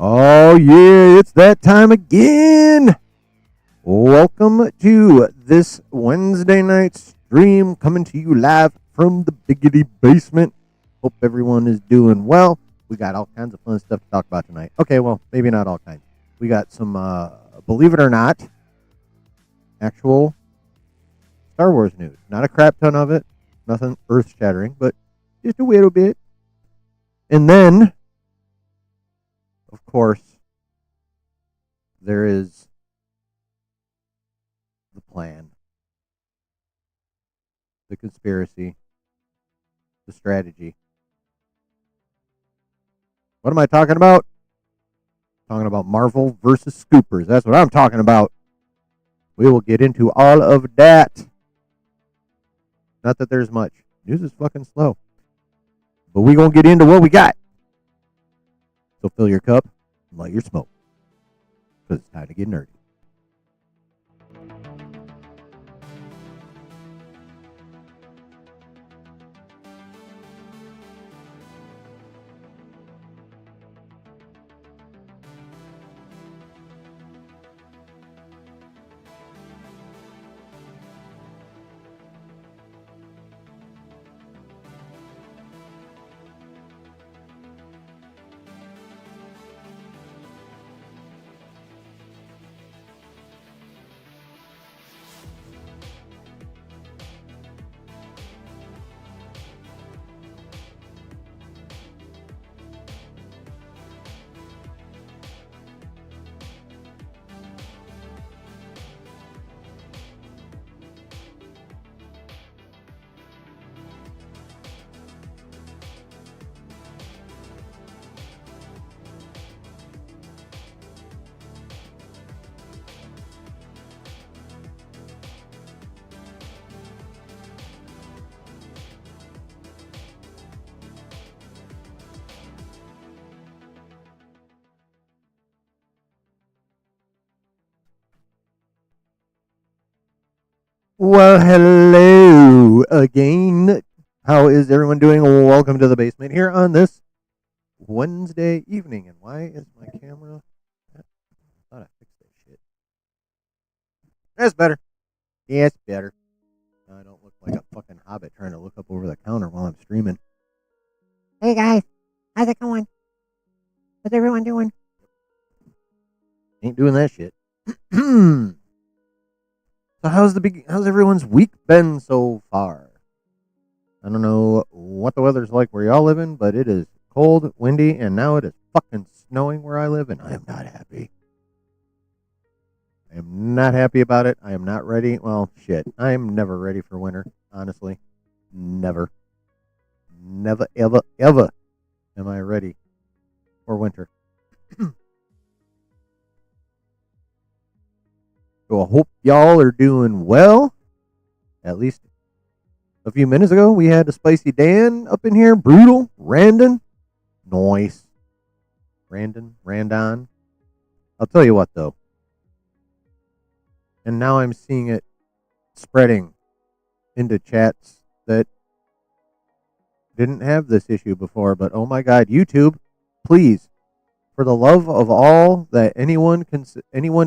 Oh, yeah, it's that time again. Welcome to this Wednesday night stream coming to you live from the Biggity Basement. Hope everyone is doing well. We got all kinds of fun stuff to talk about tonight. Okay, well, maybe not all kinds. We got some, believe it or not, actual Star Wars news. Not a crap ton of it. Nothing earth shattering, but just a little bit. And then, of course, there is the plan, the conspiracy, the strategy. What am I talking about? Talking about Marvel versus Scoopers. That's what I'm talking about. We will get into all of that. Not that there's much. News is fucking slow. But we going to get into what we got. So fill your cup and light your smoke. Because it's time to get nerdy. Well, hello again. How is everyone doing? Welcome to the basement here on this Wednesday evening. And why is my camera? I thought I fixed that shit. That's better. Yeah, it's better. Now I don't look like a fucking hobbit trying to look up over the counter while I'm streaming. Hey guys, how's it going? What's everyone doing? Ain't doing that shit. So how's everyone's week been so far? I don't know what the weather's like where y'all living, but it is cold, windy, and now it is fucking snowing where I live, and I am not happy. I am not happy about it. I am not ready. Well, shit. I am never ready for winter, honestly. Never. Never, ever, ever am I ready for winter. So I hope y'all are doing well. At least a few minutes ago, we had a Spicy Dan up in here. Brutal. Randon. Noise. Randon. I'll tell you what, though. And now I'm seeing it spreading into chats that didn't have this issue before. But oh my God, YouTube, please, for the love of all that anyone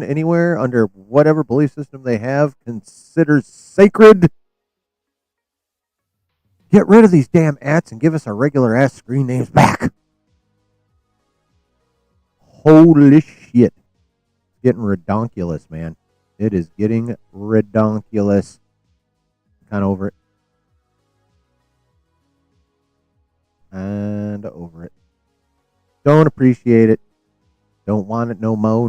anywhere under whatever belief system they have considers sacred, get rid of these damn ats and give us our regular ass screen names back. Holy shit. It's getting redonkulous, man. It is getting redonkulous. Kind of over it. And over it. Don't appreciate it. Don't want it no mo.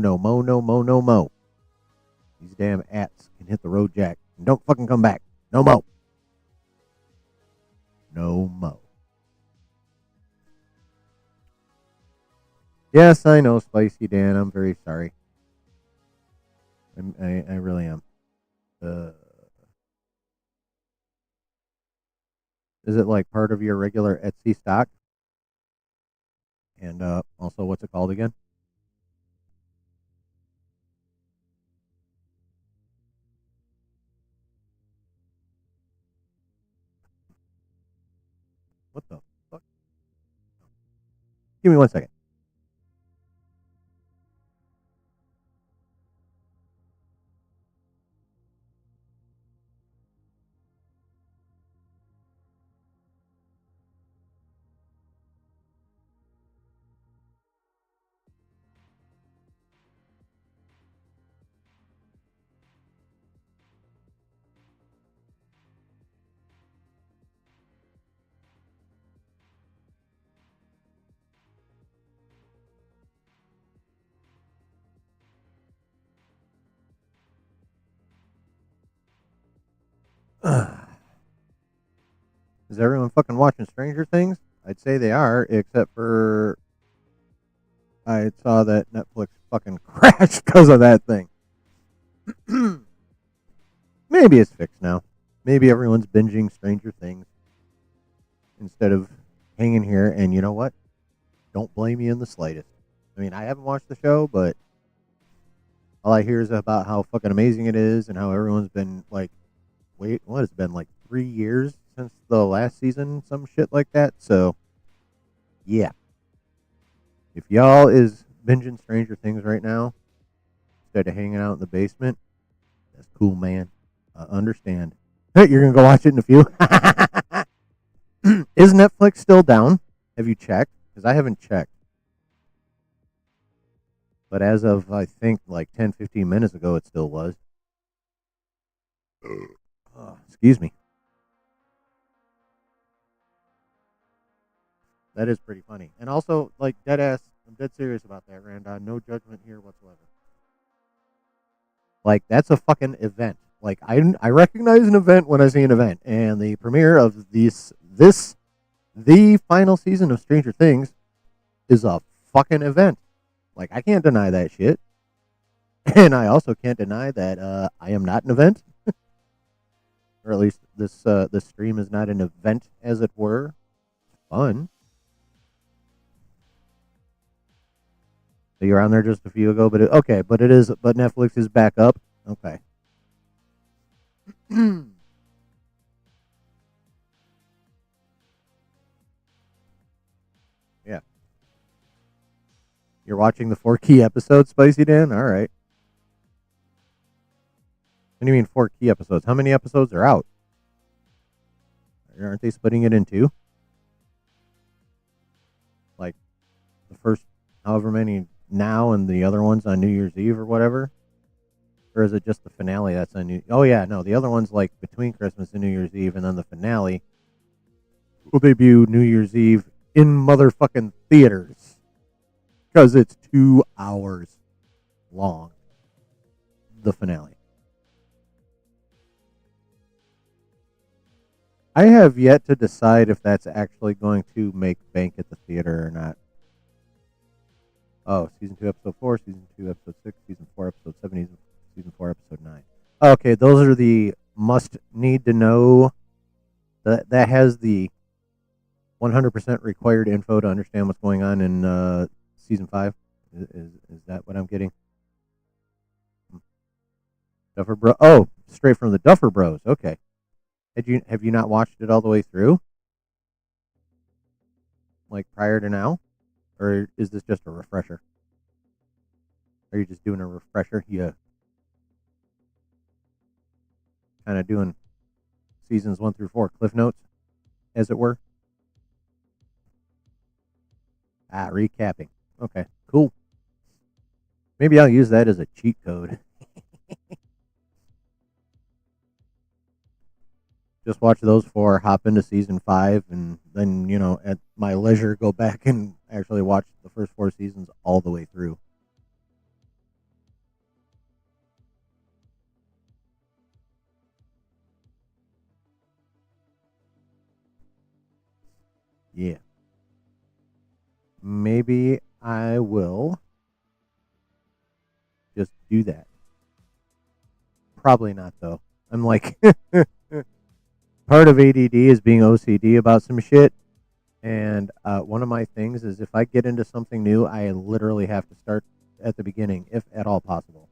These damn ats can hit the road jack. And don't fucking come back. No mo. Yes, I know, Spicy Dan. I'm very sorry. I really am. Is it like part of your regular Etsy stock? And also, what's it called again? What the fuck? Give me 1 second. Is everyone fucking watching Stranger Things? I'd say they are, except for I saw that Netflix fucking crashed because of that thing. Maybe it's fixed now. Maybe everyone's binging Stranger Things instead of hanging here. And you know what? Don't blame me in the slightest. I mean, I haven't watched the show, but all I hear is about how fucking amazing it is and how everyone's been like, wait, what? It's been like 3 years since the last season, some shit like that. So, yeah. If y'all is binging Stranger Things right now instead of hanging out in the basement, that's cool, man. I understand. You're going to go watch it in a few. Is Netflix still down? Have you checked? Because I haven't checked. But as of, I think, like 10, 15 minutes ago, it still was. Excuse me. That is pretty funny. And also, like, dead ass, I'm dead serious about that, Randon. No judgment here whatsoever. Like, that's a fucking event. Like, I recognize an event when I see an event. And the premiere of the final season of Stranger Things is a fucking event. Like, I can't deny that shit. And I also can't deny that I am not an event. Or at least this stream is not an event, as it were. Fun. So you were on there just a few ago, but but Netflix is back up. Okay. Yeah. You're watching the 4 key episodes, Spicy Dan? All right. What do you mean 4 key episodes? How many episodes are out? Aren't they splitting it in two? Like the first however many now and the other ones on New Year's Eve or whatever? Or is it just the finale that's on New? Oh yeah, no, the other one's like between Christmas and New Year's Eve, and then the finale will debut New Year's Eve in motherfucking theaters because it's 2 hours long. The finale. I have yet to decide if that's actually going to make bank at the theater or not. Oh, season 2, episode 4, season 2, episode 6, season 4, episode 7, season 4, episode 9. Okay, those are the must need to know. That has the 100% required info to understand what's going on in season 5. Is that what I'm getting? Duffer Bro. Oh, straight from the Duffer Bros. Okay. Have you not watched it all the way through? Like prior to now? Or is this just a refresher? Are you just doing a refresher? Yeah. Kind of doing seasons 1 through 4 cliff notes, as it were. Recapping. Okay, cool. Maybe I'll use that as a cheat code. Just watch those 4, hop into season 5, and then, at my leisure, go back and actually watch the first 4 seasons all the way through. Yeah. Maybe I will just do that. Probably not, though. I'm like, part of ADD is being OCD about some shit. And one of my things is if I get into something new, I literally have to start at the beginning, if at all possible.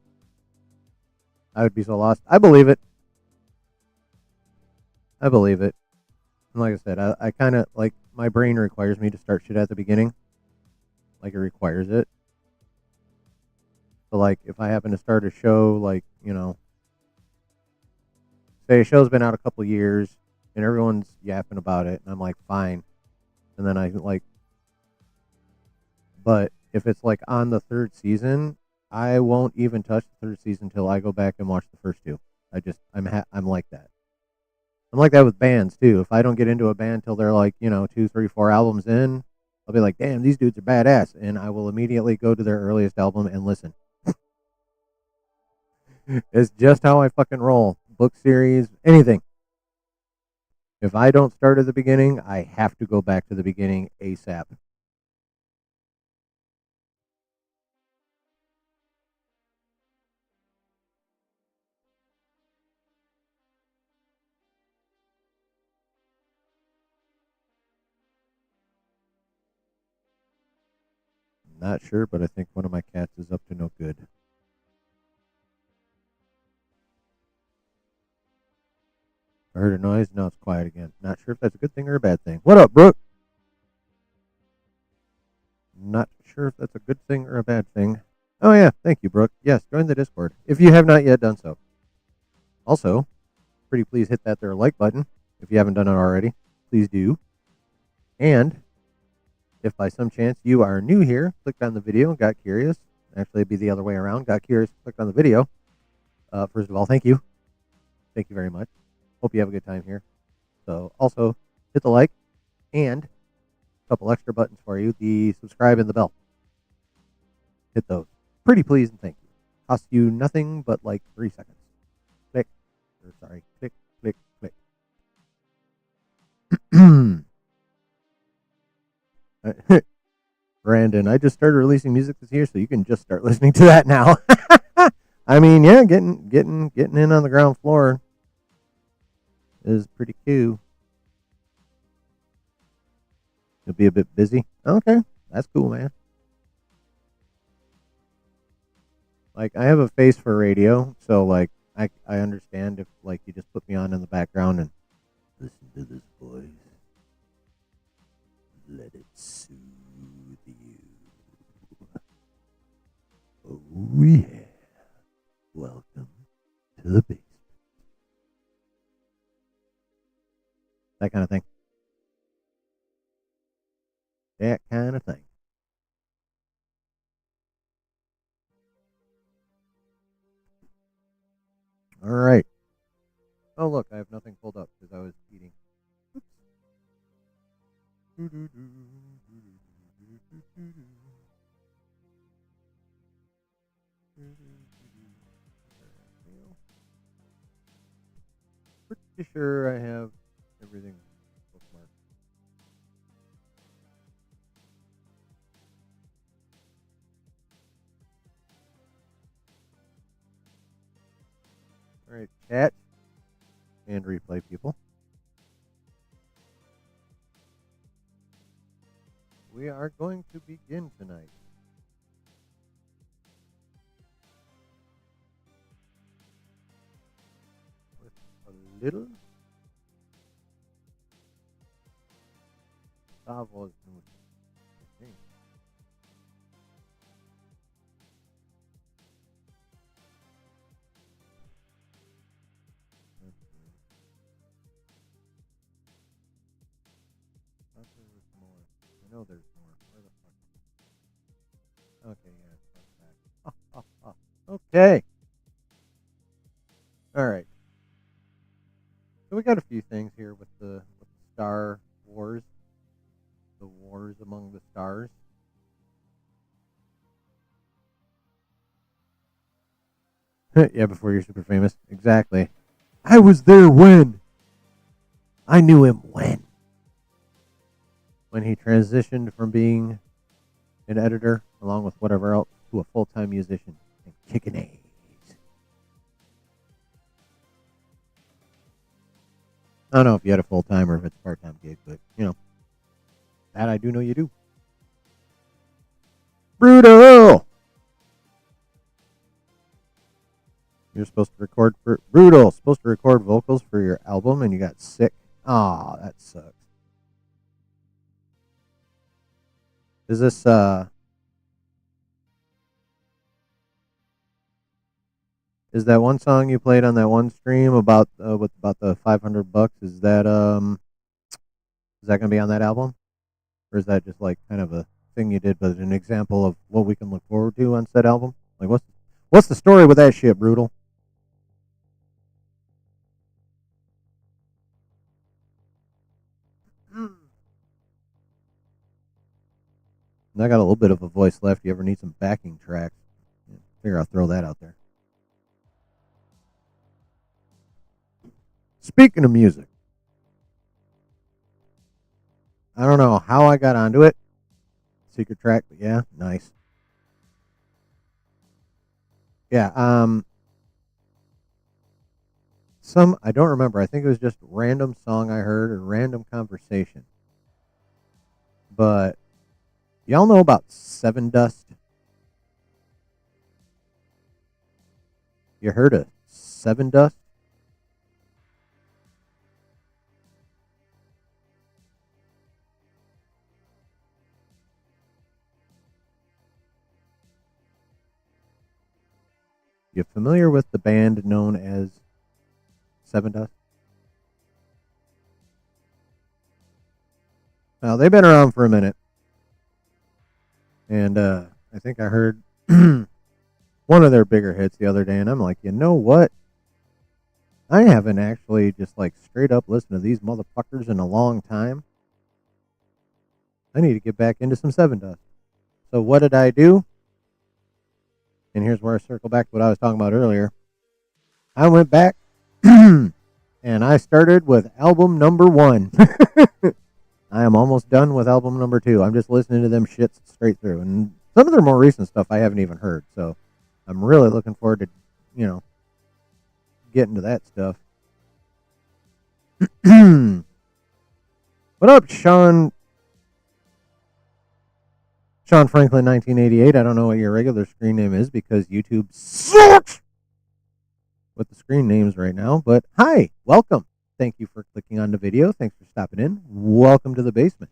I would be so lost. I believe it. And like I said, I kind of like my brain requires me to start shit at the beginning. Like it requires it. So like if I happen to start a show, like, say a show's been out a couple years and everyone's yapping about it, and I'm like, fine. And then I like, but if it's like on the 3rd season, I won't even touch the 3rd season until I go back and watch the first 2. I'm like that. I'm like that with bands too. If I don't get into a band till they're like, 2, 3, 4 albums in, I'll be like, damn, these dudes are badass, and I will immediately go to their earliest album and listen. It's just how I fucking roll. Book series, anything. If I don't start at the beginning, I have to go back to the beginning ASAP. Not sure, but I think one of my cats is up to no good. I heard a noise. Now it's quiet again. Not sure if that's a good thing or a bad thing. What up, Brooke? Not sure if that's a good thing or a bad thing. Oh, yeah. Thank you, Brooke. Yes, join the Discord if you have not yet done so. Also, pretty please hit that there like button if you haven't done it already. Please do. And if by some chance you are new here, clicked on the video, got curious, actually it'd be the other way around, got curious, clicked on the video. First of all, thank you. Thank you very much. Hope you have a good time here. So also hit the like and a couple extra buttons for you, the subscribe and the bell. Hit those. Pretty please and thank you. Costs you nothing but like 3 seconds. Click. Or sorry, click, click, click. Brandon, I just started releasing music this year, so you can just start listening to that now. I mean, yeah, getting in on the ground floor is pretty cool. You'll be a bit busy. Okay, that's cool, man. Like, I have a face for radio, so like I understand if like you just put me on in the background and listen to this voice. Let it soothe you. Oh yeah. Welcome to the basement. That kind of thing. That kind of thing. All right. Oh, look, I have nothing pulled up because I was eating. Pretty sure I have everything bookmarked. All right, chat and replay people. We are going to begin tonight. With a little Savo's music. There's more. I know there's more. Where the fuck? Okay, yeah, it's back. Okay. All right. So we got a few things here with the Star Wars, the wars among the stars. Yeah, before you're super famous. Exactly. I was there when. I knew him when. When he transitioned from being an editor, along with whatever else, to a full-time musician and kicking ass. I don't know if you had a full-time or if it's a part-time gig, but, you know, that I do know you do. Brutal! You're supposed to record for Brutal, supposed to record vocals for your album and you got sick. Aw, that sucks. Is this is that one song you played on that one stream about with about the $500? Is that gonna be on that album, or is that just like kind of a thing you did, but an example of what we can look forward to on said album? Like what's the story with that shit, Brutal? And I got a little bit of a voice left. You ever need some backing tracks? Yeah, figure I'll throw that out there. Speaking of music, I don't know how I got onto it. Secret track, but yeah, nice. Yeah, some I don't remember. I think it was just random song I heard or random conversation. But y'all know about Seven Dust? You heard of Seven Dust? You familiar with the band known as Seven Dust? Well, they've been around for a minute, and I think I heard one of their bigger hits the other day, and I'm like, you know what? I haven't actually just like straight up listened to these motherfuckers in a long time. I need to get back into some Seven Dust. So what did I do? And here's where I circle back to what I was talking about earlier. I went back and I started with album number 1. I am almost done with album number 2. I'm just listening to them shits straight through. And some of their more recent stuff I haven't even heard. So I'm really looking forward to, getting to that stuff. What up, Sean? Sean Franklin, 1988. I don't know what your regular screen name is because YouTube sucks with the screen names right now. But hi, welcome. Thank you for clicking on the video. Thanks for stopping in. Welcome to the basement.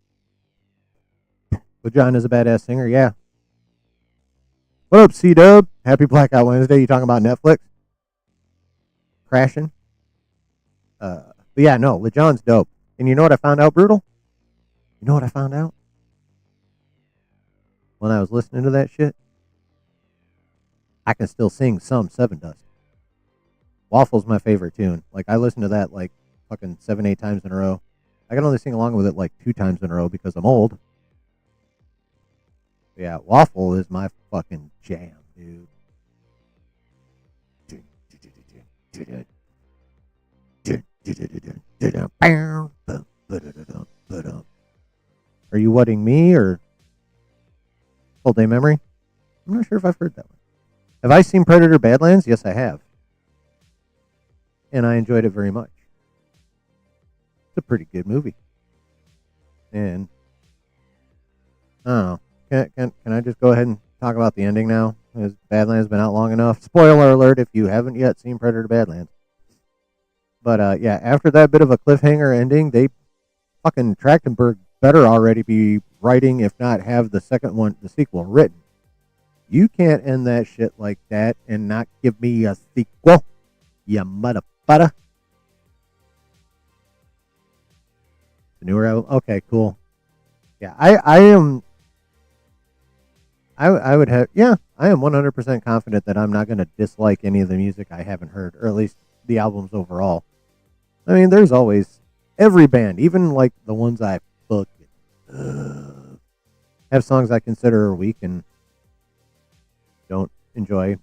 But John is a badass singer, yeah. What up, C-Dub? Happy Blackout Wednesday. You talking about Netflix? Crashing? But yeah, no, LeJohn's dope. And you know what I found out, Brutal? You know what I found out? When I was listening to that shit, I can still sing some Seven Dust. Waffle's my favorite tune. Like, I listen to that like fucking 7, 8 times in a row. I can only sing along with it like 2 times in a row because I'm old. But yeah, Waffle is my fucking jam, dude. Are you whatting me or Full Day Memory? I'm not sure if I've heard that one. Have I seen Predator Badlands? Yes, I have. And I enjoyed it very much. It's a pretty good movie. And I don't know. Can I just go ahead and talk about the ending now? Because Badlands has been out long enough. Spoiler alert if you haven't yet seen Predator Badlands. But yeah, after that bit of a cliffhanger ending, they fucking Trachtenberg better already be writing, if not have the second one, the sequel written. You can't end that shit like that and not give me a sequel, you motherfucker. The newer album? Okay, cool. Yeah, I am. I would have. Yeah, I am 100% confident that I'm not going to dislike any of the music I haven't heard, or at least the albums overall. I mean, there's always every band, even like the ones I fucking have songs I consider weak and don't enjoy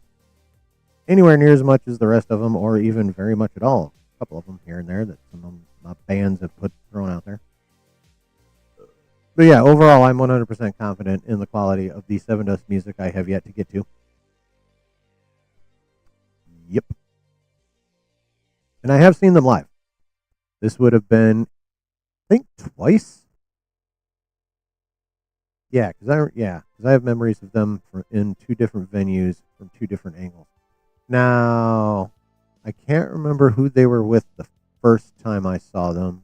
anywhere near as much as the rest of them, or even very much at all. A couple of them here and there that some of my bands have thrown out there. But yeah, overall, I'm 100% confident in the quality of the Seven Dust music I have yet to get to. Yep. And I have seen them live. This would have been, I think, twice. Yeah, because I have memories of them in 2 different venues from 2 different angles. Now, I can't remember who they were with the first time I saw them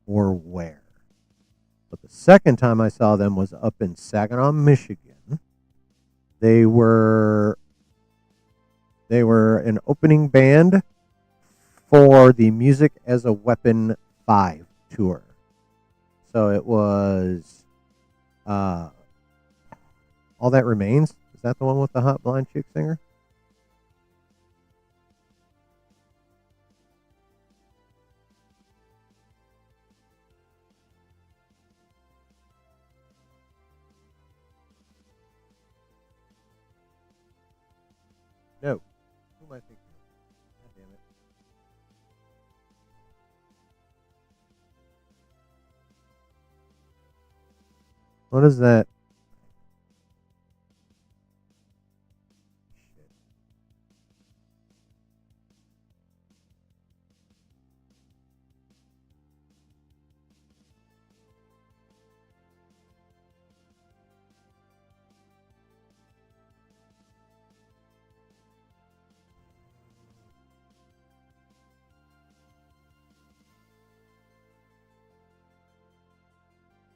or where. But the second time I saw them was up in Saginaw, Michigan. They were an opening band for the Music as a Weapon 5 tour. So it was All That Remains. Is that the one with the hot blonde chick singer? No. Who am I thinking of? God damn it. What is that?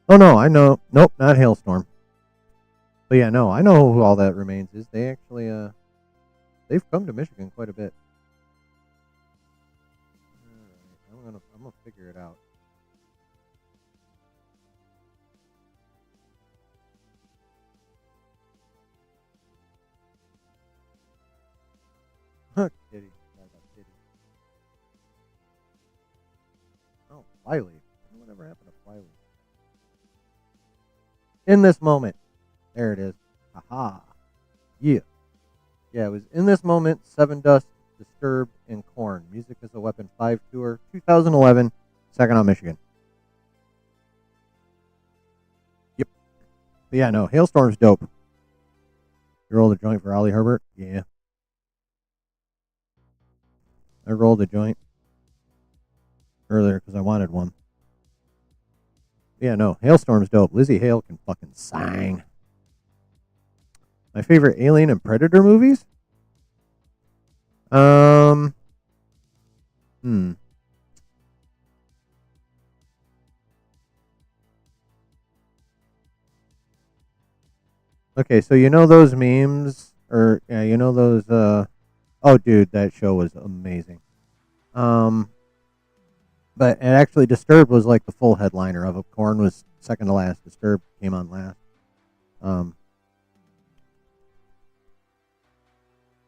Oh no, I know. Nope, not Hailstorm. But yeah, no, I know who All That Remains is. They actually they've come to Michigan quite a bit. Alright, I'm gonna figure it out. Huh, Kitty. Sorry about Kitty. Oh, Flyleaf. Whatever happened to Flyleaf? In this moment. There it is. Haha. Yeah. Yeah, it was In This Moment, Seven Dust, Disturbed, and Corn. Music is a Weapon 5 Tour, 2011, Saginaw, Michigan. Yep. But yeah, no, Hailstorm's dope. You rolled a joint for Ollie Herbert? Yeah. I rolled a joint earlier because I wanted one. Yeah, no, Hailstorm's dope. Lizzie Hale can fucking sing. My favorite Alien and Predator movies? Um, hmm. Okay, so you know those memes, or yeah, you know those. Oh, dude, that show was amazing. Um, but it actually Disturbed was like the full headliner of it. Korn was second to last. Disturbed came on last. Um,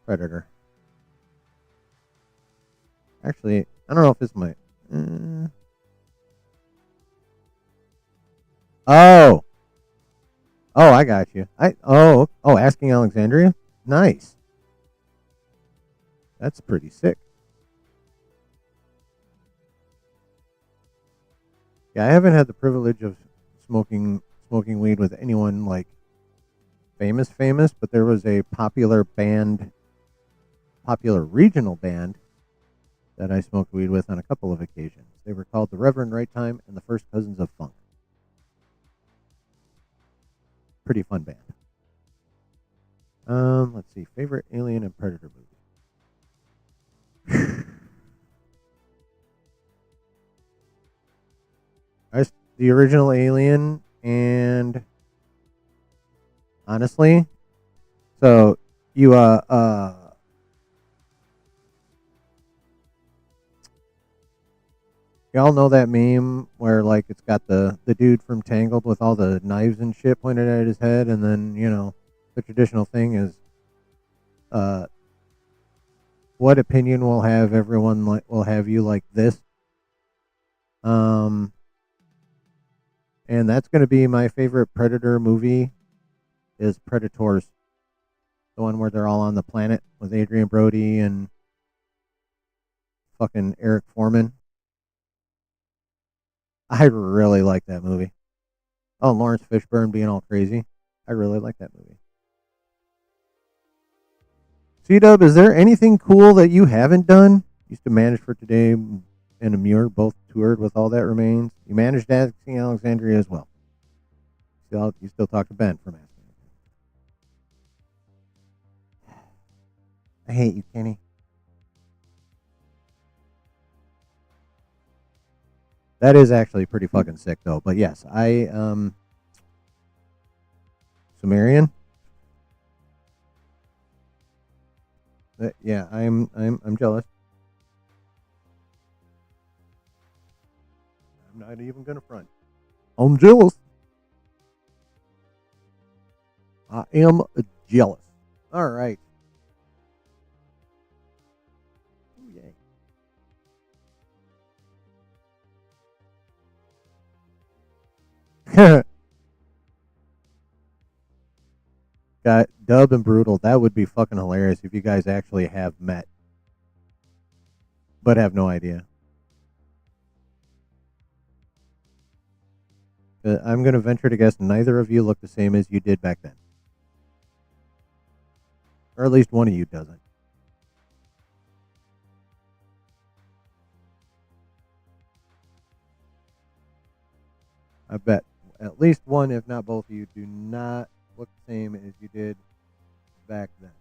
Predator. Actually, I don't know if this might. Oh, oh, I got you. Asking Alexandria. Nice. That's pretty sick. Yeah, I haven't had the privilege of smoking weed with anyone like famous, but there was a popular regional band that I smoked weed with on a couple of occasions. They were called the Reverend Right Time and the First Cousins of Funk. Pretty fun band. Let's see, favorite Alien and Predator movie. The original Alien, and honestly, so you y'all know that meme where like it's got the dude from Tangled with all the knives and shit pointed at his head, and then the traditional thing is uh what opinion will have everyone like will have you like this. Um, and that's going to be my favorite Predator movie is Predators, the one where they're all on the planet with Adrian Brody and fucking Eric Foreman. I really like that movie. Oh, Lawrence Fishburne being all crazy. I really like that movie. C Dub, is there anything cool that you haven't done? Used to manage for Today and Amur, both toured with All That Remains. You managed Asking Alexandria as well. You still talk to Ben from Asking. I hate you, Kenny. That is actually pretty fucking sick, though. But yes, Sumerian. Yeah, I'm jealous. I'm not even gonna front. I'm jealous. I am jealous. All right. Ooh, yay. Got Dub and Brutal. That would be fucking hilarious if you guys actually have met, but have no idea. I'm going to venture to guess neither of you look the same as you did back then. Or at least one of you doesn't. I bet at least one, if not both of you, do not look the same as you did back then.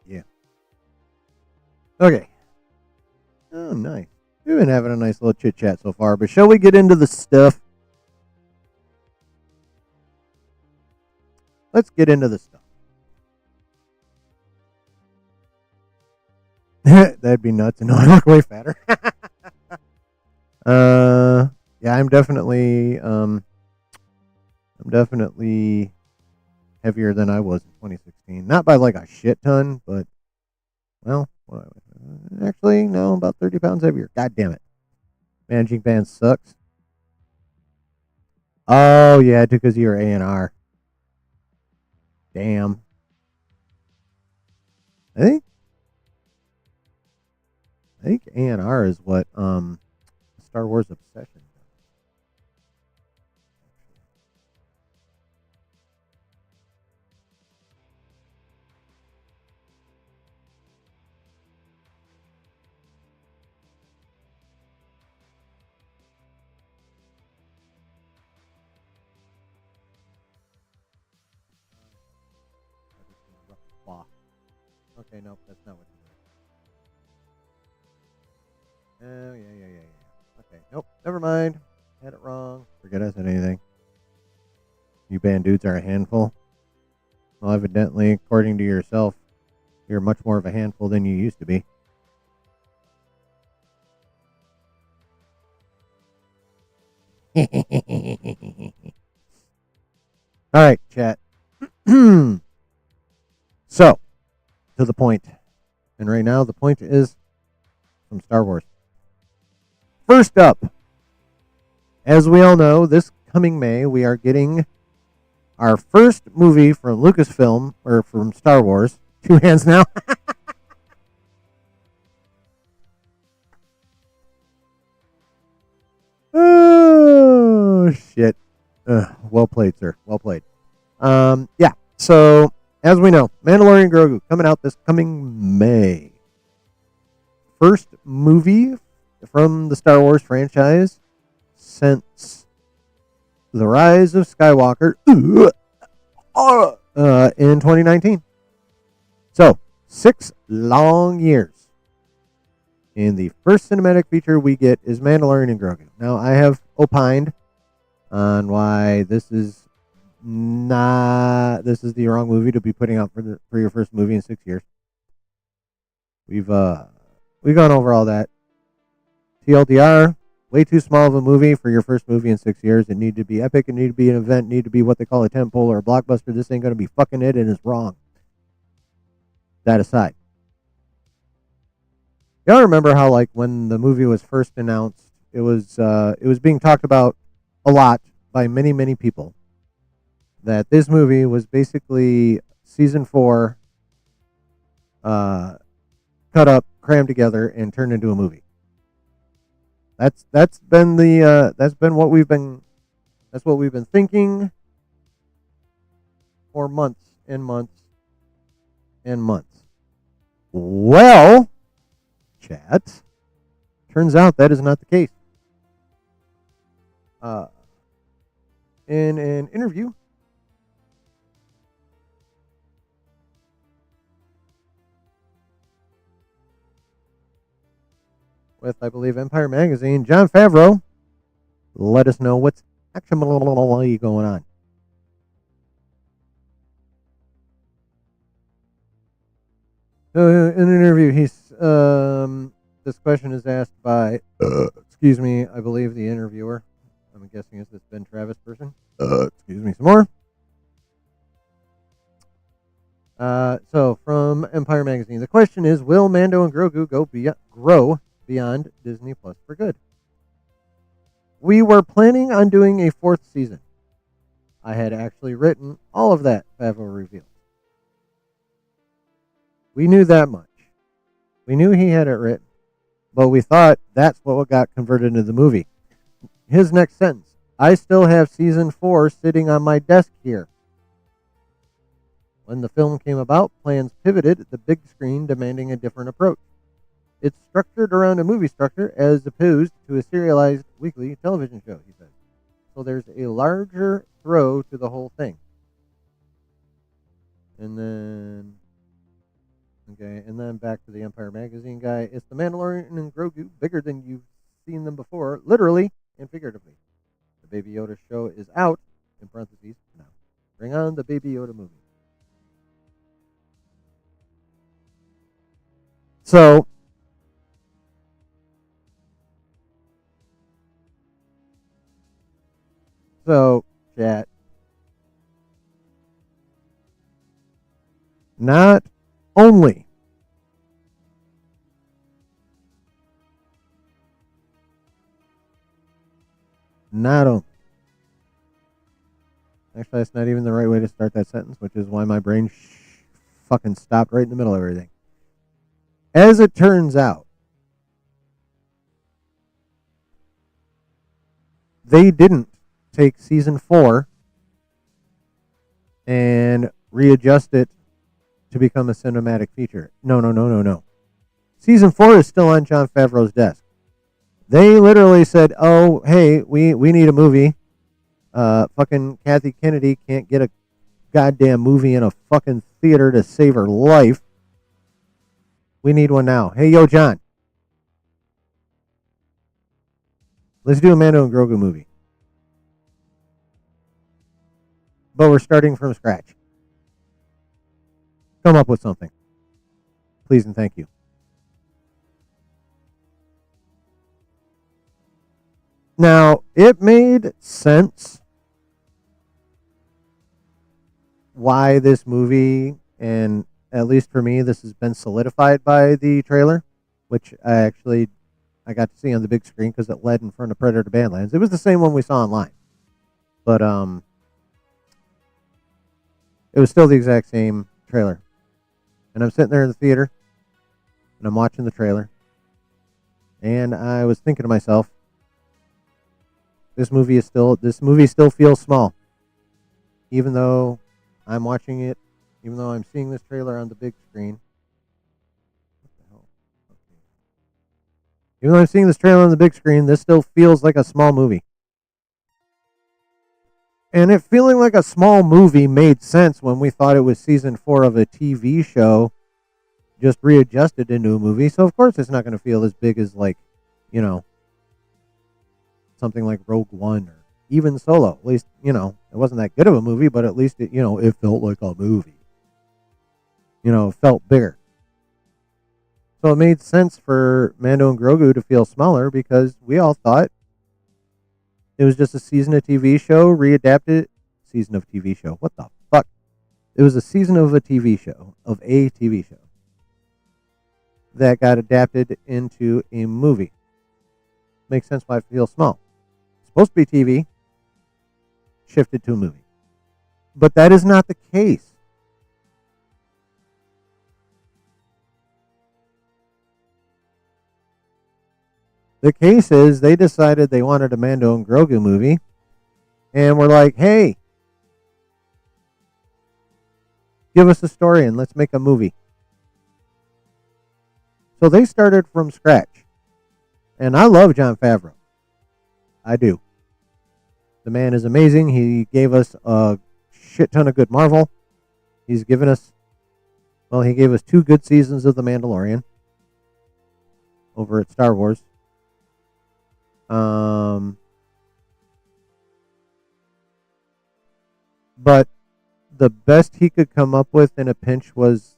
Yeah. Okay. Oh, nice. We've been having a nice little chit chat so far, but shall we get into the stuff? Let's get into the stuff. That'd be nuts. And I look way fatter. Yeah, I'm definitely heavier than I was in 2016. Not by like a shit ton, but well, actually, no, about 30 pounds heavier. God damn it. Managing bands sucks. Oh, yeah, because you're A&R. Damn. I think A&R is what Star Wars Obsession does. Okay, nope, that's not what you're doing. Oh, yeah. Okay, nope, never mind. Had it wrong. Forget I said anything. You band dudes are a handful. Well, evidently, according to yourself, you're much more of a handful than you used to be. All right, chat. So, to the point. And right now, the point is from Star Wars. First up, as we all know, this coming May, we are getting our first movie from Lucasfilm, or from Star Wars. Two hands now. Oh, shit. Well played, sir. Well played. Yeah, so as we know, Mandalorian Grogu coming out this coming May. First movie from the Star Wars franchise since The Rise of Skywalker in 2019. So, 6 long years. And the first cinematic feature we get is Mandalorian and Grogu. Now, I have opined on why this is the wrong movie to be putting out for your first movie in 6 years. We've gone over all that. TLDR, way too small of a movie for your first movie in 6 years. It needed to be epic. It needed to be an event. It needed to be what they call a tentpole or a blockbuster. This ain't going to be fucking it, and it's wrong. That aside. Y'all remember how, like, when the movie was first announced, it was being talked about a lot by many, many people. That this movie was basically season 4 cut up, crammed together, and turned into a movie. That's been what we've been thinking for months and months and months. Well, chat, turns out that is not the case. In an interview with, I believe, Empire Magazine, Jon Favreau let us know what's actually going on. So, in an interview, this question is asked by, excuse me, I believe the interviewer. I'm guessing it's this Ben Travis person. Excuse me some more. So, from Empire Magazine, the question is, will Mando and Grogu grow beyond Disney Plus for good? We were planning on doing a 4th season. I had actually written all of that, Favreau revealed. We knew that much. We knew he had it written, but we thought that's what got converted into the movie. His next sentence: I still have season 4 sitting on my desk here. When the film came about, plans pivoted at the big screen, demanding a different approach. It's structured around a movie structure as opposed to a serialized weekly television show, he says. So there's a larger throw to the whole thing. And then back to the Empire Magazine guy. It's the Mandalorian and Grogu, bigger than you've seen them before, literally and figuratively. The Baby Yoda show is out, in parentheses, now. Bring on the Baby Yoda movie. So, chat, not only actually, that's not even the right way to start that sentence, which is why my brain fucking stopped right in the middle of everything. As it turns out, they didn't take season 4 and readjust it to become a cinematic feature. No. Season 4 is still on Jon Favreau's desk. They literally said, oh, hey, we need a movie. Fucking Kathy Kennedy can't get a goddamn movie in a fucking theater to save her life. We need one now. Hey, yo, John. Let's do a Mando and Grogu movie. But we're starting from scratch. Come up with something. Please and thank you. Now, it made sense why this movie, and at least for me, this has been solidified by the trailer, which I got to see on the big screen because it led in front of Predator Badlands. It was the same one we saw online, but it was still the exact same trailer. And I'm sitting there in the theater, and I'm watching the trailer, and I was thinking to myself, this movie still feels small, even though I'm watching it, even though I'm seeing this trailer on the big screen. What the hell? Okay. Even though I'm seeing this trailer on the big screen, this still feels like a small movie. And it feeling like a small movie made sense when we thought it was season 4 of a TV show just readjusted into a movie. So of course it's not going to feel as big as, like, something like Rogue One or even Solo. At least, it wasn't that good of a movie, but at least it felt like a movie. It felt bigger. So it made sense for Mando and Grogu to feel smaller because we all thought it was just a season of TV show readapted. Season of TV show. What the fuck? It was a season of a TV show, that got adapted into a movie. Makes sense why it feels small. It's supposed to be TV, shifted to a movie. But that is not the case. The case is they decided they wanted a Mando and Grogu movie, and we're like, hey, give us a story and let's make a movie. So they started from scratch. And I love Jon Favreau. I do. The man is amazing. He gave us a shit ton of good Marvel. He gave us 2 good seasons of The Mandalorian over at Star Wars. But the best he could come up with in a pinch was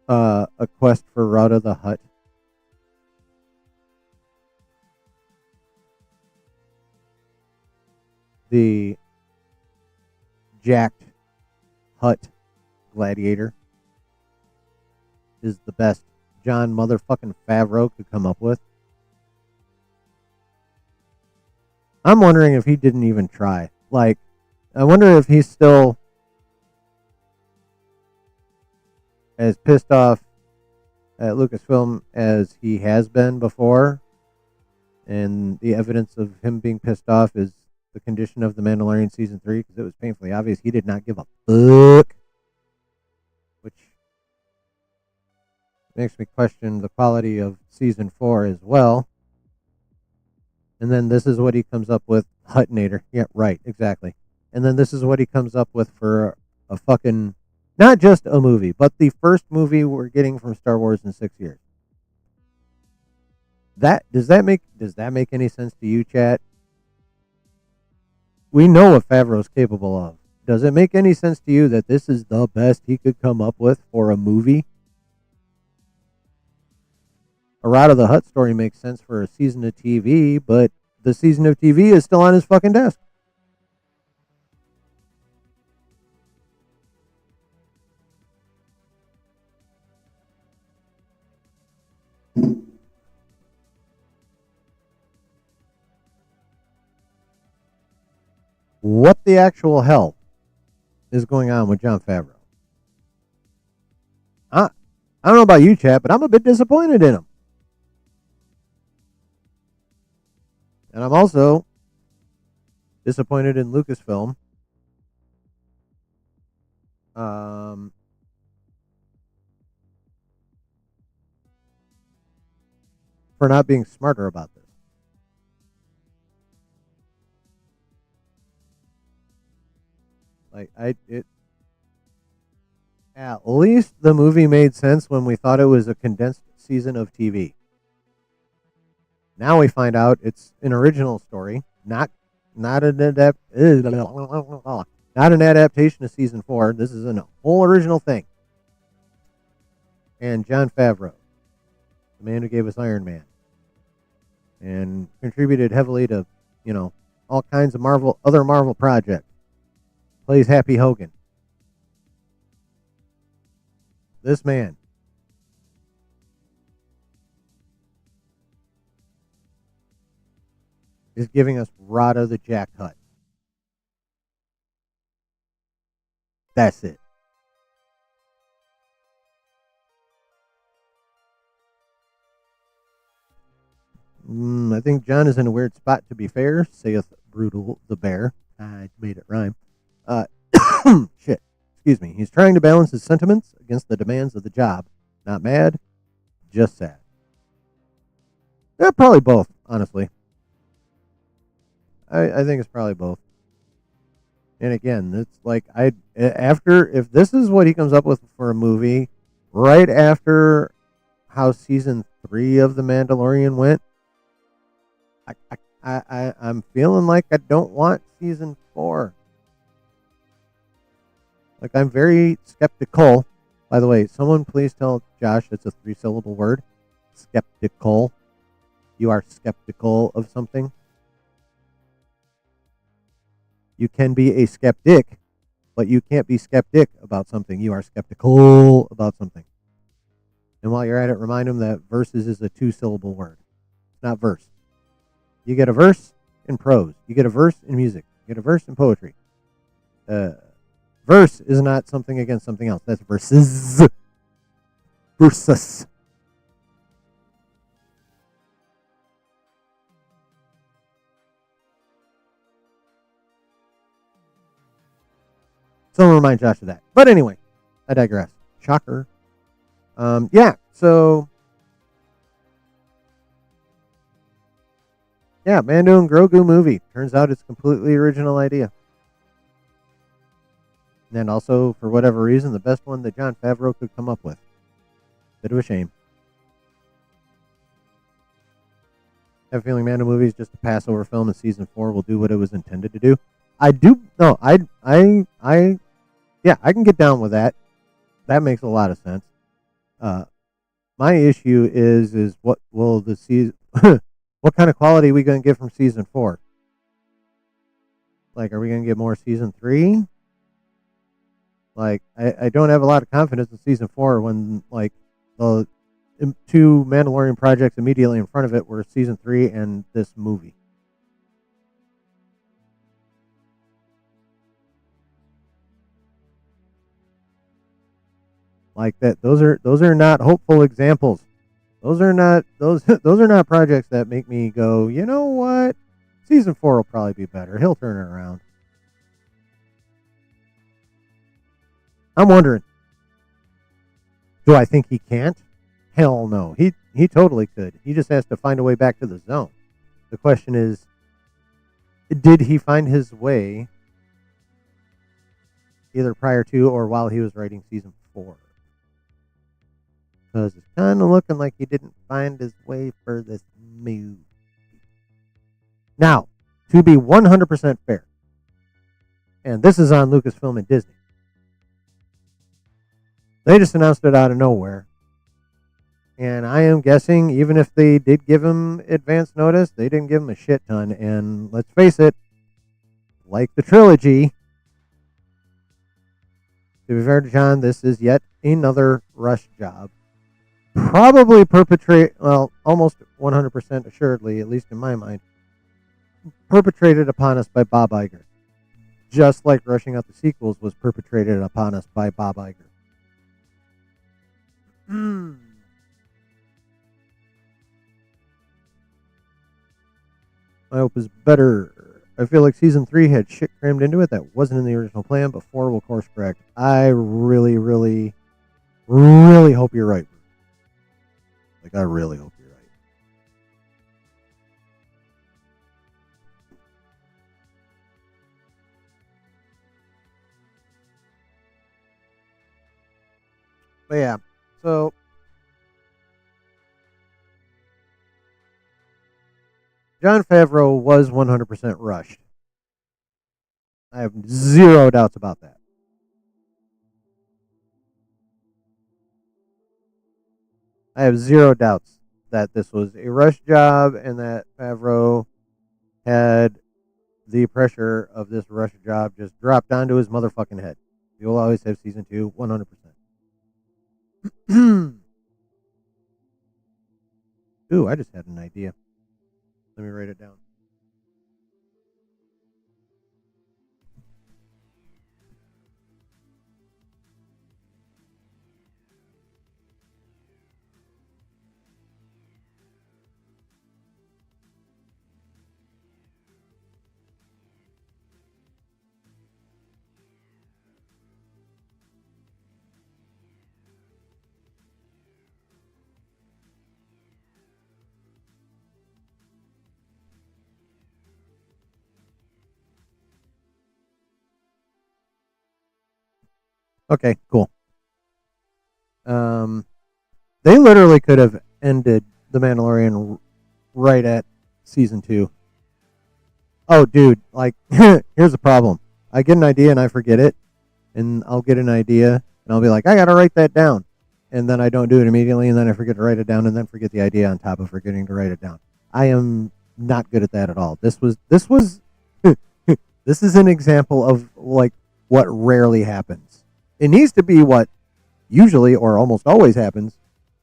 a quest for Rada the Hutt. The jacked Hutt gladiator is the best John motherfucking Favreau could come up with. I'm wondering if he didn't even try. Like, I wonder if he's still as pissed off at Lucasfilm as he has been before, and the evidence of him being pissed off is the condition of The Mandalorian Season 3, because it was painfully obvious he did not give a fuck, which makes me question the quality of Season 4 as well. And then this is what he comes up with. Huttonator. Yeah, right, exactly. And then this is what he comes up with for a fucking, not just a movie, but the first movie we're getting from Star Wars in 6 years. Does that make any sense to you, chat? We know what Favreau's capable of. Does it make any sense to you that this is the best he could come up with for a movie? A Rot of the Hutt story makes sense for a season of TV, but the season of TV is still on his fucking desk. What the actual hell is going on with Jon Favreau? I don't know about you, chat, but I'm a bit disappointed in him. And I'm also disappointed in Lucasfilm. For not being smarter about this. At least the movie made sense when we thought it was a condensed season of TV. Now we find out it's an original story, not an adaptation of season 4. This is a whole original thing. And Jon Favreau, the man who gave us Iron Man, and contributed heavily to, all kinds of other Marvel projects, plays Happy Hogan. This man is giving us Rada the Jack Hutt. That's it. I think John is in a weird spot, to be fair, saith Brutal the Bear. I made it rhyme. Shit. Excuse me. He's trying to balance his sentiments against the demands of the job. Not mad, just sad. Yeah, probably both, honestly. I think it's probably both. And again, it's like if this is what he comes up with for a movie, right after how season 3 of The Mandalorian went, I'm feeling like I don't want season 4. Like, I'm very skeptical. By the way, someone please tell Josh it's a 3-syllable word. Skeptical. You are skeptical of something. You can be a skeptic, but you can't be skeptic about something. You are skeptical about something. And while you're at it, remind them that verses is a 2-syllable word. It's not verse. You get a verse in prose. You get a verse in music. You get a verse in poetry. Verse is not something against something else. That's verses. Versus. Someone remind Josh of that. But anyway, I digress. Shocker. So yeah, Mando and Grogu movie. Turns out it's a completely original idea. And also, for whatever reason, the best one that Jon Favreau could come up with. Bit of a shame. I have a feeling Mando movie is just a Passover film, and season 4 will do what it was intended to do. I can get down with that. That makes a lot of sense. My issue is what will the season, what kind of quality are we going to get from season 4? Like, are we going to get more season 3? Like, I don't have a lot of confidence in season 4 when, like, the 2 Mandalorian projects immediately in front of it were season 3 and this movie. like that. Those are not hopeful examples. Those are not those are not projects that make me go, you know what? Season 4 will probably be better. He'll turn it around. I'm wondering, do I think he can't? Hell no. He totally could. He just has to find a way back to the zone. The question is, did he find his way either prior to or while he was writing season 4? Because it's kind of looking like he didn't find his way for this movie. Now, to be 100% fair, and this is on Lucasfilm and Disney, they just announced it out of nowhere. And I am guessing, even if they did give him advance notice, they didn't give him a shit ton. And let's face it, like the trilogy, to be fair to John, this is yet another rush job. Probably almost 100% assuredly, at least in my mind, perpetrated upon us by Bob Iger. Just like rushing out the sequels was perpetrated upon us by Bob Iger. I hope is better. I feel like season 3 had shit crammed into it that wasn't in the original plan, but 4 will course correct. I really, really, really hope you're right. Like, I really hope you're right. But yeah, so Jon Favreau was 100% rushed. I have zero doubts about that. I have zero doubts that this was a rush job and that Favreau had the pressure of this rush job just dropped onto his motherfucking head. You'll always have season 2, 100%. Ooh, I just had an idea. Let me write it down. Okay, cool. They literally could have ended The Mandalorian right at season 2. Oh, dude, like, here's the problem. I get an idea and I forget it, and I'll get an idea and I'll be like, I gotta write that down, and then I don't do it immediately, and then I forget to write it down, and then forget the idea on top of forgetting to write it down. I am not good at that at all. This was this is an example of like what rarely happens. It needs to be what usually or almost always happens,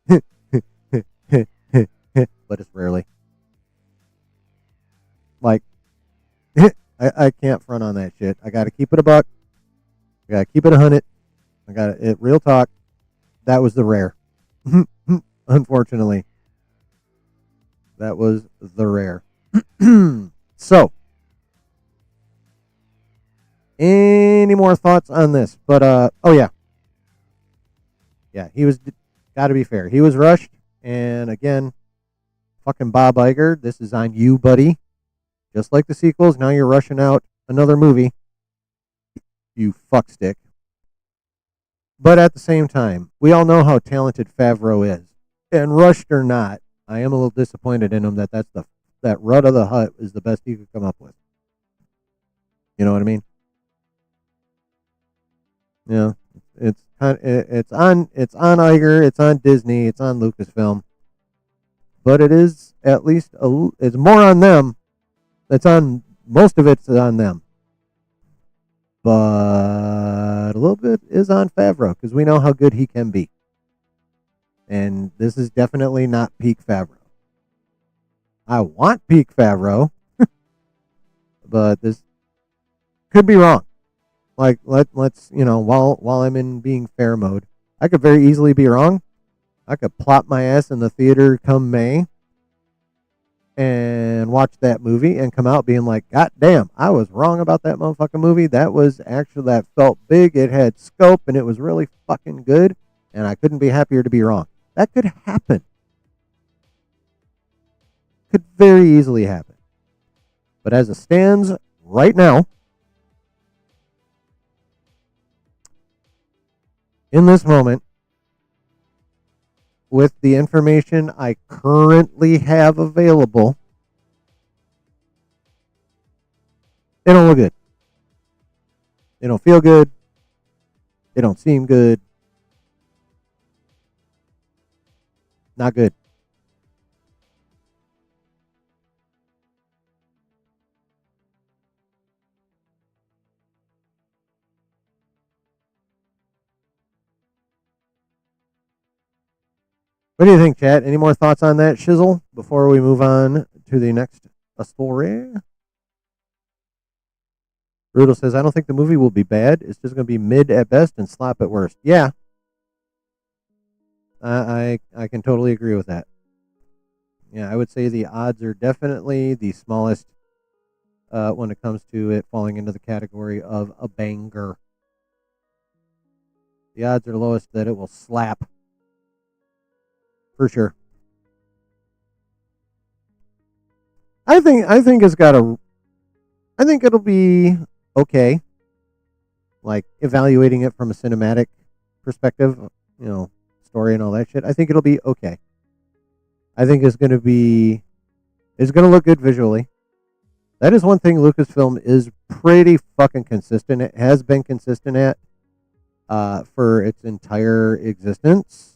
but it's rarely. Like, I can't front on that shit. I got to keep it a buck. I got to keep it 100. I got it. Real talk. That was the rare. Unfortunately, that was the rare. So, any more thoughts on this? But oh yeah, he was. Got to be fair. He was rushed, and again, fucking Bob Iger. This is on you, buddy. Just like the sequels, now you're rushing out another movie. You fuckstick. But at the same time, we all know how talented Favreau is. And rushed or not, I am a little disappointed in him that that Rut of the Hutt is the best he could come up with. You know what I mean? Yeah. It's on Iger, it's on Disney, it's on Lucasfilm. But it is at least it's more on them. Most of it's on them. But a little bit is on Favreau because we know how good he can be. And this is definitely not peak Favreau. I want peak Favreau, but this could be wrong. Like let's while I'm in being fair mode, I could very easily be wrong. I could plop my ass in the theater come May and watch that movie and come out being like, God damn, I was wrong about that motherfucking movie. That felt big. It had scope and it was really fucking good. And I couldn't be happier to be wrong. That could happen. Could very easily happen. But as it stands right now, in this moment, with the information I currently have available, they don't look good. They don't feel good. They don't seem good. Not good. What do you think, chat? Any more thoughts on that shizzle before we move on to the next story? Brutal says, I don't think the movie will be bad. It's just going to be mid at best and slop at worst. Yeah. I can totally agree with that. Yeah, I would say the odds are definitely the smallest when it comes to it falling into the category of a banger. The odds are lowest that it will slap. For sure. I think I think it'll be okay. Like evaluating it from a cinematic perspective, story and all that shit. I think it'll be okay. I think it's going to look good visually. That is one thing Lucasfilm is pretty fucking consistent. It has been consistent at for its entire existence.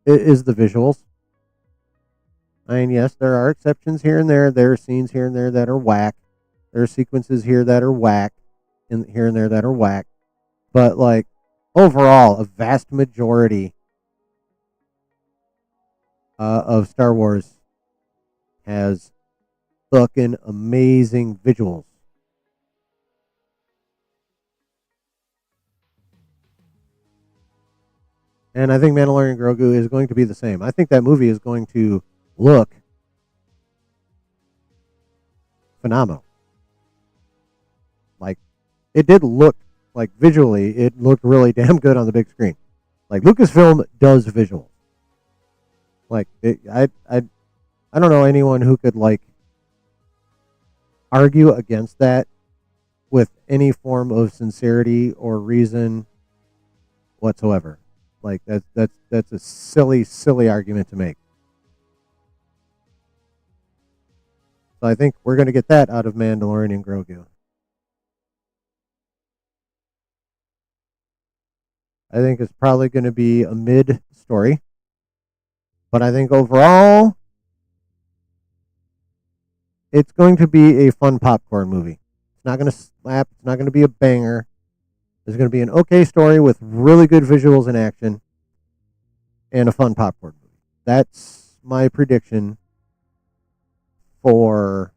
It is the visuals. I mean, yes, there are exceptions here and there. There are scenes here and there that are whack. There are sequences here that are whack, and here and there that are whack. But like overall, a vast majority of Star Wars has fucking amazing visuals. And I think Mandalorian Grogu is going to be the same. I think that movie is going to look phenomenal. Like, it did look, like, visually, it looked really damn good on the big screen. Like, Lucasfilm does visuals. Like, I don't know anyone who could, like, argue against that with any form of sincerity or reason whatsoever. Like, that's a silly argument to make. So I think we're going to get that out of Mandalorian and Grogu. I think it's probably going to be a mid story. But I think overall, it's going to be a fun popcorn movie. It's not going to slap. It's not going to be a banger. There's going to be an okay story with really good visuals and action and a fun popcorn movie. That's my prediction for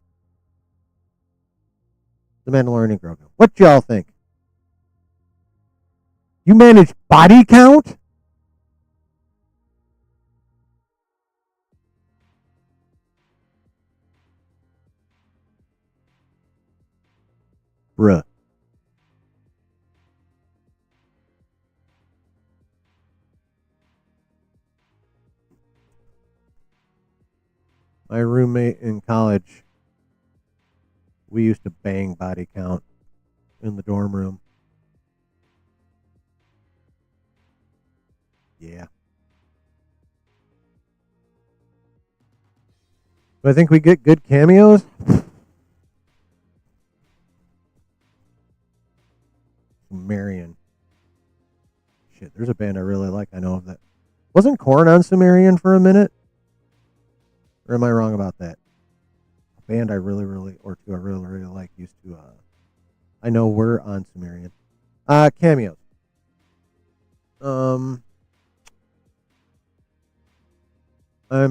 The Mandalorian and Grogu. What y'all think? You manage body count? Bruh. My roommate in college, we used to bang body count in the dorm room. Yeah. Do I think we get good cameos? Sumerian. Shit, there's a band I really like. I know of that. Wasn't Korn on Sumerian for a minute? Or am I wrong about that? A band I really like used to. I know we're on Sumerian. Cameos. I'm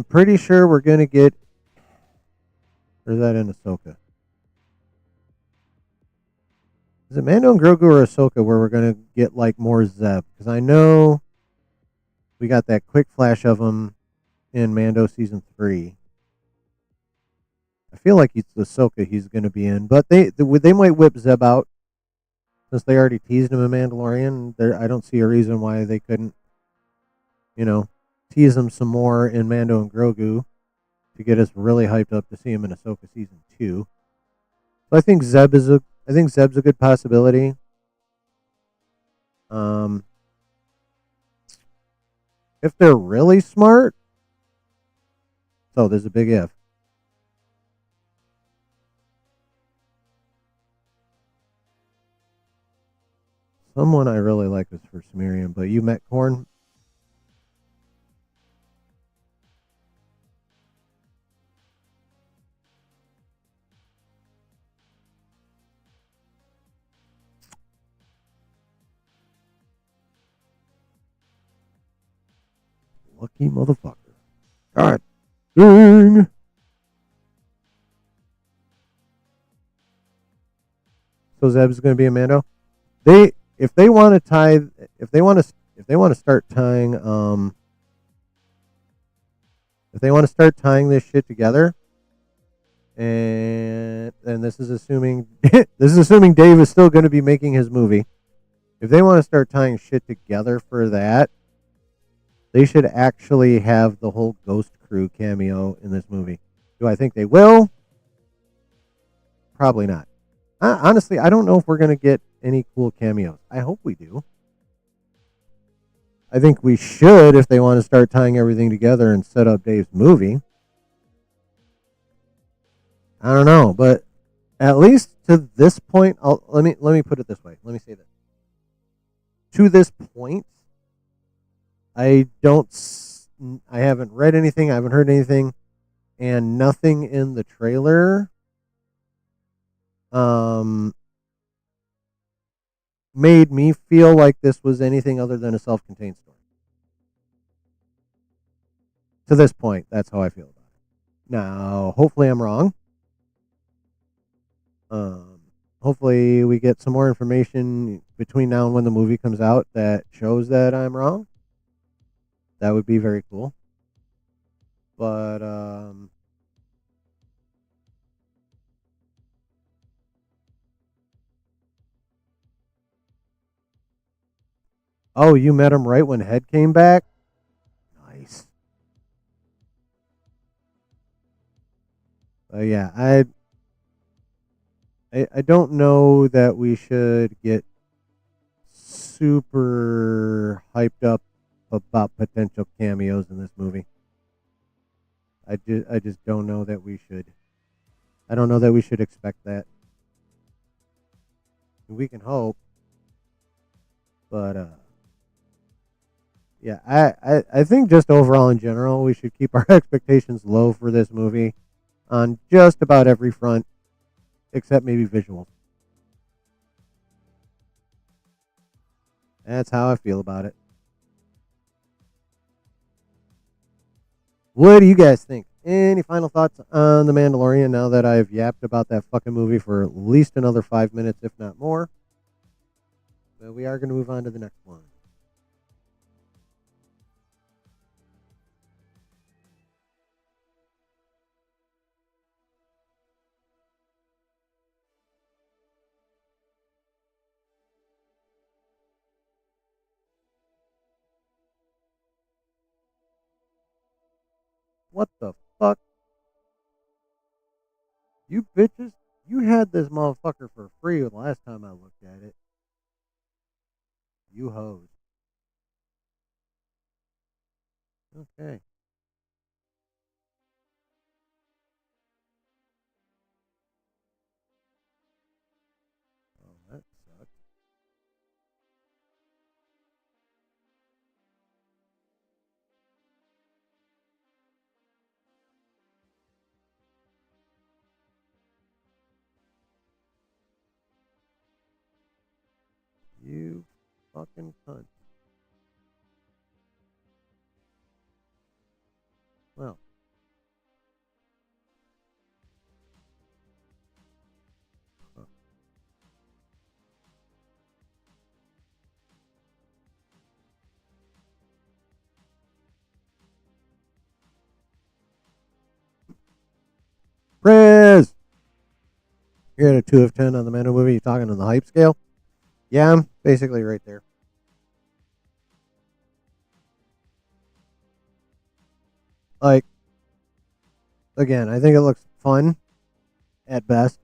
pretty sure we're gonna get. Or is that in Ahsoka? Is it Mando and Grogu or Ahsoka where we're gonna get like more Zeb? Because I know we got that quick flash of him in Mando season 3. I feel like it's Ahsoka he's gonna be in, but they might whip Zeb out since they already teased him in Mandalorian. I don't see a reason why they couldn't, you know, tease him some more in Mando and Grogu to get us really hyped up to see him in Ahsoka season 2. So I think Zeb's a good possibility. Um, if they're really smart, so there's a big if. Someone I really like is for Sumerian, but you met Corn. Lucky motherfucker. God dang. So Zeb's going to be a Mando. They if they want to tie if they want to start tying if they want to start tying this shit together, and this is assuming this is assuming Dave is still going to be making his movie. If they want to start tying shit together for that, they should actually have the whole Ghost Crew cameo in this movie. Do I think they will? Probably not. Honestly, I don't know if we're going to get any cool cameos. I hope we do. I think we should if they want to start tying everything together and set up Dave's movie. I don't know, but at least to this point, let me put it this way. Let me say this. To this point, I don't. I haven't read anything. I haven't heard anything, and nothing in the trailer made me feel like this was anything other than a self-contained story. To this point, that's how I feel about it. Now, hopefully, I'm wrong. Um, hopefully, we get some more information between now and when the movie comes out that shows that I'm wrong. That would be very cool. But oh, you met him right when Head came back. Nice. Yeah, I don't know that we should get super hyped up about potential cameos in this movie. I just don't know that we should. I don't know that we should expect that. We can hope, but yeah, I think just overall in general, we should keep our expectations low for this movie on just about every front, except maybe visuals. That's how I feel about it. What do you guys think? Any final thoughts on The Mandalorian now that I've yapped about that fucking movie for at least another 5 minutes, if not more? But we are going to move on to the next one. What the fuck? You bitches, you had this motherfucker for free the last time I looked at it. You hoes. Okay. Oh, that sucks. You fucking cunt. Well, huh. Prez! You're at a 2 of 10 on the Mando movie. You talking on the hype scale? Yeah, I'm basically right there. Like, again, I think it looks fun at best.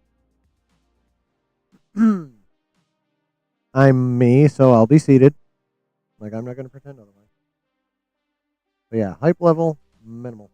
I'm me, so I'll be seated. Like, I'm not going to pretend otherwise. But yeah, hype level, minimal.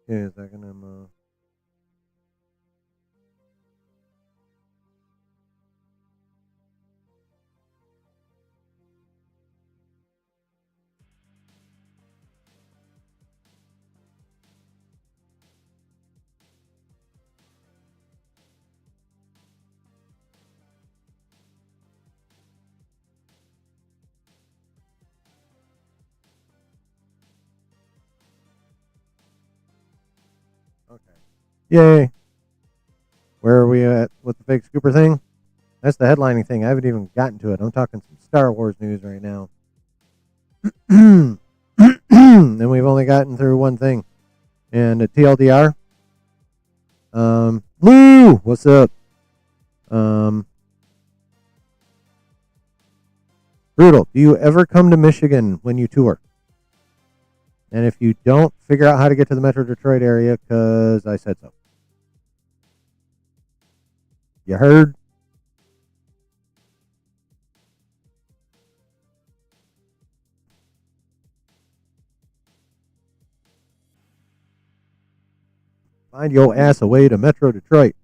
Yeah, a second, I'm, okay. Yay. Where are we at with the fake scooper thing? That's the headlining thing. I haven't even gotten to it. I'm talking some Star Wars news right now. And we've only gotten through one thing. And a TLDR. Lou, what's up? Brutal. Do you ever come to Michigan when you tour? And if you don't, figure out how to get to the Metro Detroit area because I said so. You heard? Find your ass away to Metro Detroit.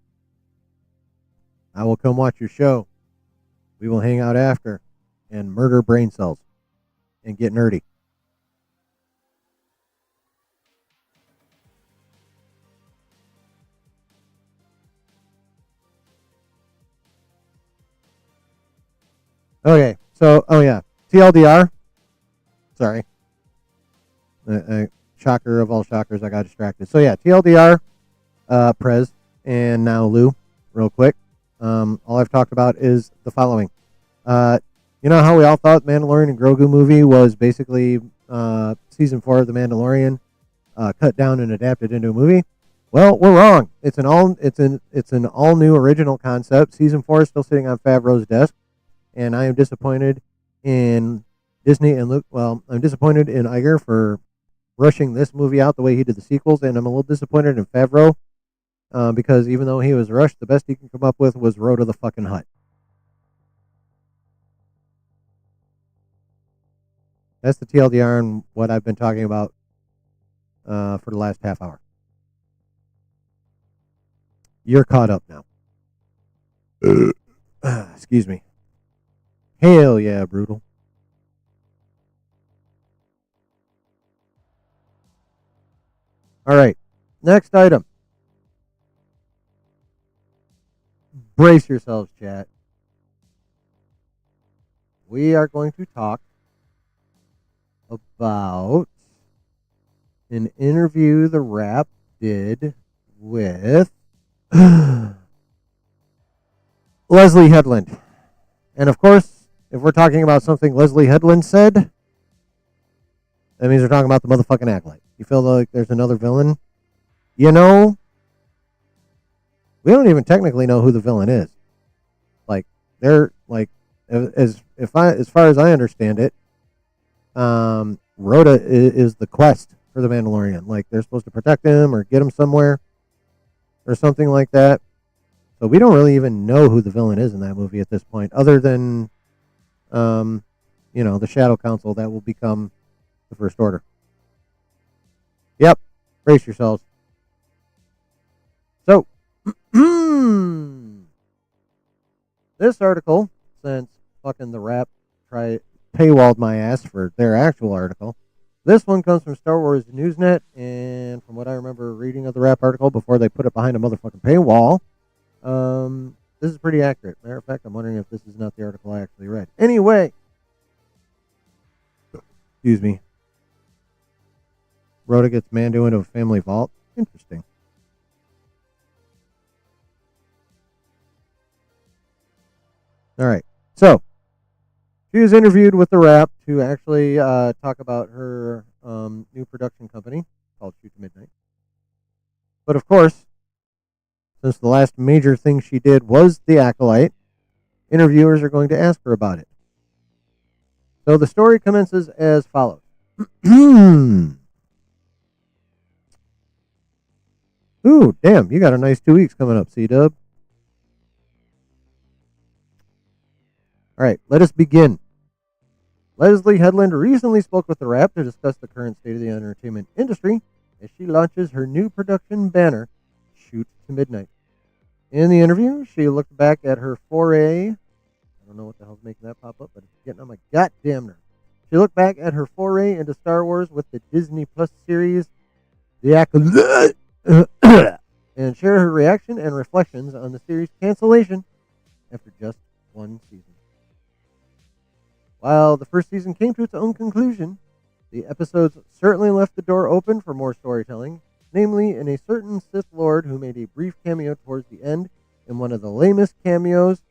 I will come watch your show. We will hang out after and murder brain cells and get nerdy. Okay, so, oh yeah, TLDR. Sorry. Shocker of all shockers, I got distracted. So yeah, TLDR, Prez, and now Lou, real quick. All I've talked about is the following. You know how we all thought Mandalorian and Grogu movie was basically season 4 of The Mandalorian, cut down and adapted into a movie? Well, we're wrong. It's an all new original concept. Season 4 is still sitting on Favreau's desk, and I am disappointed in Disney and Luke. Well, I'm disappointed in Iger for rushing this movie out the way he did the sequels, and I'm a little disappointed in Favreau because even though he was rushed, the best he can come up with was Road to the fucking Hut. That's the TLDR and what I've been talking about for the last half hour. You're caught up now. Excuse me. Hell yeah, brutal. All right. Next item. Brace yourselves, chat. We are going to talk about an interview the Wrap did with Leslie Headland. And of course, if we're talking about something Leslie Headland said, that means we're talking about the motherfucking Acolyte. You feel like there's another villain? You know, we don't even technically know who the villain is. Like, they're like, as far as I understand it, Rhoda is the quest for the Mandalorian. Like, they're supposed to protect him or get him somewhere or something like that. So we don't really even know who the villain is in that movie at this point, other than, the Shadow Council that will become the First Order. Yep. Brace yourselves. So, this article, since fucking The Wrap paywalled my ass for their actual article, this one comes from Star Wars Newsnet, and from what I remember reading of the Wrap article before they put it behind a motherfucking paywall, this is pretty accurate. Matter of fact, I'm wondering if this is not the article I actually read. Anyway, excuse me. Rhoda gets Mando into a family vault. Interesting. All right. So, she was interviewed with The Wrap to actually talk about her new production company called Shoot to Midnight. But of course, since the last major thing she did was The Acolyte, interviewers are going to ask her about it. So the story commences as follows. Ooh, damn, you got a nice 2 weeks coming up, C-Dub. All right, let us begin. Leslie Headland recently spoke with The Wrap to discuss the current state of the entertainment industry as she launches her new production banner, Shoot to Midnight. In the interview, she looked back at her foray. I don't know what the hell's making that pop up, but it's getting on my goddamn nerve. She looked back at her foray into Star Wars with the Disney Plus series, The Acolyte, and shared her reaction and reflections on the series' cancellation after just one season. While the first season came to its own conclusion, the episodes certainly left the door open for more storytelling, namely in a certain Sith Lord who made a brief cameo towards the end in one of the lamest cameos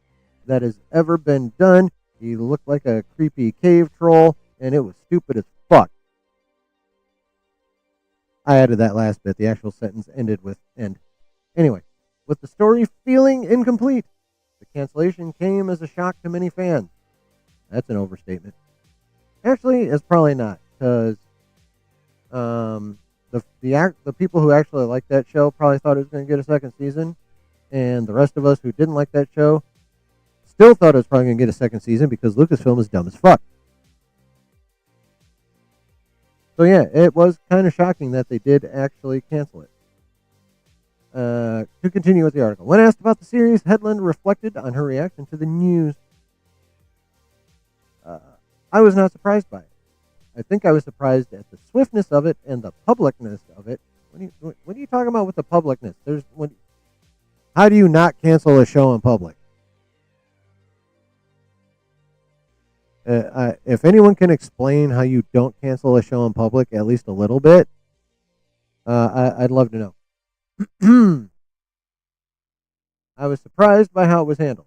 that has ever been done. He looked like a creepy cave troll, and it was stupid as fuck. I added that last bit. The actual sentence ended with end. Anyway, with the story feeling incomplete, the cancellation came as a shock to many fans. That's an overstatement. Actually, it's probably not, because the people who actually liked that show probably thought it was going to get a second season, and the rest of us who didn't like that show still thought it was probably going to get a second season because Lucasfilm is dumb as fuck. So yeah, it was kind of shocking that they did actually cancel it. To continue with the article, when asked about the series, Headland reflected on her reaction to the news. I was not surprised by it. I think I was surprised at the swiftness of it and the publicness of it. What are you talking about with the publicness? How do you not cancel a show in public? If anyone can explain how you don't cancel a show in public at least a little bit, I'd love to know. I was surprised by how it was handled.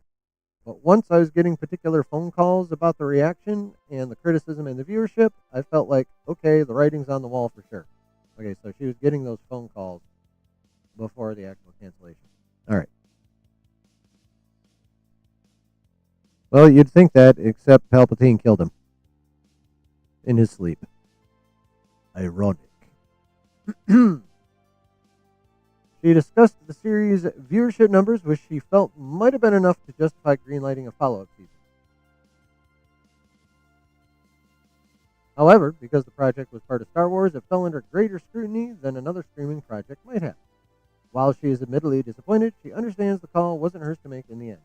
But once I was getting particular phone calls about the reaction and the criticism and the viewership, I felt like, okay, the writing's on the wall for sure. Okay, so she was getting those phone calls before the actual cancellation. All right. Well, you'd think that, except Palpatine killed him in his sleep. Ironic. She discussed the series' viewership numbers, which she felt might have been enough to justify greenlighting a follow-up season. However, because the project was part of Star Wars, it fell under greater scrutiny than another streaming project might have. While she is admittedly disappointed, she understands the call wasn't hers to make in the end.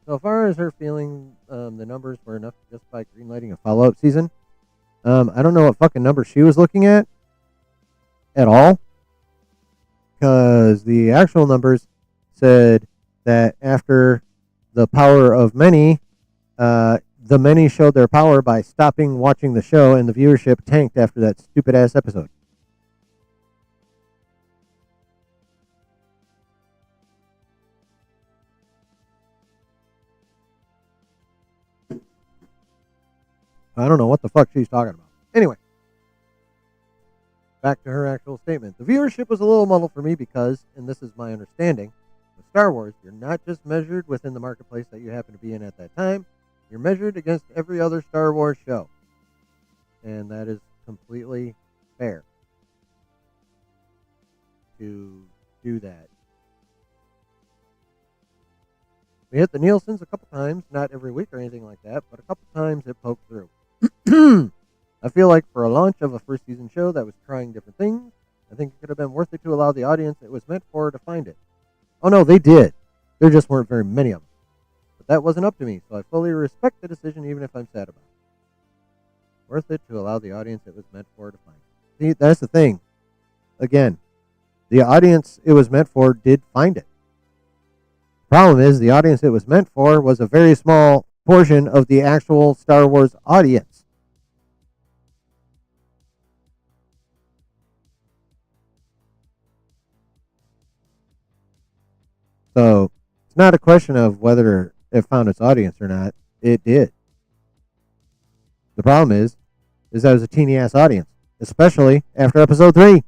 So far as her feeling, the numbers were enough to justify greenlighting a follow-up season. I don't know what fucking number she was looking at all, because the actual numbers said that after the power of many, the many showed their power by stopping watching the show, and the viewership tanked after that stupid ass episode. I don't know what the fuck she's talking about. Anyway, back to her actual statement. The viewership was a little muddled for me because, and this is my understanding, with Star Wars, you're not just measured within the marketplace that you happen to be in at that time. You're measured against every other Star Wars show. And that is completely fair to do that. We hit the Nielsen's a couple times, not every week or anything like that, but a couple times it poked through. I feel like for a launch of a first season show that was trying different things, I think it could have been worth it to allow the audience it was meant for to find it. Oh no, they did. There just weren't very many of them. But that wasn't up to me, so I fully respect the decision even if I'm sad about it. Worth it to allow the audience it was meant for to find it. See, that's the thing. Again, the audience it was meant for did find it. Problem is, the audience it was meant for was a very small portion of the actual Star Wars audience. So it's not a question of whether it found its audience or not. It did. The problem is that it was a teeny ass audience, especially after episode 3.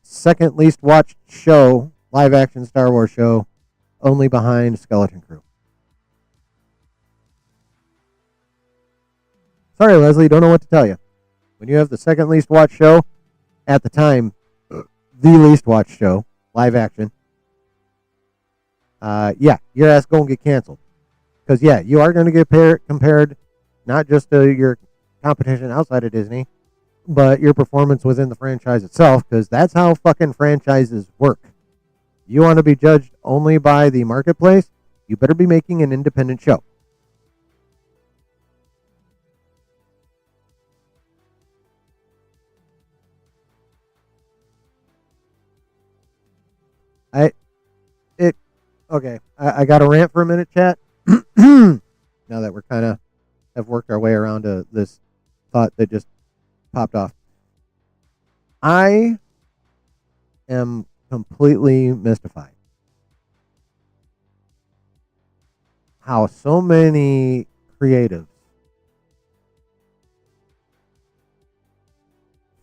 Second least watched show, live action Star Wars show, only behind Skeleton Crew. Sorry, Leslie, don't know what to tell you. When you have the second least watched show, at the time, the least watched show, live action, yeah, your ass going to get canceled. Because, yeah, you are going to get compared not just to your competition outside of Disney, but your performance within the franchise itself, because that's how fucking franchises work. You want to be judged only by the marketplace, you better be making an independent show. Okay, I got a rant for a minute, chat. Now that we're kind of have worked our way around to this thought that just popped off. I am completely mystified how so many creatives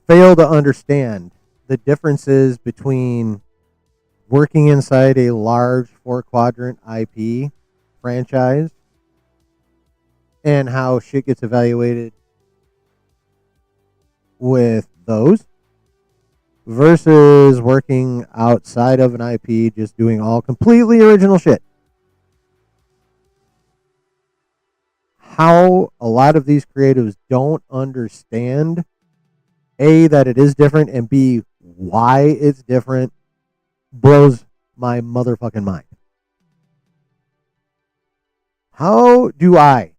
fail to understand the differences between working inside a large 4-quadrant IP franchise and how shit gets evaluated with those versus working outside of an IP, just doing all completely original shit. How a lot of these creatives don't understand A, that it is different, and B, why it's different blows my motherfucking mind. How do I,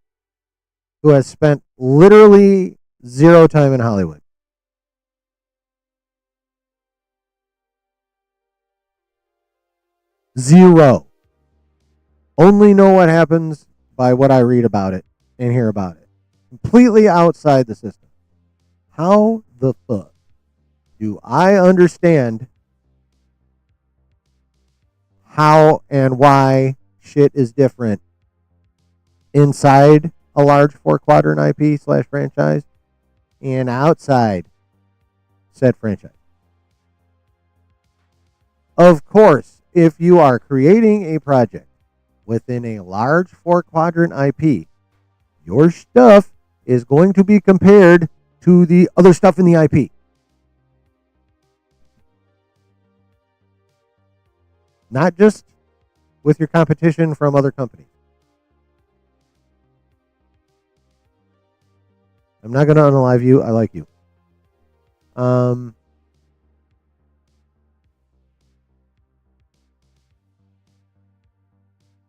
who has spent literally zero time in Hollywood, zero, only know what happens by what I read about it and hear about it, completely outside the system, how the fuck do I understand how and why shit is different inside a large 4-quadrant IP / franchise and outside said franchise? Of course, if you are creating a project within a large 4-quadrant IP, your stuff is going to be compared to the other stuff in the IP. Not just with your competition from other companies. I'm not going to unalive you. I like you.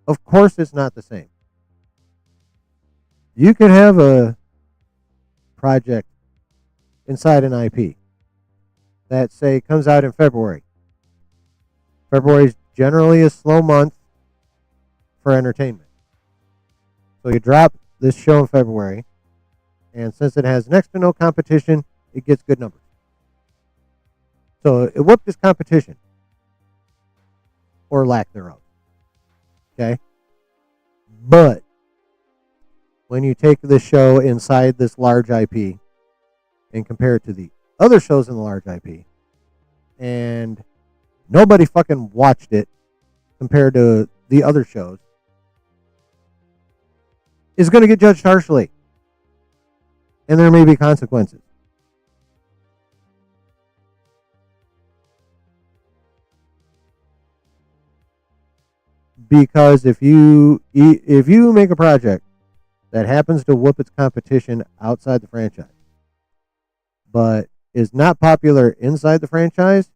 Of course it's not the same. You can have a project inside an IP that, say, comes out in February. February is generally a slow month for entertainment. So you drop this show in February, and since it has next to no competition, it gets good numbers. So it whooped its competition, or lack thereof. Okay? But when you take the show inside this large IP and compare it to the other shows in the large IP, and nobody fucking watched it compared to the other shows, is going to get judged harshly. And there may be consequences. Because if you make a project that happens to whoop its competition outside the franchise, but is not popular inside the franchise,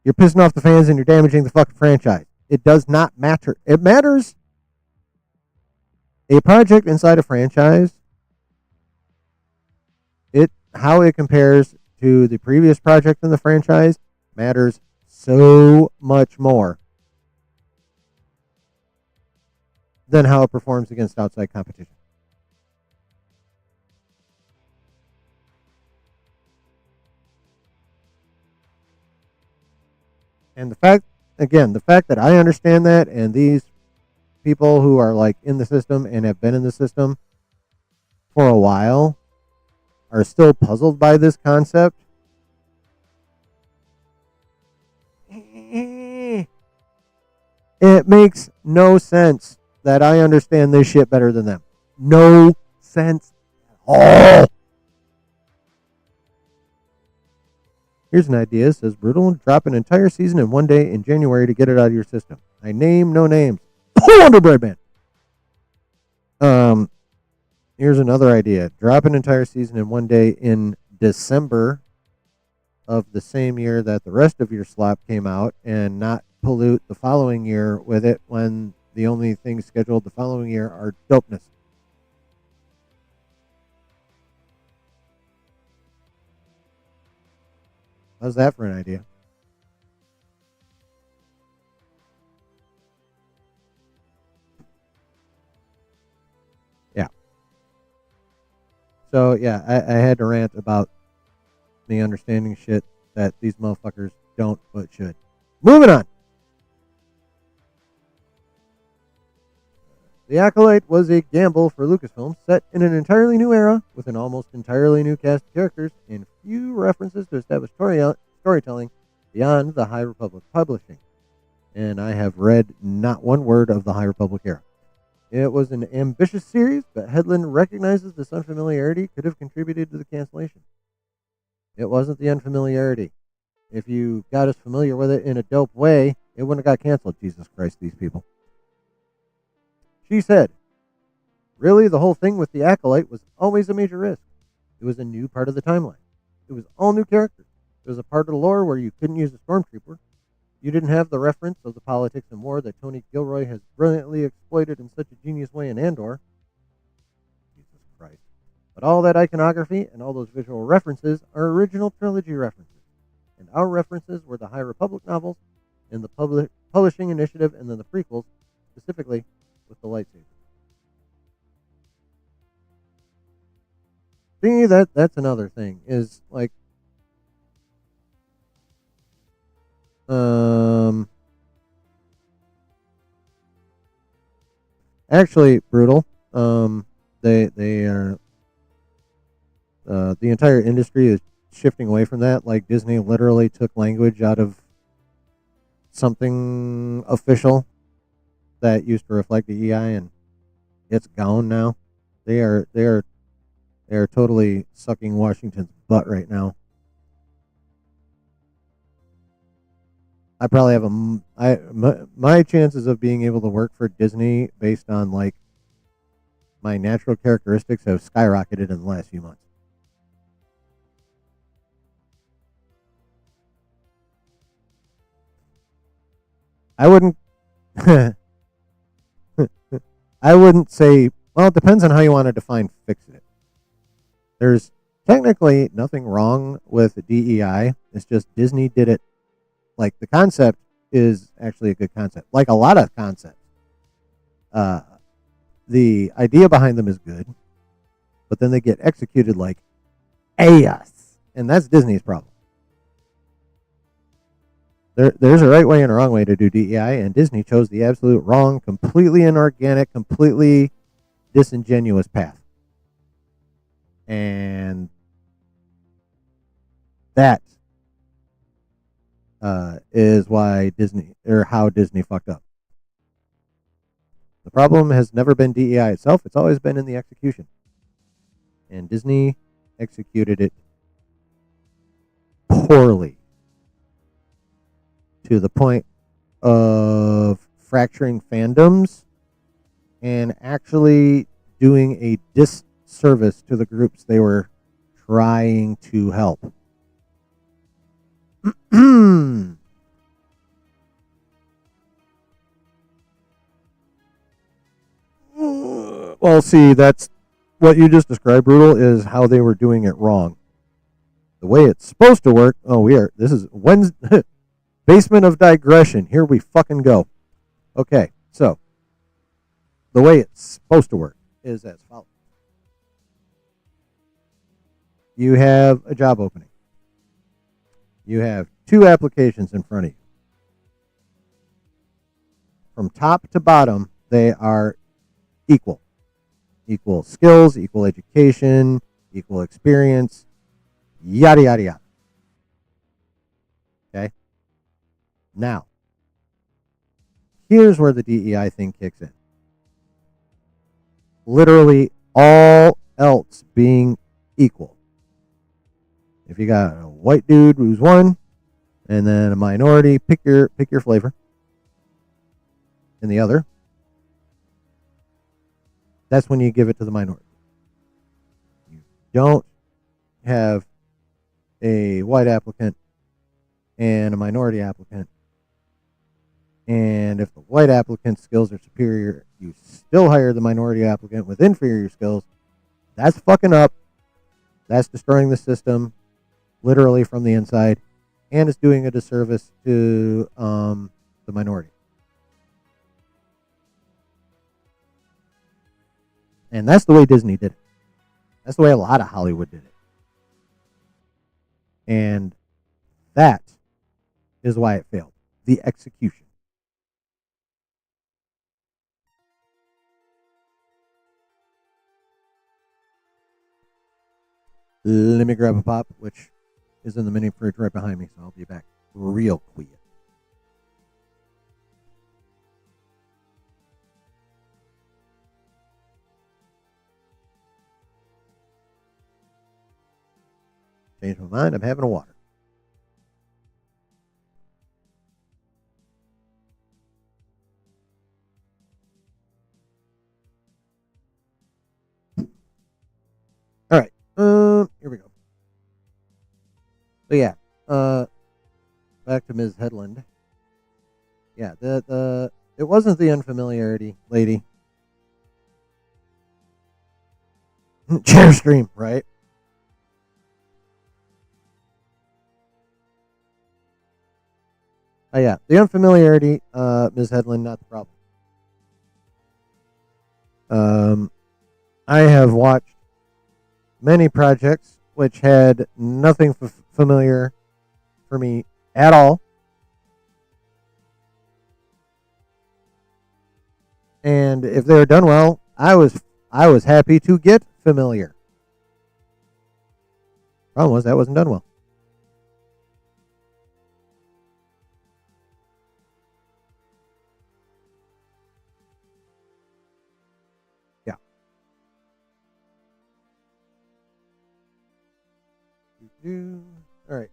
you're pissing off the fans and you're damaging the fucking franchise. It does not matter. It matters. A project inside a franchise, how it compares to the previous project in the franchise matters so much more than how it performs against outside competition. And the fact that I understand that, and these people who are like in the system and have been in the system for a while are still puzzled by this concept. It makes no sense that I understand this shit better than them. No sense at all. Here's an idea. It says, Brutal, drop an entire season in one day in January to get it out of your system. I name no names. Wonder Bread Man. Here's another idea. Drop an entire season in one day in December of the same year that the rest of your slop came out, and not pollute the following year with it when the only things scheduled the following year are dopeness. How's that for an idea? Yeah. So, yeah, I had to rant about the understanding shit that these motherfuckers don't but should. Moving on. The Acolyte was a gamble for Lucasfilm, set in an entirely new era with an almost entirely new cast of characters and few references to established storytelling beyond the High Republic publishing. And I have read not one word of the High Republic era. It was an ambitious series, but Headland recognizes this unfamiliarity could have contributed to the cancellation. It wasn't the unfamiliarity. If you got us familiar with it in a dope way, it wouldn't have got canceled. Jesus Christ, these people. She said, really, the whole thing with the Acolyte was always a major risk. It was a new part of the timeline. It was all new characters. It was a part of the lore where you couldn't use a stormtrooper. You didn't have the reference of the politics and war that Tony Gilroy has brilliantly exploited in such a genius way in Andor. Jesus Christ. But all that iconography and all those visual references are original trilogy references. And our references were the High Republic novels and the publishing initiative and then the prequels, specifically with the lightsaber. See, that's another thing, is like, actually, Brutal, they are, the entire industry is shifting away from that. Like, Disney literally took language out of something official that used to reflect the EI, and it's gone now. They are totally sucking Washington's butt right now. I probably have my chances of being able to work for Disney based on like my natural characteristics have skyrocketed in the last few months. I wouldn't I wouldn't say, well, it depends on how you want to define fixing it. There's technically nothing wrong with DEI. It's just Disney did it. Like, the concept is actually a good concept. Like a lot of concepts. The idea behind them is good, but then they get executed like ass. And that's Disney's problem. There's a right way and a wrong way to do DEI, and Disney chose the absolute wrong, completely inorganic, completely disingenuous path. And that is why Disney, or how Disney fucked up. The problem has never been DEI itself. It's always been in the execution. And Disney executed it poorly, to the point of fracturing fandoms and actually doing a disservice to the groups they were trying to help. Well, see, that's what you just described, Brutal, is how they were doing it wrong. The way it's supposed to work. Oh, this is Wednesday. Basement of digression. Here we fucking go. Okay, so the way it's supposed to work is as follows. You have a job opening. You have 2 applications in front of you. From top to bottom, they are equal. Equal skills, equal education, equal experience, yada, yada, yada. Okay? Now, here's where the DEI thing kicks in. Literally all else being equal. If you got a white dude who's one, and then a minority, pick your flavor, and the other, that's when you give it to the minority. You don't have a white applicant and a minority applicant. And if the white applicant's skills are superior, you still hire the minority applicant with inferior skills. That's fucking up. That's destroying the system, literally from the inside, and it's doing a disservice to the minority. And that's the way Disney did it. That's the way a lot of Hollywood did it. And that is why it failed. The execution. Let me grab a pop, which is in the mini fridge right behind me, so I'll be back real quick. Changed my mind. I'm having a water. All right. Here we go. So yeah. Back to Ms. Headland. Yeah. It wasn't the unfamiliarity lady. Chair stream, right? Oh, yeah. The unfamiliarity, Ms. Headland, not the problem. I have watched many projects which had nothing familiar for me at all. And if they were done well, I was happy to get familiar. Problem was that wasn't done well. All right.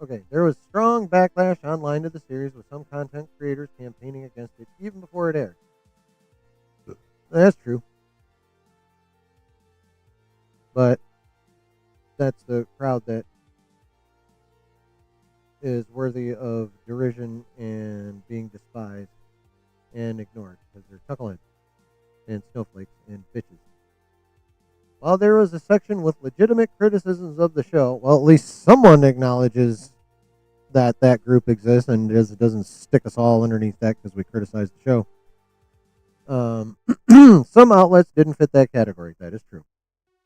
Okay. There was strong backlash online to the series, with some content creators campaigning against it even before it aired. That's true. But that's the crowd that is worthy of derision and being despised and ignored, because they're chuckleheads and snowflakes and bitches. While there was a section with legitimate criticisms of the show, well, at least someone acknowledges that that group exists, and it doesn't stick us all underneath that because we criticize the show. Some outlets didn't fit that category. That is true.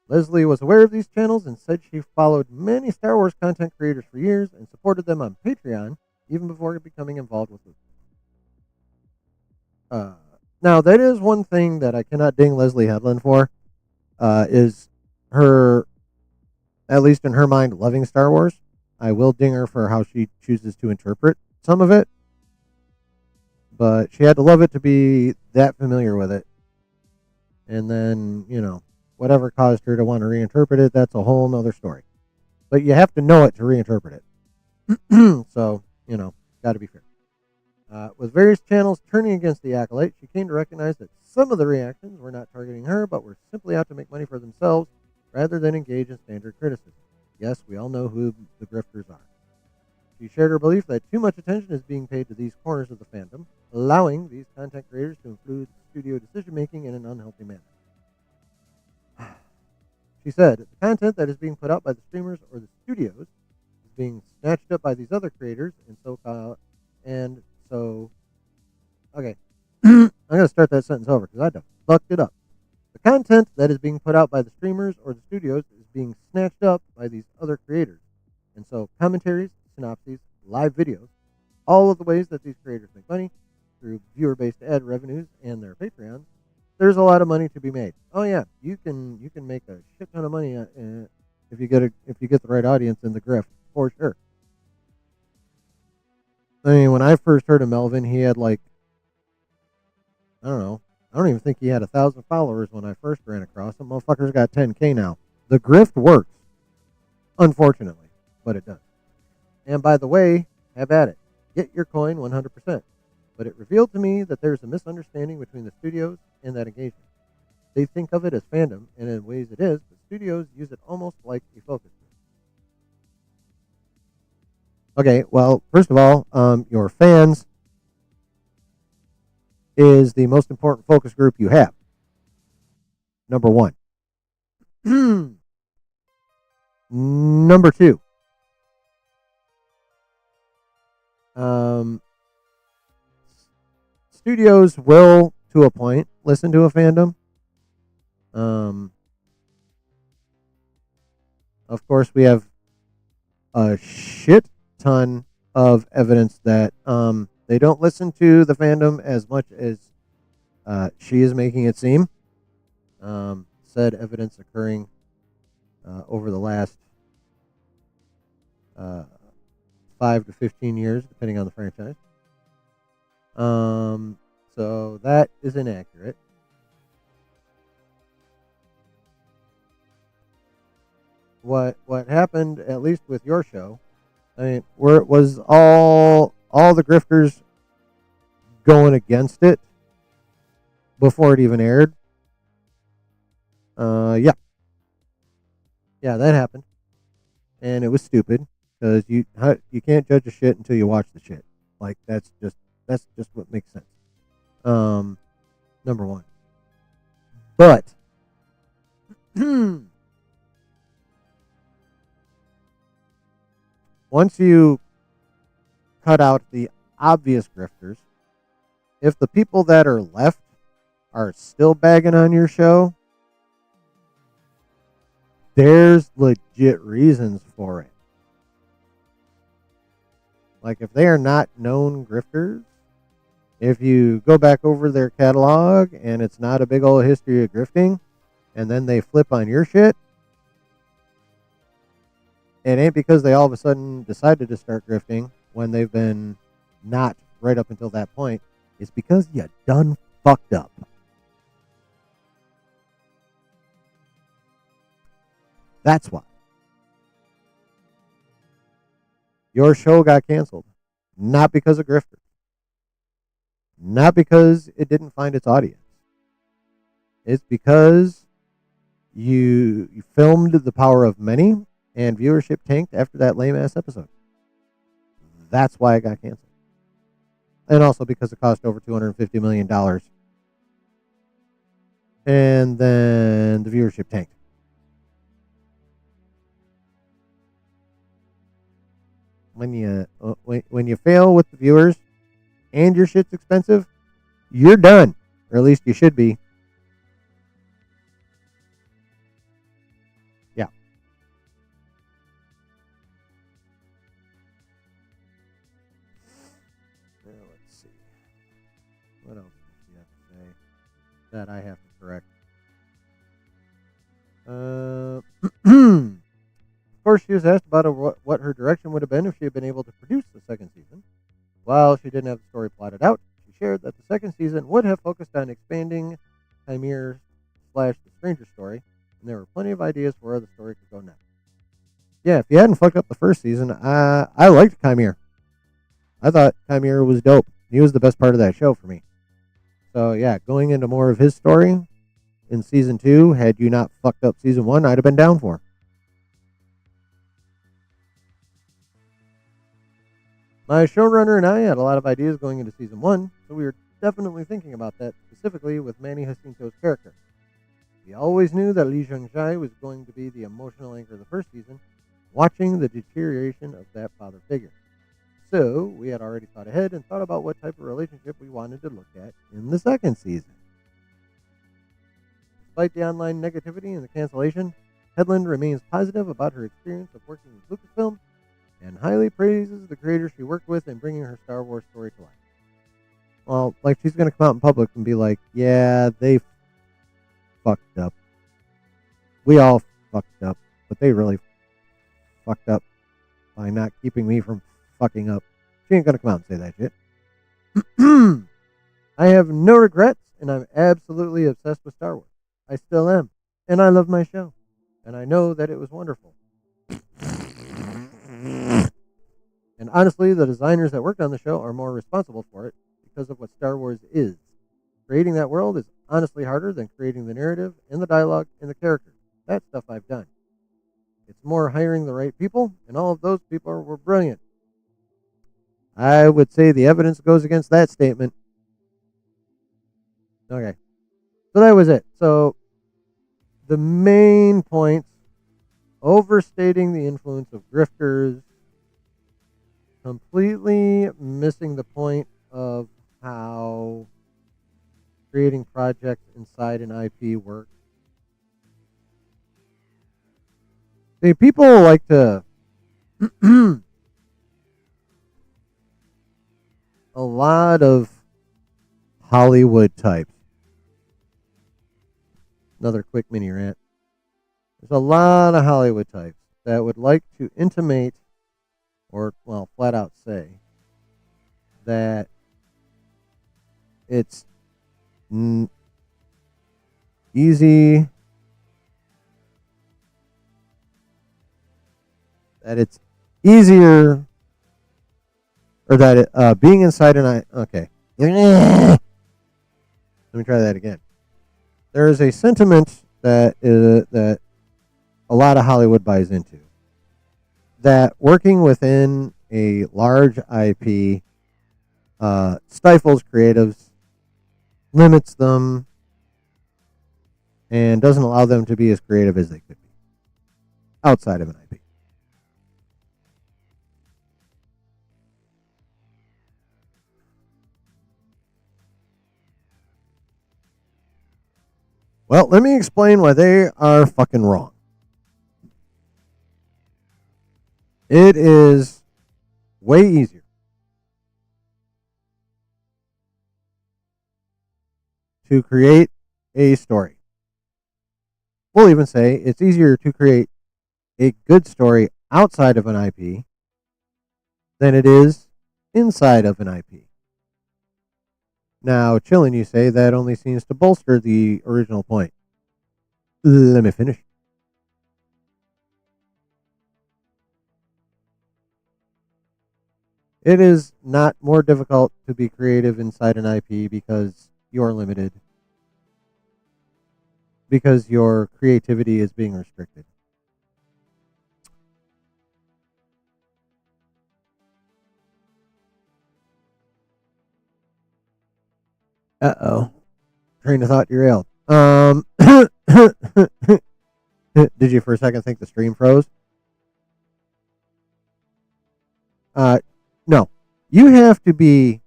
Leslie was aware of these channels and said she followed many Star Wars content creators for years and supported them on Patreon even before becoming involved with them. Now, that is one thing that I cannot ding Leslie Headland for. Is her, at least in her mind, loving Star Wars. I will ding her for how she chooses to interpret some of it, but she had to love it to be that familiar with it. And then, whatever caused her to want to reinterpret it, that's a whole nother story. But you have to know it to reinterpret it. So, got to be fair. With various channels turning against the acolyte, she came to recognize that some of the reactions were not targeting her, but were simply out to make money for themselves rather than engage in standard criticism. Yes, we all know who the grifters are. She shared her belief that too much attention is being paid to these corners of the fandom, allowing these content creators to influence studio decision-making in an unhealthy manner. She said, the content that is being put out by the streamers or the studios is being snatched up by these other creators, okay. I'm going to start that sentence over because I done fucked it up. The content that is being put out by the streamers or the studios is being snatched up by these other creators. And so commentaries, synopses, live videos, all of the ways that these creators make money through viewer-based ad revenues and their Patreons, there's a lot of money to be made. Oh yeah, you can make a shit ton of money if you get the right audience in the grift, for sure. I mean, when I first heard of Melvin, he had like, I don't know, I don't even think he had 1,000 followers when I first ran across him. Motherfucker's got 10K now. The grift works, unfortunately, but it does. And by the way, have at it. Get your coin 100%. But it revealed to me that there's a misunderstanding between the studios and that engagement. They think of it as fandom, and in ways it is, but studios use it almost like a focus group. Okay, well, first of all, your fans is the most important focus group you have. Number one. Number two. Studios will, to a point, listen to a fandom. Of course, we have a shit ton of evidence that they don't listen to the fandom as much as she is making it seem. Said evidence occurring over the last 5 to 15 years, depending on the franchise. So that is inaccurate. What happened, at least with your show, I mean, was all the grifters going against it before it even aired? Yeah, that happened, and it was stupid because you can't judge a shit until you watch the shit. Like that's just what makes sense. Number one, but once you cut out the obvious grifters, if the people that are left are still bagging on your show, there's legit reasons for it. Like if they are not known grifters, if you go back over their catalog and it's not a big old history of grifting, and then they flip on your shit, it ain't because they all of a sudden decided to start grifting when they've been not right up until that point. It's because you done fucked up. That's why. Your show got canceled. Not because of grifters. Not because it didn't find its audience. It's because you filmed The Power of Many and viewership tanked after that lame-ass episode. That's why it got canceled. And also because it cost over $250 million. And then the viewership tanked. When you fail with the viewers and your shit's expensive, you're done. Or at least you should be. Yeah. Now, let's see. What else does she have to say that I have to correct? Of course, she was asked about what her direction would have been if she had been able to produce the second season. While she didn't have the story plotted out, she shared that the second season would have focused on expanding Chimere / the Stranger story, and there were plenty of ideas for where the story could go next. Yeah, if you hadn't fucked up the first season, I liked Chimere. I thought Chimere was dope. He was the best part of that show for me. So yeah, going into more of his story in season 2, had you not fucked up season 1, I'd have been down for. My showrunner and I had a lot of ideas going into season 1, so we were definitely thinking about that, specifically with Manny Jacinto's character. We always knew that Li Zhengzhai was going to be the emotional anchor of the first season, watching the deterioration of that father figure. So we had already thought ahead and thought about what type of relationship we wanted to look at in the second season. Despite the online negativity and the cancellation, Hedlund remains positive about her experience of working with Lucasfilm and highly praises the creators she worked with in bringing her Star Wars story to life. Well, like, she's going to come out in public and be like, yeah, they fucked up. We all fucked up, but they really fucked up by not keeping me from fucking up. She ain't going to come out and say that shit. I have no regrets, and I'm absolutely obsessed with Star Wars. I still am, and I love my show, and I know that it was wonderful. And honestly, the designers that worked on the show are more responsible for it because of what Star Wars is. Creating that world is honestly harder than creating the narrative and the dialogue and the characters. That stuff I've done. It's more hiring the right people, and all of those people were brilliant. I would say the evidence goes against that statement. Okay. So that was it. So the main points: overstating the influence of grifters, completely missing the point of how creating projects inside an IP works. See, people like to a lot of Hollywood types. Another quick mini rant. There's a lot of Hollywood types that would like to intimate or, well, flat out say that it's easy, that it's easier, or that it, being inside an okay. Let me try that again. There is a sentiment that a lot of Hollywood buys into, that working within a large IP stifles creatives, limits them, and doesn't allow them to be as creative as they could be outside of an IP. Well, let me explain why they are fucking wrong. It is way easier to create a story. We'll even say it's easier to create a good story outside of an IP than it is inside of an IP. Now, chillin', you say, that only seems to bolster the original point. Let me finish. It is not more difficult to be creative inside an IP because you're limited, because your creativity is being restricted. Uh-oh. Train of thought derailed. Did you for a second think the stream froze? No. You have to be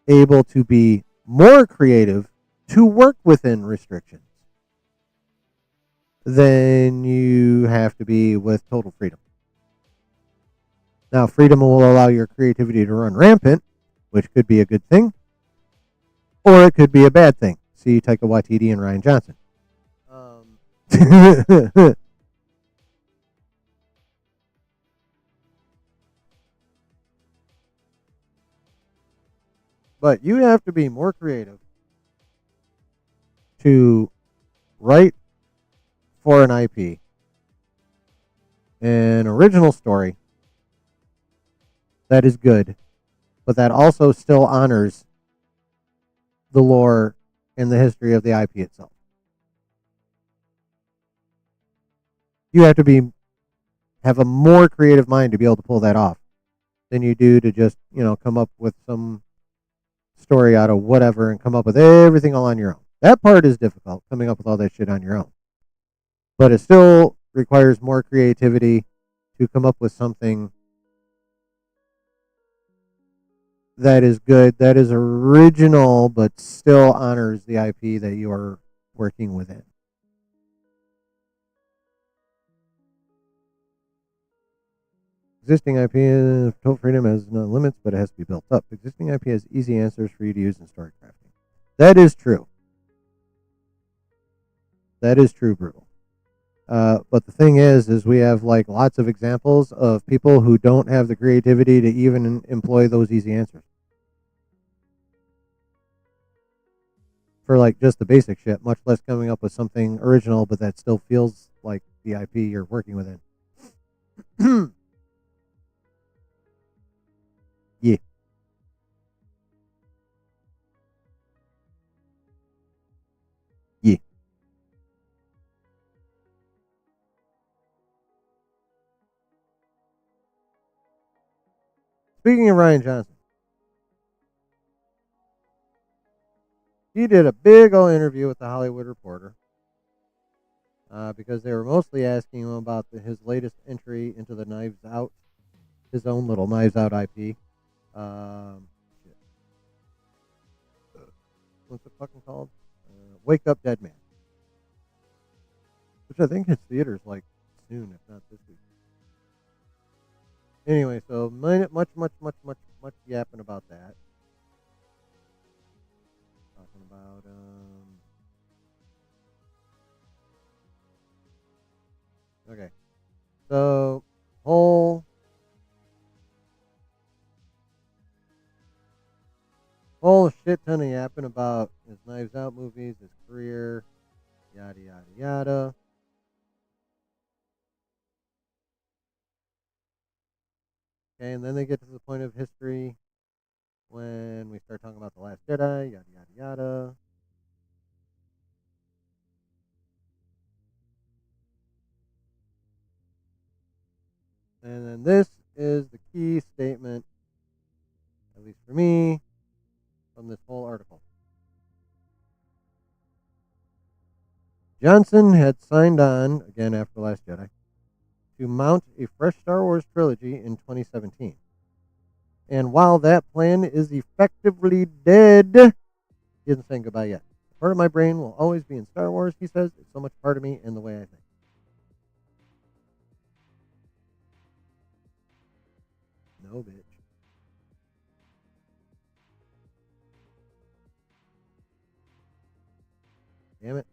able to be more creative to work within restrictions than you have to be with total freedom. Now, freedom will allow your creativity to run rampant, which could be a good thing, or it could be a bad thing. See Taika Waititi and Rian Johnson. But you have to be more creative to write for an IP an original story that is good, but that also still honors the lore and the history of the IP itself. You have to have a more creative mind to be able to pull that off than you do to just, come up with some story out of whatever and come up with everything all on your own. That part is difficult, coming up with all that shit on your own. But it still requires more creativity to come up with something that is good, that is original, but still honors the IP that you are working within. Existing IP, total freedom has no limits, but it has to be built up. Existing IP has easy answers for you to use in story crafting. That is true. That is true, Brutal. But the thing is we have like lots of examples of people who don't have the creativity to even employ those easy answers for like just the basic shit, much less coming up with something original, but that still feels like the IP you're working within. Yeah. Yeah. Speaking of Ryan Johnson, he did a big old interview with the Hollywood Reporter because they were mostly asking him about his latest entry into the Knives Out, his own little Knives Out IP. What's it fucking called? Wake Up Dead Man, which I think hits theaters like soon, if not this week. Anyway, so much yapping about that. Talking about okay, so whole shit ton of yapping about his Knives Out movies, his career, yada yada yada. Okay, and then they get to the point of history when we start talking about The Last Jedi, yada yada yada. And then this is the key statement, at least for me, from this whole article. Johnson had signed on, again after The Last Jedi, to mount a fresh Star Wars trilogy in 2017. And while that plan is effectively dead, he isn't saying goodbye yet. Part of my brain will always be in Star Wars, he says. It's so much part of me and the way I think. No, bitch. Damn it.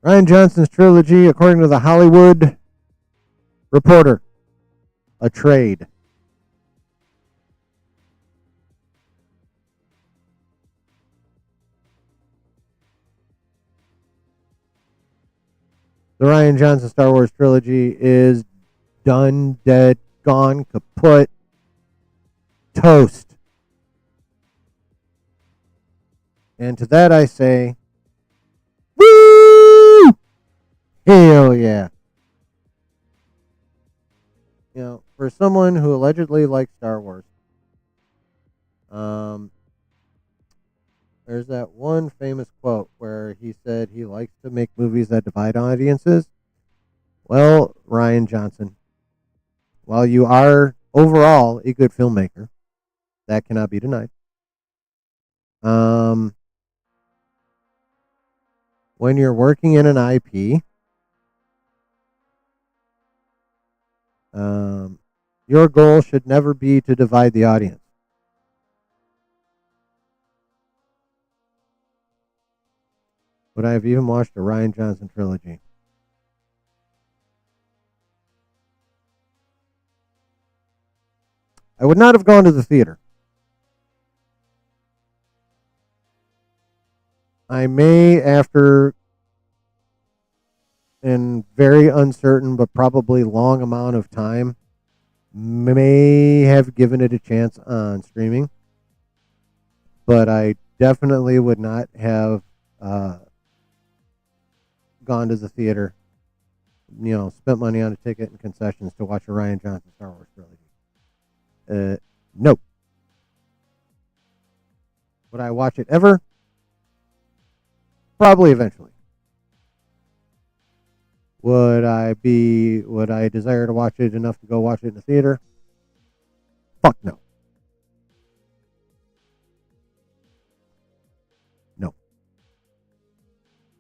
Ryan Johnson's trilogy, according to the Hollywood Reporter, a trade. The Ryan Johnson Star Wars trilogy is done, dead, gone, kaput, toast. And to that I say, woo! Hell yeah. For someone who allegedly likes Star Wars, there's that one famous quote where he said he likes to make movies that divide audiences. Well, Ryan Johnson, while you are overall a good filmmaker, that cannot be denied. When you're working in an IP, your goal should never be to divide the audience. Would I have even watched a Ryan Johnson trilogy? I would not have gone to the theater. I may, after and very uncertain, but probably long amount of time, may have given it a chance on streaming. But I definitely would not have uh, gone to the theater, spent money on a ticket and concessions to watch a Ryan Johnson Star Wars trilogy. Nope. Would I watch it ever? Probably eventually. Would I desire to watch it enough to go watch it in the theater? Fuck no. No.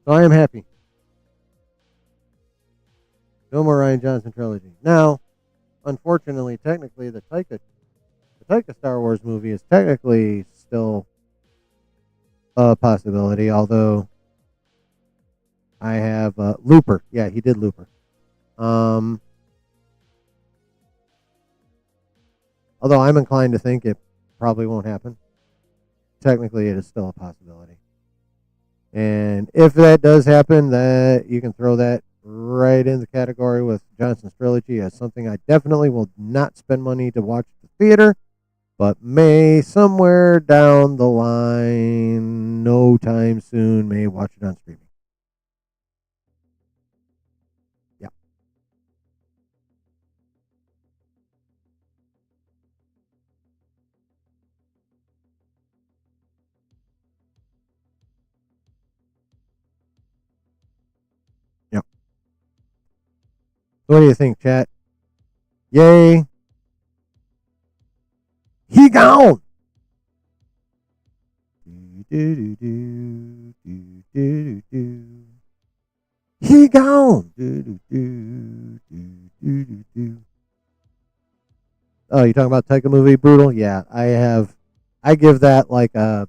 So I am happy. No more Ryan Johnson trilogy. Now, unfortunately, technically, the Taika Star Wars movie is technically still a possibility, although I have Looper. Yeah, he did Looper. Although I'm inclined to think it probably won't happen. Technically, it is still a possibility. And if that does happen, that you can throw that right in the category with Johnson's trilogy as something I definitely will not spend money to watch at the theater, but may somewhere down the line, no time soon, may watch it on streaming. Yeah. Yep. So what do you think, chat? Yay. He gone. Do, do, do, do, do, do. He gone. Do, do, do, do, do, do, do. Oh, you talking about Taika movie Brutal? Yeah, I give that like a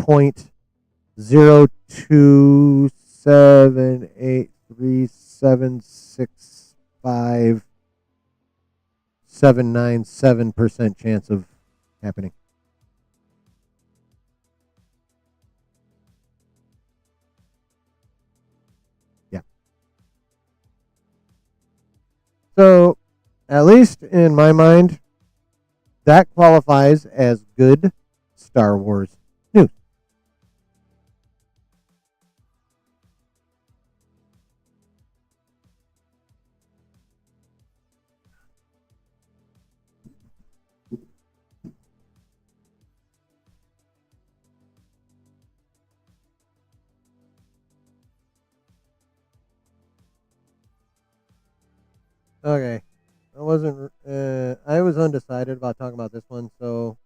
0.02783765797% chance of happening. Yeah. So, at least in my mind, that qualifies as good Star Wars news. Okay. I was undecided about talking about this one, so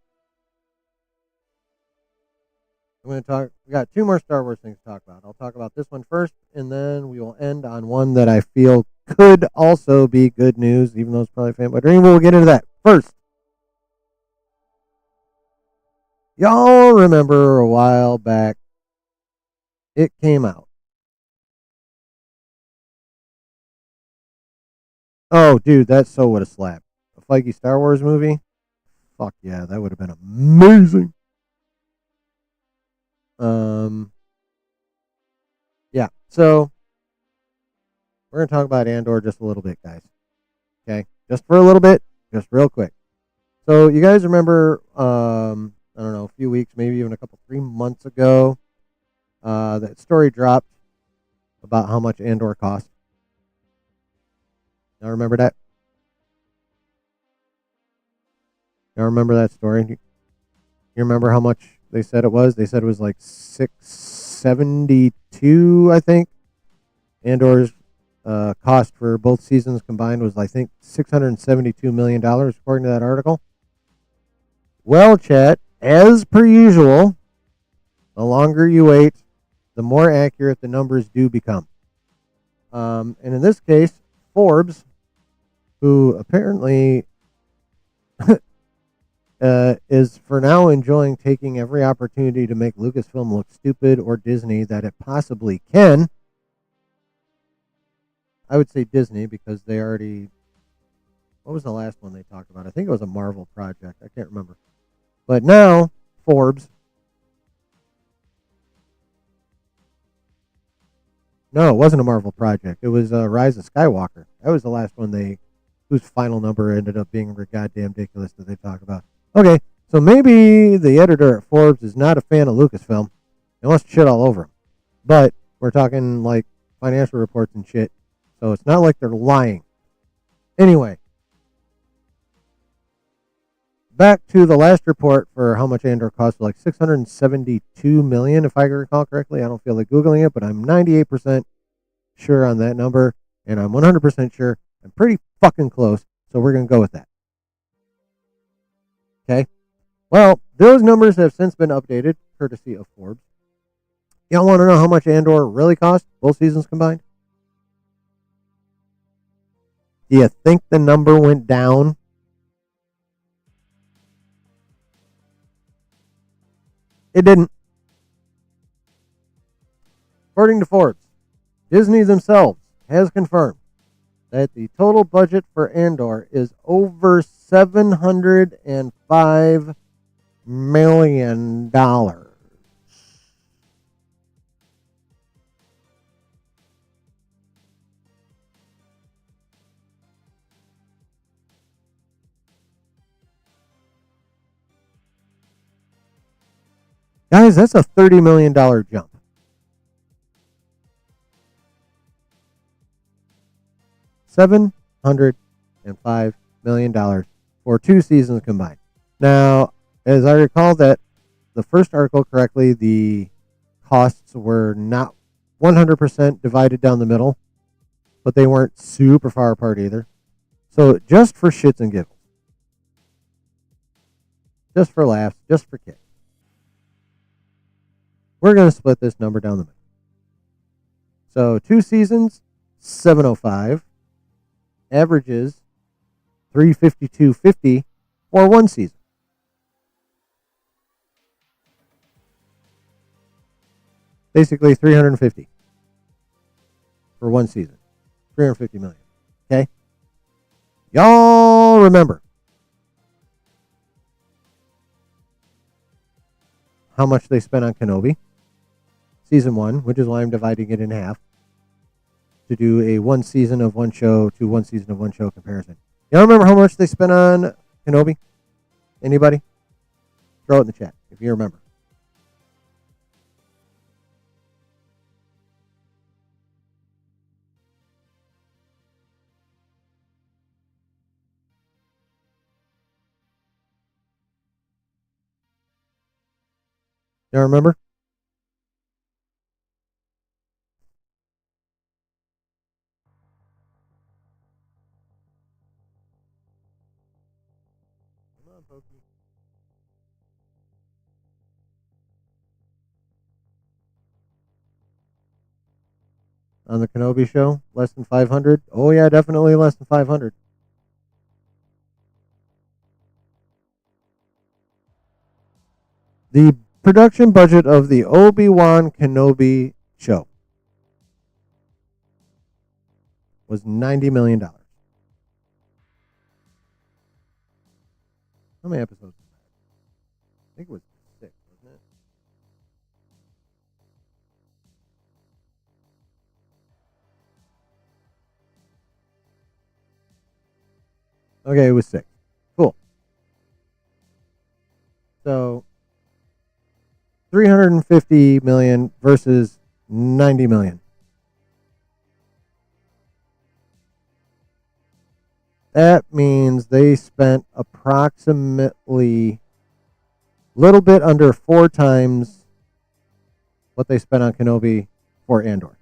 I'm going to talk. We got two more Star Wars things to talk about. I'll talk about this one first, and then we will end on one that I feel could also be good news, even though it's probably fanboy dream. We'll get into that first. Y'all remember a while back, it came out. Oh, dude, that so would have slapped. A Feige Star Wars movie? Fuck yeah, that would have been amazing. Um, yeah, so we're going to talk about Andor just a little bit, guys. Okay, just for a little bit, just real quick. So you guys remember, I don't know, a few weeks, maybe even 3 months ago, that story dropped about how much Andor cost. Now remember that? Now remember that story? You remember how much they said it was? They said it was like 672, I think. Andor's cost for both seasons combined was, I think, $672 million, according to that article. Well, chat, as per usual, the longer you wait, the more accurate the numbers do become. And in this case, Forbes, who apparently is for now enjoying taking every opportunity to make Lucasfilm look stupid or Disney that it possibly can. I would say Disney because they already. What was the last one they talked about? I think it was a Marvel project. I can't remember. But now, Forbes No, it wasn't a Marvel project. It was Rise of Skywalker. That was the last one whose final number ended up being goddamn ridiculous that they talk about. Okay, so maybe the editor at Forbes is not a fan of Lucasfilm. They wants to shit all over him. But we're talking like financial reports and shit, so it's not like they're lying. Anyway, back to the last report for how much Andor cost, like $672 million, if I recall correctly. I don't feel like Googling it, but I'm 98% sure on that number, and I'm 100% sure I'm pretty fucking close, so we're going to go with that. Okay? Well, those numbers have since been updated, courtesy of Forbes. Y'all want to know how much Andor really cost, both seasons combined? Do you think the number went down? It didn't. According to Forbes, Disney themselves has confirmed that the total budget for Andor is over $705 million. Guys, that's a $30 million jump. $705 million for 2 seasons combined. Now, as I recall that the first article correctly, the costs were not 100% divided down the middle, but they weren't super far apart either. So just for shits and giggles, just for laughs, just for kicks, we're going to split this number down the middle. So 2 seasons, 705, averages 352.50 for 1 season. Basically 350 for 1 season. 350 million. Okay? Y'all remember how much they spent on Kenobi? Season 1, which is why I'm dividing it in half to do a 1 season of one show to 1 season of one show comparison. Y'all remember how much they spent on Kenobi? Anybody? Throw it in the chat if you remember. Y'all remember? Come on, Pokey. On the Kenobi show, less than 500. Oh yeah, definitely less than 500. The production budget of the Obi-Wan Kenobi show was $90 million. How many episodes? I think it was 6, wasn't it? Okay, it was 6. Cool. So 350 million versus 90 million. That means they spent approximately a little bit under 4 times what they spent on Kenobi for Andor.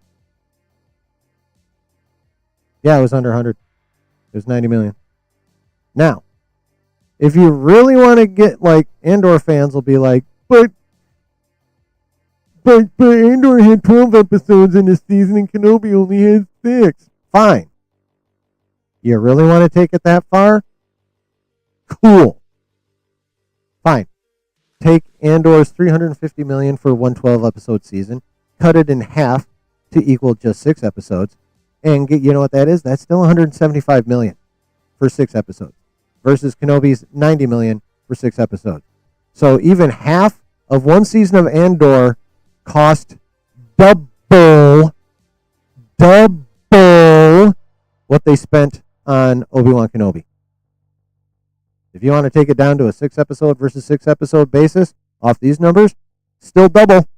Yeah, it was under 100. It was 90 million. Now, if you really want to get, like, Andor fans will be like, but Andor had 12 episodes in this season and Kenobi only had 6. Fine. You really want to take it that far? Cool. Fine. Take Andor's $350 million for 112 episode season, cut it in half to equal just 6 episodes, and get, you know what that is? That's still $175 million for 6 episodes versus Kenobi's $90 million for 6 episodes. So even half of 1 season of Andor cost double double what they spent on Obi-Wan Kenobi. If you want to take it down to a 6-episode versus 6-episode basis off these numbers, still double.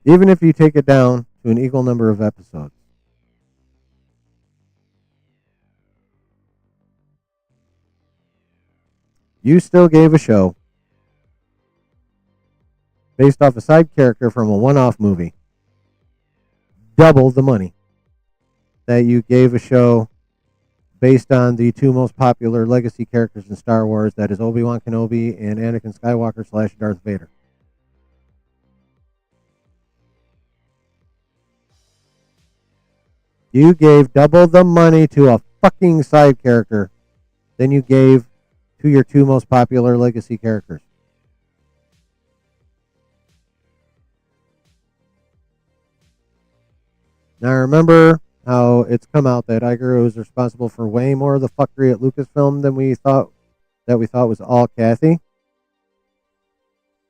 Even if you take it down to an equal number of episodes. You still gave a show based off a side character from a one-off movie double the money that you gave a show based on the two most popular legacy characters in Star Wars, that is Obi-Wan Kenobi and Anakin Skywalker / Darth Vader. You gave double the money to a fucking side character than you gave to your two most popular legacy characters. Now remember how it's come out that Iger was responsible for way more of the fuckery at Lucasfilm than we thought was all Kathy?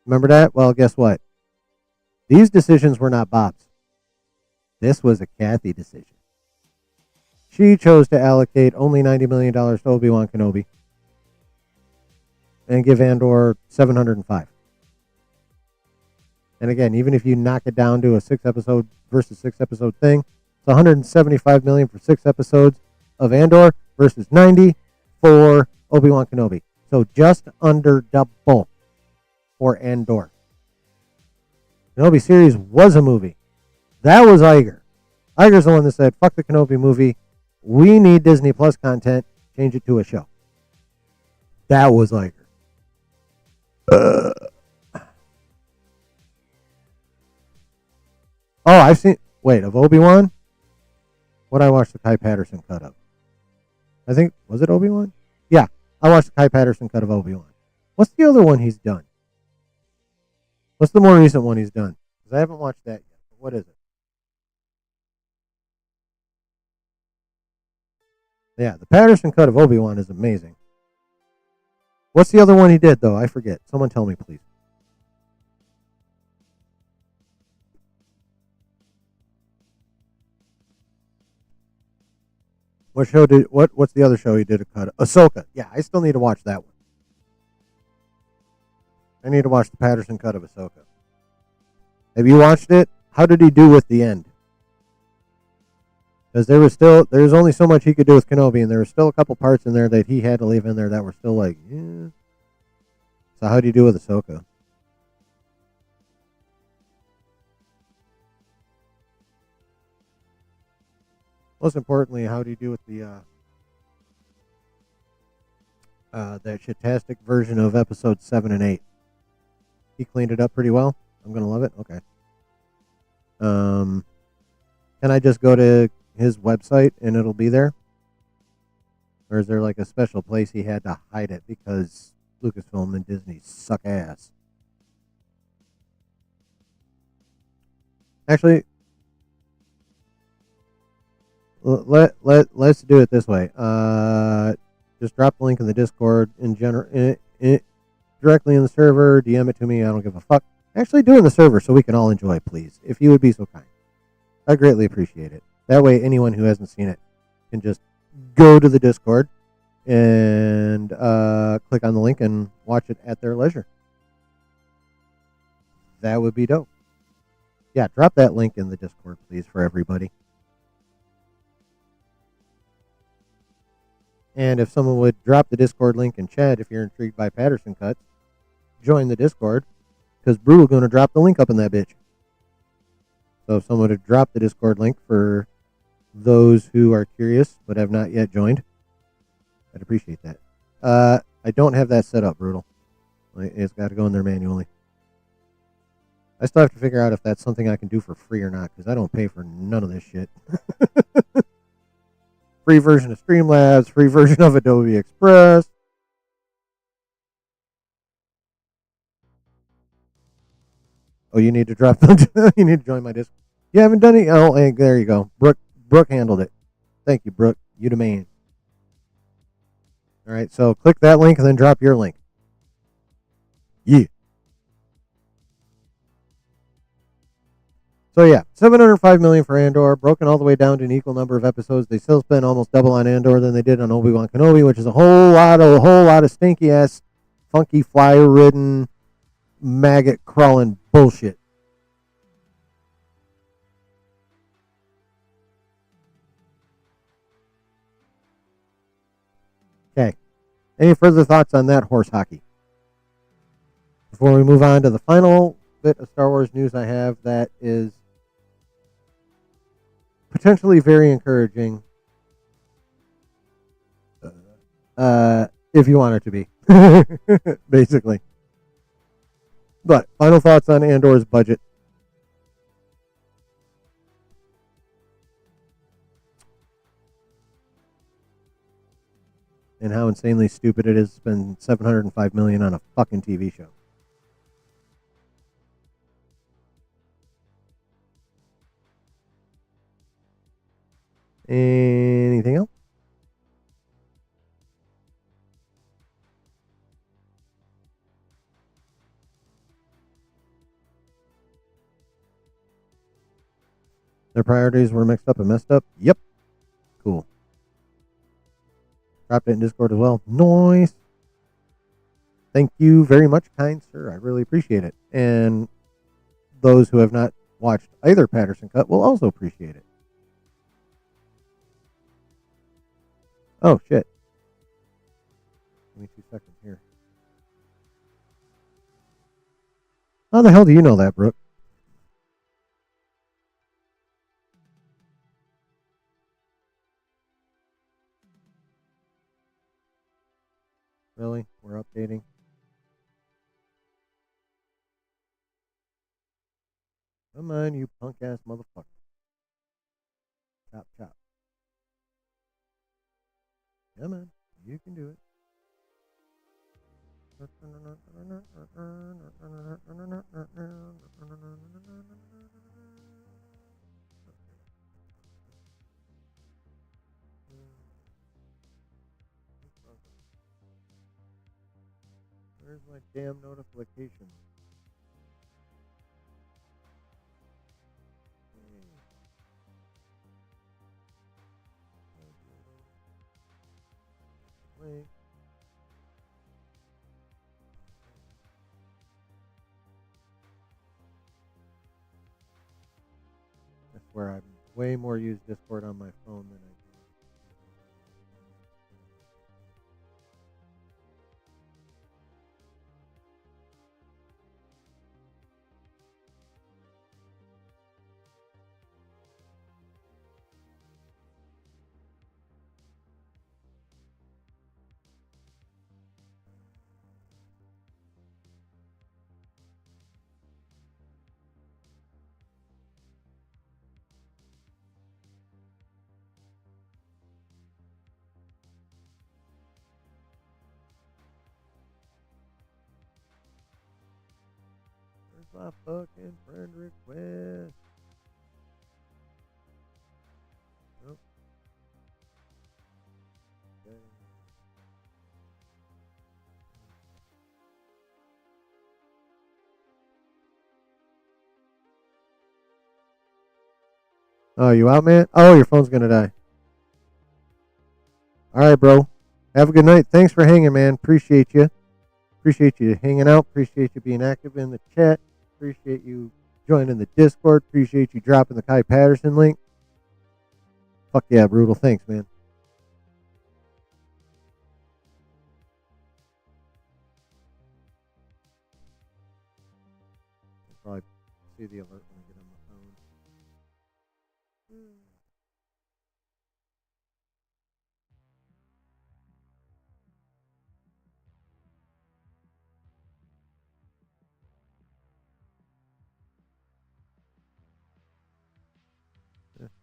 Remember that? Well, guess what? These decisions were not Bob's. This was a Kathy decision. She chose to allocate only $90 million to Obi-Wan Kenobi and give Andor $705. And again, even if you knock it down to a 6-episode versus 6-episode thing, it's $175 million for 6 episodes of Andor versus 90 for Obi-Wan Kenobi. So just under double for Andor. Kenobi series was a movie. That was Iger. Iger's the one that said, fuck the Kenobi movie. We need Disney Plus content. Change it to a show. That was Iger. Oh, I've seen... Wait, of Obi-Wan? What I watched the Kai Patterson cut of? I think... Was it Obi-Wan? Yeah, I watched the Kai Patterson cut of Obi-Wan. What's the other one he's done? What's the more recent one he's done? Because I haven't watched that yet. What is it? Yeah, the Patterson cut of Obi-Wan is amazing. What's the other one he did, though? I forget. Someone tell me, please. What's the other show he did a cut of? Ahsoka. Yeah, I still need to watch that one. I need to watch the Patterson cut of Ahsoka. Have you watched it? How did he do with the end? Because there's only so much he could do with Kenobi, and there were still a couple parts in there that he had to leave in there that were still like, yeah. So how do you do with Ahsoka? Most importantly, how do you do with the that shitastic version of episodes 7 and 8? He cleaned it up pretty well. I'm gonna love it. Okay. Can I just go to his website and it'll be there? Or is there like a special place he had to hide it because Lucasfilm and Disney suck ass? Actually, let's do it this way. Just drop the link in the Discord directly in the server. DM it to me. I don't give a fuck. Actually, do it in the server so we can all enjoy, please. If you would be so kind, I greatly appreciate it. That way, anyone who hasn't seen it can just go to the Discord and click on the link and watch it at their leisure. That would be dope. Yeah, drop that link in the Discord, please, for everybody. And if someone would drop the Discord link in chat, if you're intrigued by Patterson cuts, join the Discord, because Brutal going to drop the link up in that bitch. So if someone would drop the Discord link for those who are curious but have not yet joined, I'd appreciate that. I don't have that set up, Brutal. It's got to go in there manually. I still have to figure out if that's something I can do for free or not, because I don't pay for none of this shit. Free version of Streamlabs, free version of Adobe Express. Oh, you need to drop them. You need to join my Discord. You haven't done it? Oh, hey, there you go. Brooke handled it. Thank you, Brooke. You the man. All right, so click that link and then drop your link. Yeah. So yeah, $705 million for Andor, broken all the way down to an equal number of episodes. They still spent almost double on Andor than they did on Obi-Wan Kenobi, which is a whole lot of stinky ass, funky flyer ridden, maggot crawling bullshit. Okay. Any further thoughts on that horse hockey? Before we move on to the final bit of Star Wars news I have that is potentially very encouraging, if you want it to be, basically. But final thoughts on Andor's budget. And how insanely stupid it is to spend $705 million on a fucking TV show. Anything else? Their priorities were mixed up and messed up? Yep. Cool. Dropped it in Discord as well. Nice. Thank you very much, kind sir. I really appreciate it. And those who have not watched either Patterson cut will also appreciate it. Oh, shit. Give me 2 seconds here. How the hell do you know that, Brooke? Really? We're updating? Come on, you punk ass motherfucker. Chop, chop. Come on. You can do it. Where's my damn notification? Wait. I swear I've way more used Discord on my phone than I do. Where's my fucking friend request? Nope. Okay. Oh, you out, man? Oh, your phone's gonna die. All right, bro. Have a good night. Thanks for hanging, man. Appreciate you. Appreciate you hanging out. Appreciate you being active in the chat. Appreciate you joining the Discord. Appreciate you dropping the Kai Patterson link. Fuck yeah, Brutal. Thanks, man. I'll probably see the alert when I get on my phone.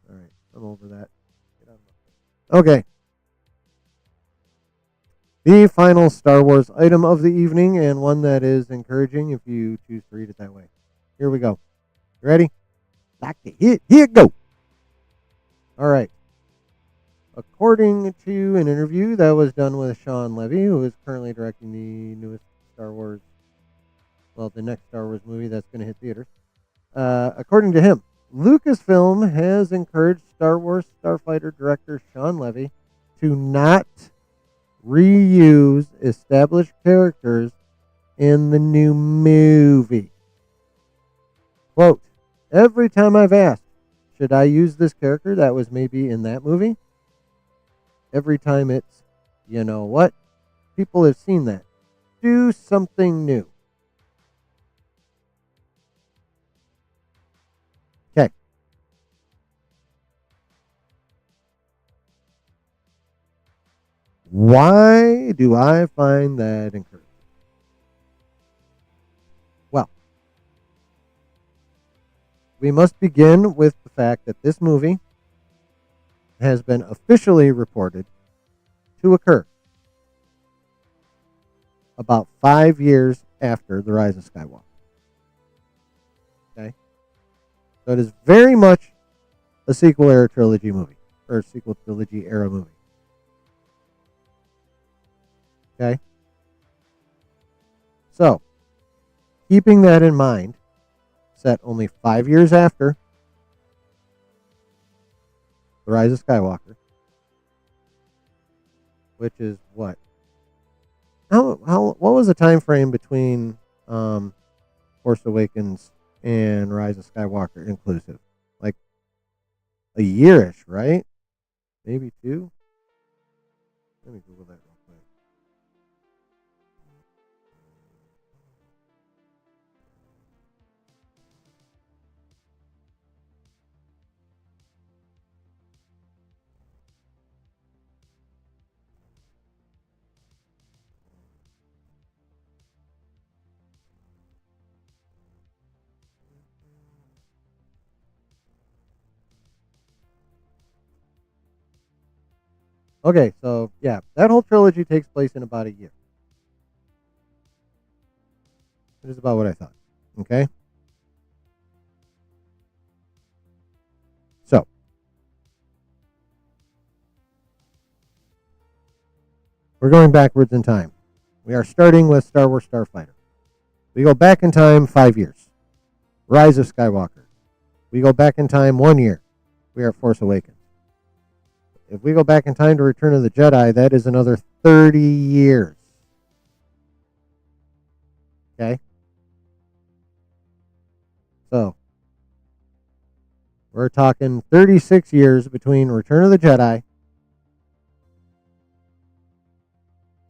All right, I'm over that. Get on my phone. Okay. The final Star Wars item of the evening, and one that is encouraging if you choose to read it that way. Here we go. You ready? Like to hit. Here it go. All right. According to an interview that was done with Sean Levy, who is currently directing the newest Star Wars, well, the next Star Wars movie that's going to hit theaters. According to him, Lucasfilm has encouraged Star Wars Starfighter director Sean Levy to not reuse established characters in the new movie. Quote, every time I've asked, should I use this character that was maybe in that movie? Every time it's, you know what? People have seen that. Do something new. Okay. Why do I find that encouraging? Well, we must begin with the fact that this movie has been officially reported to occur about 5 years after The Rise of Skywalker. Okay? So it is very much a sequel era trilogy movie, or sequel trilogy era movie. Okay? So, keeping that in mind, set only 5 years after The Rise of Skywalker, which is what? What was the time frame between Force Awakens and Rise of Skywalker inclusive? Like a yearish, right? Maybe 2? Let me Google that real quick. Okay, so yeah, that whole trilogy takes place in about a year. It is about what I thought. Okay? So, we're going backwards in time. We are starting with Star Wars Starfighter. We go back in time 5 years. Rise of Skywalker. We go back in time 1 year. We are at Force Awakens. If we go back in time to Return of the Jedi, that is another 30 years. Okay? So, we're talking 36 years between Return of the Jedi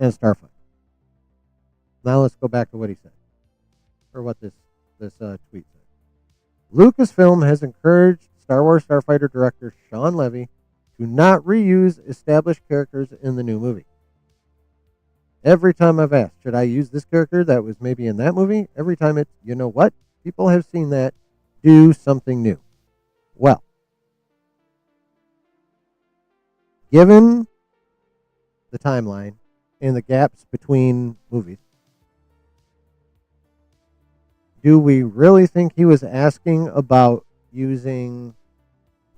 and Starfighter. Now let's go back to what he said, or what this tweet said. Lucasfilm has encouraged Star Wars Starfighter director Sean Levy to not reuse established characters in the new movie. Every time I've asked, should I use this character that was maybe in that movie? Every time it's, you know what? People have seen that. Do something new. Well, given the timeline and the gaps between movies, do we really think he was asking about using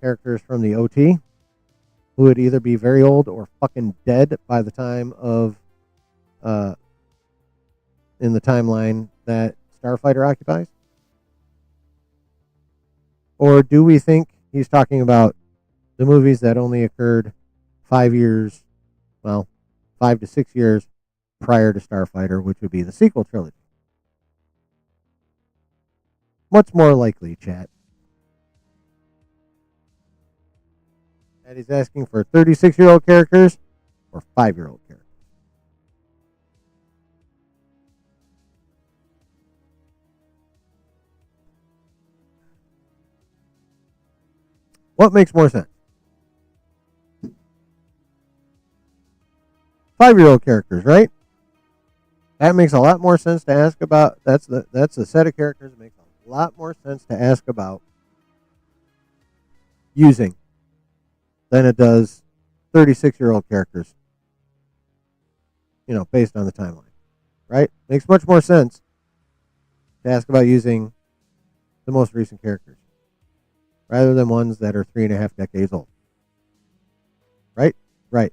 characters from the OT who would either be very old or fucking dead by the time of in the timeline that Starfighter occupies? Or do we think he's talking about the movies that only occurred 5 years, well, 5 to 6 years prior to Starfighter, which would be the sequel trilogy? What's more likely, chat? That he's asking for 36-year-old characters or 5-year-old characters? What makes more sense? 5-year-old characters, right? That makes a lot more sense to ask about. That's the set of characters that makes a lot more sense to ask about using than it does 36-year-old characters, based on the timeline, right? Makes much more sense to ask about using the most recent characters rather than ones that are 3.5 decades old. Right? Right.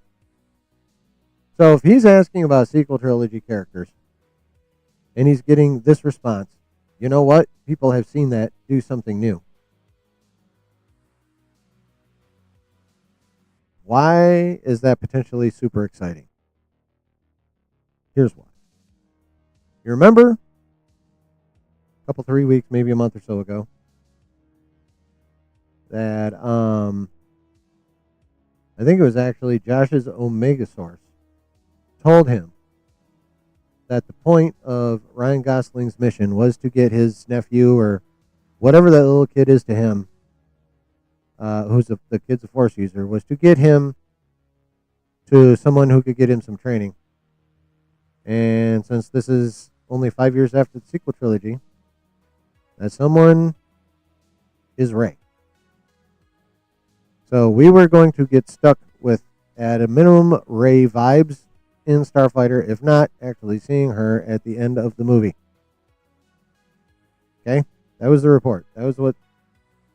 So if he's asking about sequel trilogy characters and he's getting this response, you know what? People have seen that. Do something new. Why is that potentially super exciting? Here's why. You remember a couple, 3 weeks, maybe a month or so ago, that I think it was actually Josh's Omega source told him that the point of Ryan Gosling's mission was to get his nephew or whatever that little kid is to him, who's the kid's a Force user, was to get him to someone who could get him some training. And since this is only 5 years after the sequel trilogy, that someone is Rey. So we were going to get stuck with, at a minimum, Rey vibes in Starfighter, if not actually seeing her at the end of the movie. Okay? That was the report. That was what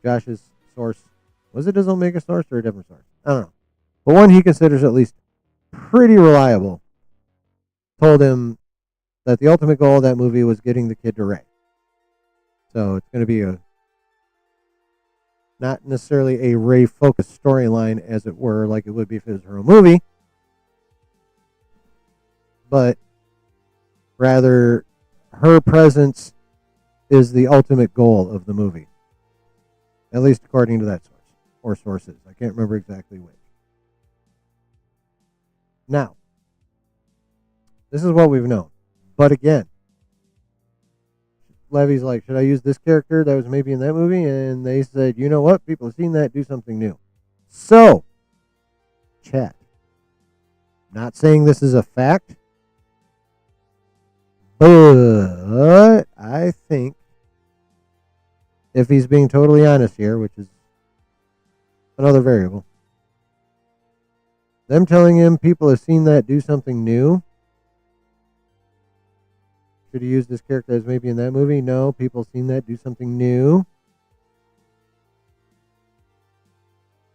Josh's source, was it his Omega source or a different source? I don't know. But one he considers at least pretty reliable told him that the ultimate goal of that movie was getting the kid to Rey. So it's going to be not necessarily a Rey-focused storyline, as it were, like it would be if it was her own movie, but rather her presence is the ultimate goal of the movie, at least according to that source, or sources. I can't remember exactly which. Now, this is what we've known. But again, Levy's like, should I use this character that was maybe in that movie? And they said, you know what? People have seen that. Do something new. So, chat. Not saying this is a fact, but I think if he's being totally honest here, which is another variable, them telling him people have seen that, do something new. Should he use this character as maybe in that movie? No, people have seen that, do something new.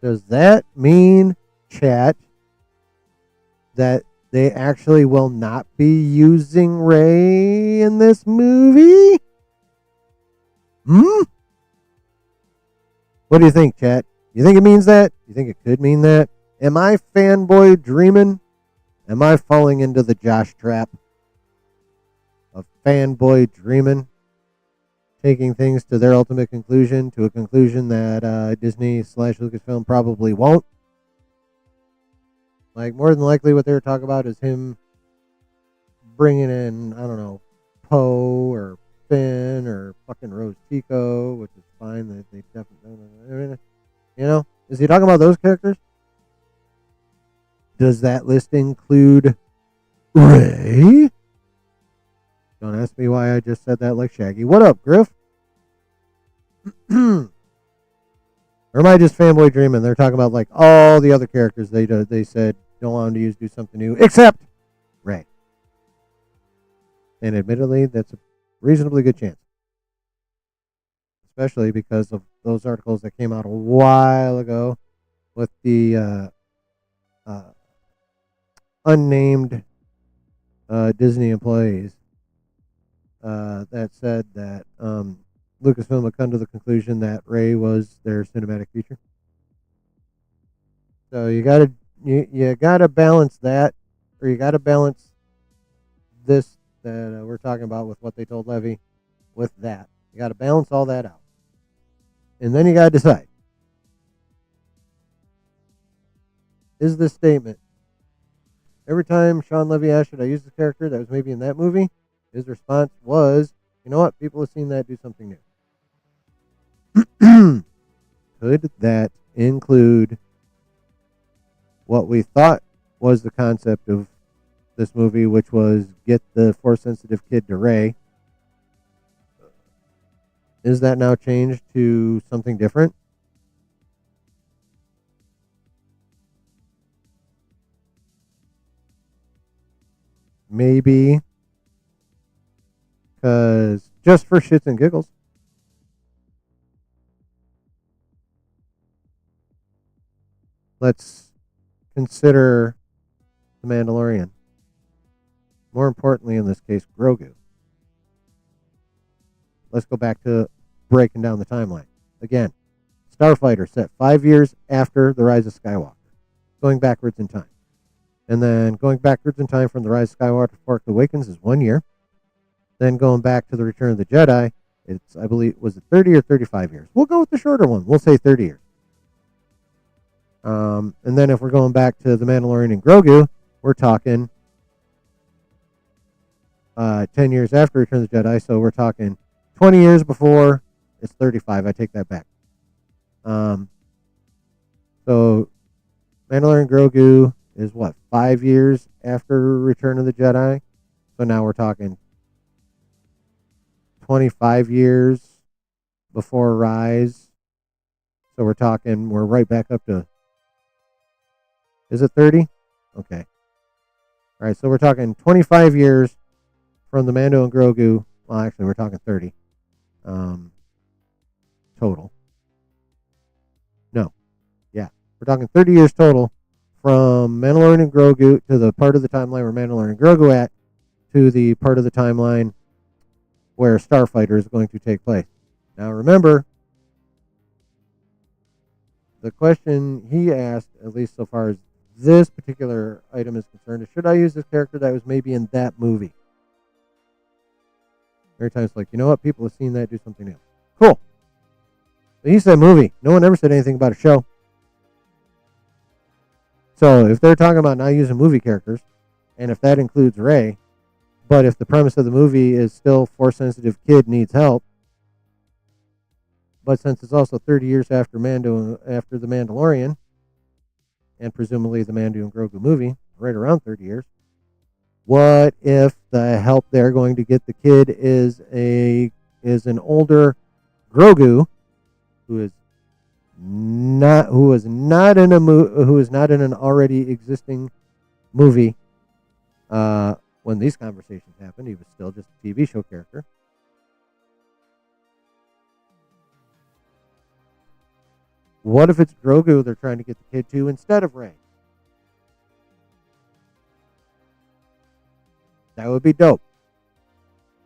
Does that mean, chat, that they actually will not be using Rey in this movie? What do you think, chat? You think it means that? You think it could mean that? Am I fanboy dreaming? Am I falling into the Josh trap of fanboy dreaming? Taking things to their ultimate conclusion, to a conclusion that Disney / Lucasfilm probably won't. Like, more than likely what they were talking about is him bringing in, I don't know, Poe or Finn or fucking Rose Tico, which is fine. They definitely, you know, is he talking about those characters? Does that list include Rey? Don't ask me why I just said that like Shaggy. What up, Griff? Or am I just fanboy dreaming? They're talking about like all the other characters they said don't want to use, do something new, except Rey. And admittedly, that's a reasonably good chance. Especially because of those articles that came out a while ago with the unnamed Disney employees that said that Lucasfilm had come to the conclusion that Rey was their cinematic future. So you gotta balance that, or you gotta balance this that we're talking about with what they told Levy with that. You gotta balance all that out, and then you gotta decide: is this statement every time Sean Levy asked, should I use this character that was maybe in that movie? His response was, you know what? People have seen that, do something new. Could that include what we thought was the concept of this movie, which was get the Force-sensitive kid to Rey? Is that now changed to something different? Maybe because just for shits and giggles, let's consider the Mandalorian. More importantly, in this case, Grogu. Let's go back to breaking down the timeline. Again, Starfighter set 5 years after the Rise of Skywalker, going backwards in time. And then going backwards in time from the Rise of Skywalker to Force Awakens is 1 year. Then going back to the Return of the Jedi, it's, I believe, was it 30 or 35 years? We'll go with the shorter one. We'll say 30 years. And then if we're going back to The Mandalorian and Grogu, we're talking 10 years after Return of the Jedi. So we're talking 20 years before. It's 35. I take that back. So Mandalorian Grogu is what, 5 years after Return of the Jedi? So now we're talking 25 years before Rise. So we're right back up to, is it 30? Okay. All right, so we're talking 25 years from the Mando and Grogu. Well, actually, we're talking 30 total. No. Yeah. We're talking 30 years total from Mandalorian and Grogu to the part of the timeline where Mandalorian and Grogu at to the part of the timeline where Starfighter is going to take place. Now, remember, the question he asked, at least so far as this particular item is concerned, is should I use this character that was maybe in that movie? Every time it's like, you know what? People have seen that, do something new. Cool. But he said movie. No one ever said anything about a show. So if they're talking about not using movie characters, and if that includes Rey, but if the premise of the movie is still Force-sensitive kid needs help, but since it's also 30 years after after The Mandalorian, and presumably the Mando and Grogu movie, right around 30 years, what if the help they're going to get the kid is an older Grogu who is not in an already existing movie when these conversations happened? He was still just a TV show character. What if it's Grogu they're trying to get the kid to instead of Rey? That would be dope.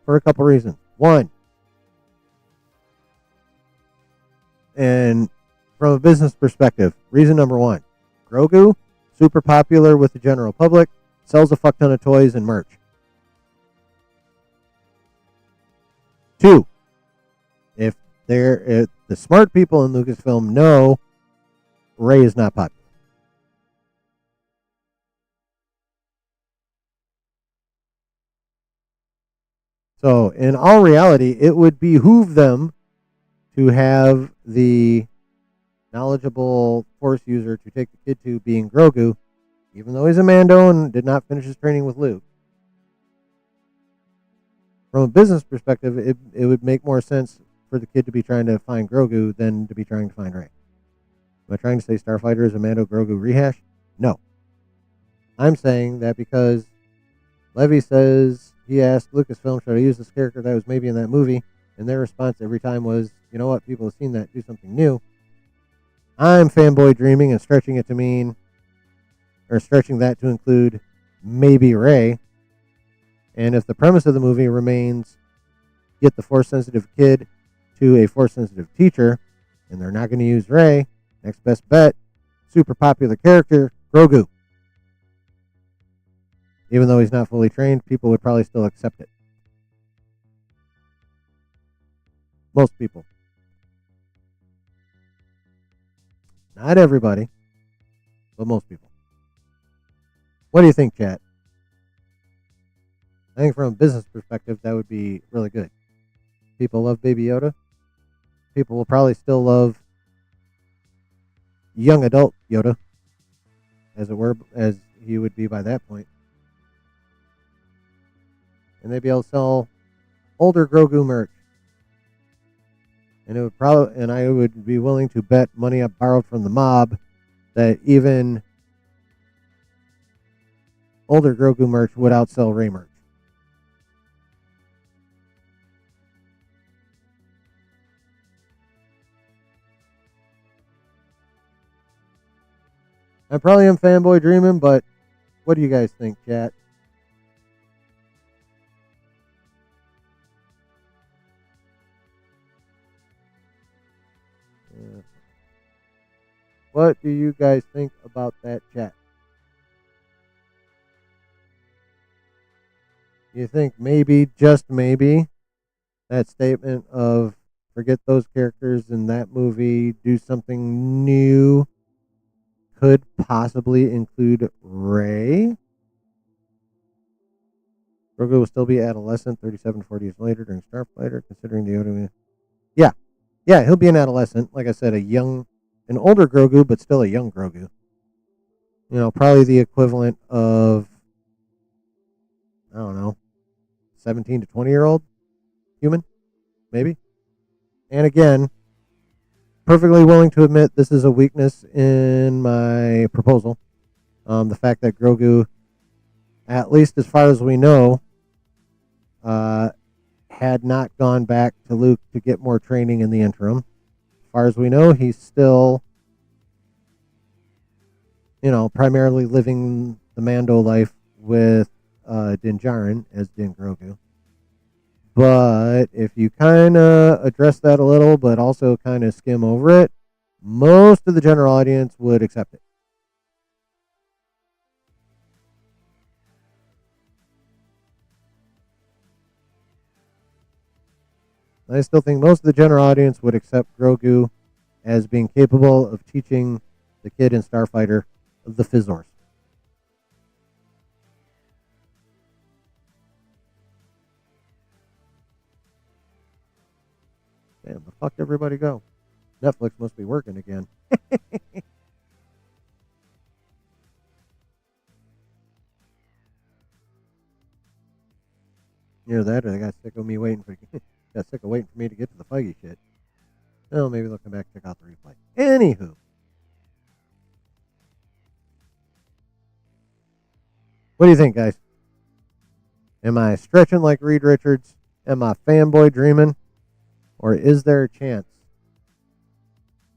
For a couple reasons. One, and from a business perspective, reason number one, Grogu, super popular with the general public, sells a fuck ton of toys and merch. Two, if the smart people in Lucasfilm know Rey is not popular. So, in all reality, it would behoove them to have the knowledgeable Force user to take the kid to being Grogu, even though he's a Mando and did not finish his training with Luke. From a business perspective, it would make more sense for the kid to be trying to find Grogu than to be trying to find Rey. Am I trying to say Starfighter is a Mando Grogu rehash? No. I'm saying that because Levy says he asked Lucasfilm, should I use this character that was maybe in that movie? And their response every time was, you know what, people have seen that, do something new. I'm fanboy dreaming and stretching it to mean, or stretching that to include maybe Rey. And if the premise of the movie remains get the Force-sensitive kid to a Force-sensitive teacher, and they're not going to use Rey, next best bet, super popular character, Grogu. Even though he's not fully trained, people would probably still accept it. Most people. Not everybody, but most people. What do you think, chat? I think from a business perspective, that would be really good. People love Baby Yoda. People will probably still love young adult Yoda, as it were, as he would be by that point. And they'd be able to sell older Grogu merch. And I would be willing to bet money I borrowed from the mob that even older Grogu merch would outsell Rey merch. I probably am fanboy dreaming, but what do you guys think, chat? What do you guys think about that, chat? You think maybe, just maybe, that statement of forget those characters in that movie, do something new, could possibly include Rey? Grogu will still be adolescent 37 to 40 years later during Starfighter, considering the Yoda. Yeah. Yeah, he'll be an adolescent. Like I said, an older Grogu, but still a young Grogu. You know, probably the equivalent of, I don't know, 17 to 20-year-old human, maybe. And again, perfectly willing to admit this is a weakness in my proposal. The fact that Grogu, at least as far as we know, had not gone back to Luke to get more training in the interim. As far as we know, he's still, primarily living the Mando life with Din Djarin as Din Grogu. But if you kind of address that a little, but also kind of skim over it, most of the general audience would accept it. I still think most of the general audience would accept Grogu as being capable of teaching the kid in Starfighter the Fizzors. Damn, the fuck did everybody go? Netflix must be working again. Either that or they got sick of me waiting for got sick of waiting for me to get to the Feige shit. Well, maybe they'll come back and check out the replay. Anywho. What do you think, guys? Am I stretching like Reed Richards? Am I fanboy dreaming? Or is there a chance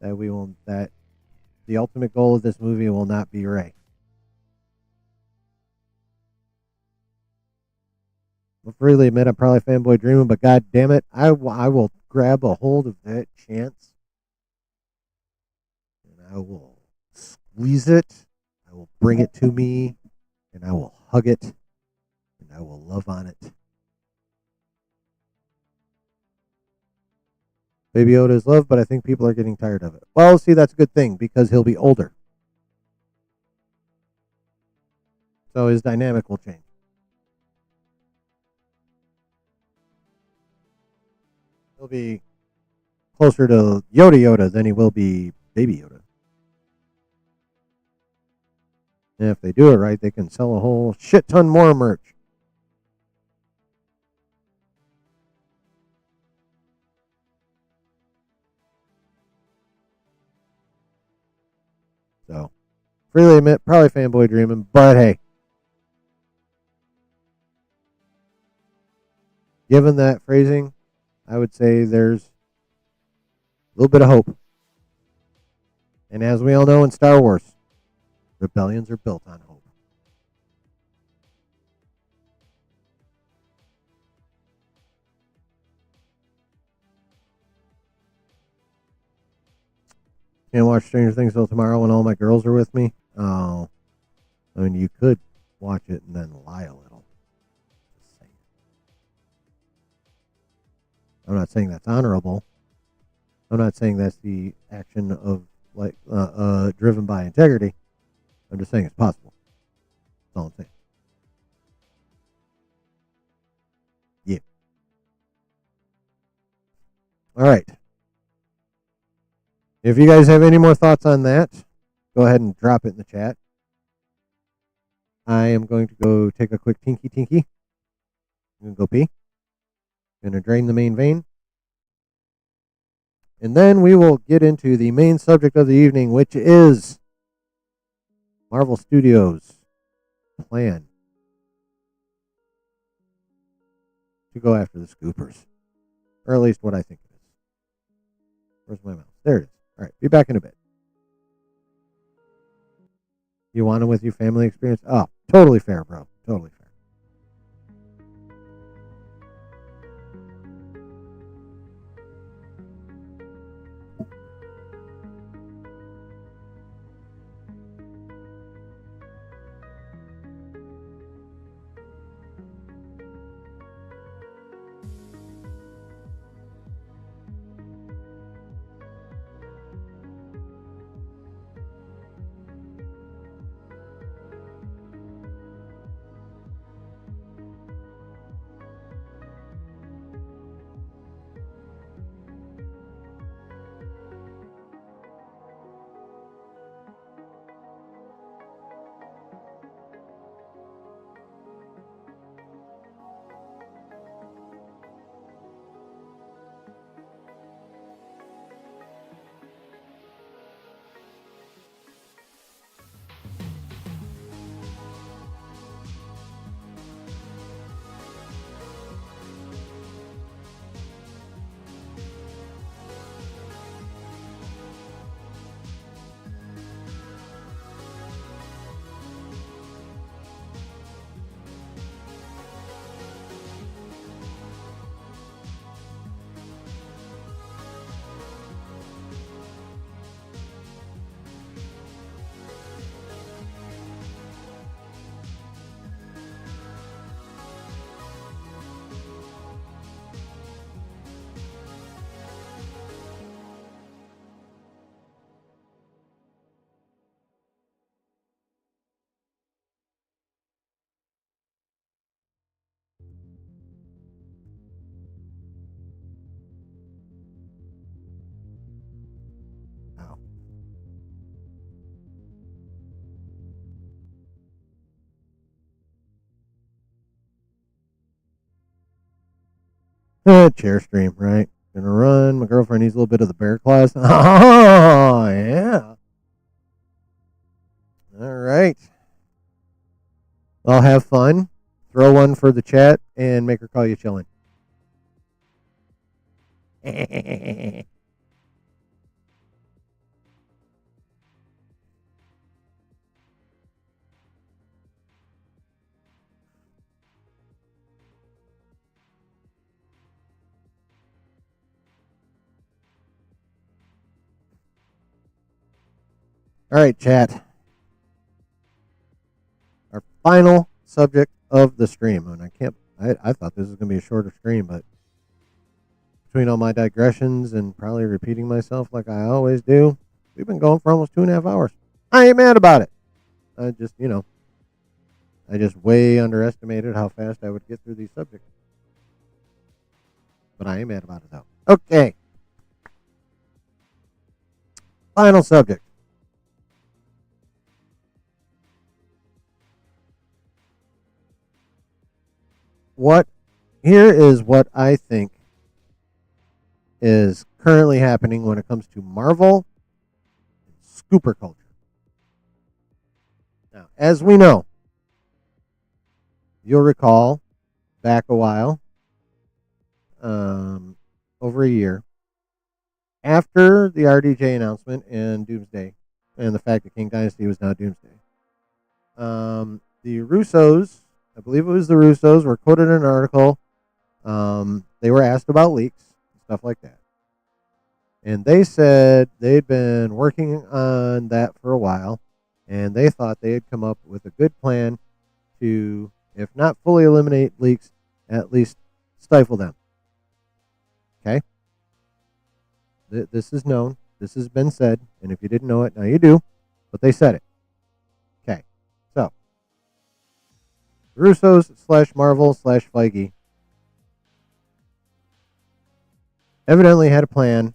that the ultimate goal of this movie will not be Rey? I'll freely admit I'm probably fanboy dreaming, but god damn it, I will grab a hold of that chance and I will squeeze it. I will bring it to me and I will hug it and I will love on it. Baby Yoda is loved, but I think people are getting tired of it. Well, see, that's a good thing because he'll be older. So his dynamic will change. He'll be closer to Yoda than he will be Baby Yoda. And if they do it right, they can sell a whole shit ton more merch. So, freely admit, probably fanboy dreaming, but hey. Given that phrasing, I would say there's a little bit of hope. And as we all know in Star Wars, rebellions are built on hope. Can't watch Stranger Things till tomorrow when all my girls are with me. Oh, I mean, you could watch it and then lie a little. Just saying. I'm not saying that's honorable. I'm not saying that's the action of driven by integrity. I'm just saying it's possible. That's all I'm saying. Yeah. All right. If you guys have any more thoughts on that, go ahead and drop it in the chat. I am going to go take a quick tinky. I'm going to go pee. I'm going to drain the main vein. And then we will get into the main subject of the evening, which is Marvel Studios' plan to go after the Scoopers. Or at least what I think it is. Where's my mouse? There it is. All right, be back in a bit. You want them with your family experience? Oh, totally fair, bro. Totally fair. Oh. Chair stream, right? Gonna run. My girlfriend needs a little bit of the bear claws. Oh, yeah. All right. I'll have fun. Throw one for the chat and make her call you chillin'. All right, chat. Our final subject of the stream, and I thought this was gonna be a shorter stream, but between all my digressions and probably repeating myself like I always do, we've been going for almost 2.5 hours. I ain't mad about it. I just way underestimated how fast I would get through these subjects. But I ain't mad about it though. Okay. Final subject. Here is what I think is currently happening when it comes to Marvel and scooper culture. Now, as we know, you'll recall back a while, over a year, after the RDJ announcement and Doomsday, and the fact that King Dynasty was now Doomsday, the Russos, I believe it was the Russos, were quoted in an article. They were asked about leaks, stuff like that. And they said they'd been working on that for a while, and they thought they had come up with a good plan to, if not fully eliminate leaks, at least stifle them. Okay? This is known. This has been said, and if you didn't know it, now you do, but they said it. Okay. So, Russos / Marvel / Feige evidently had a plan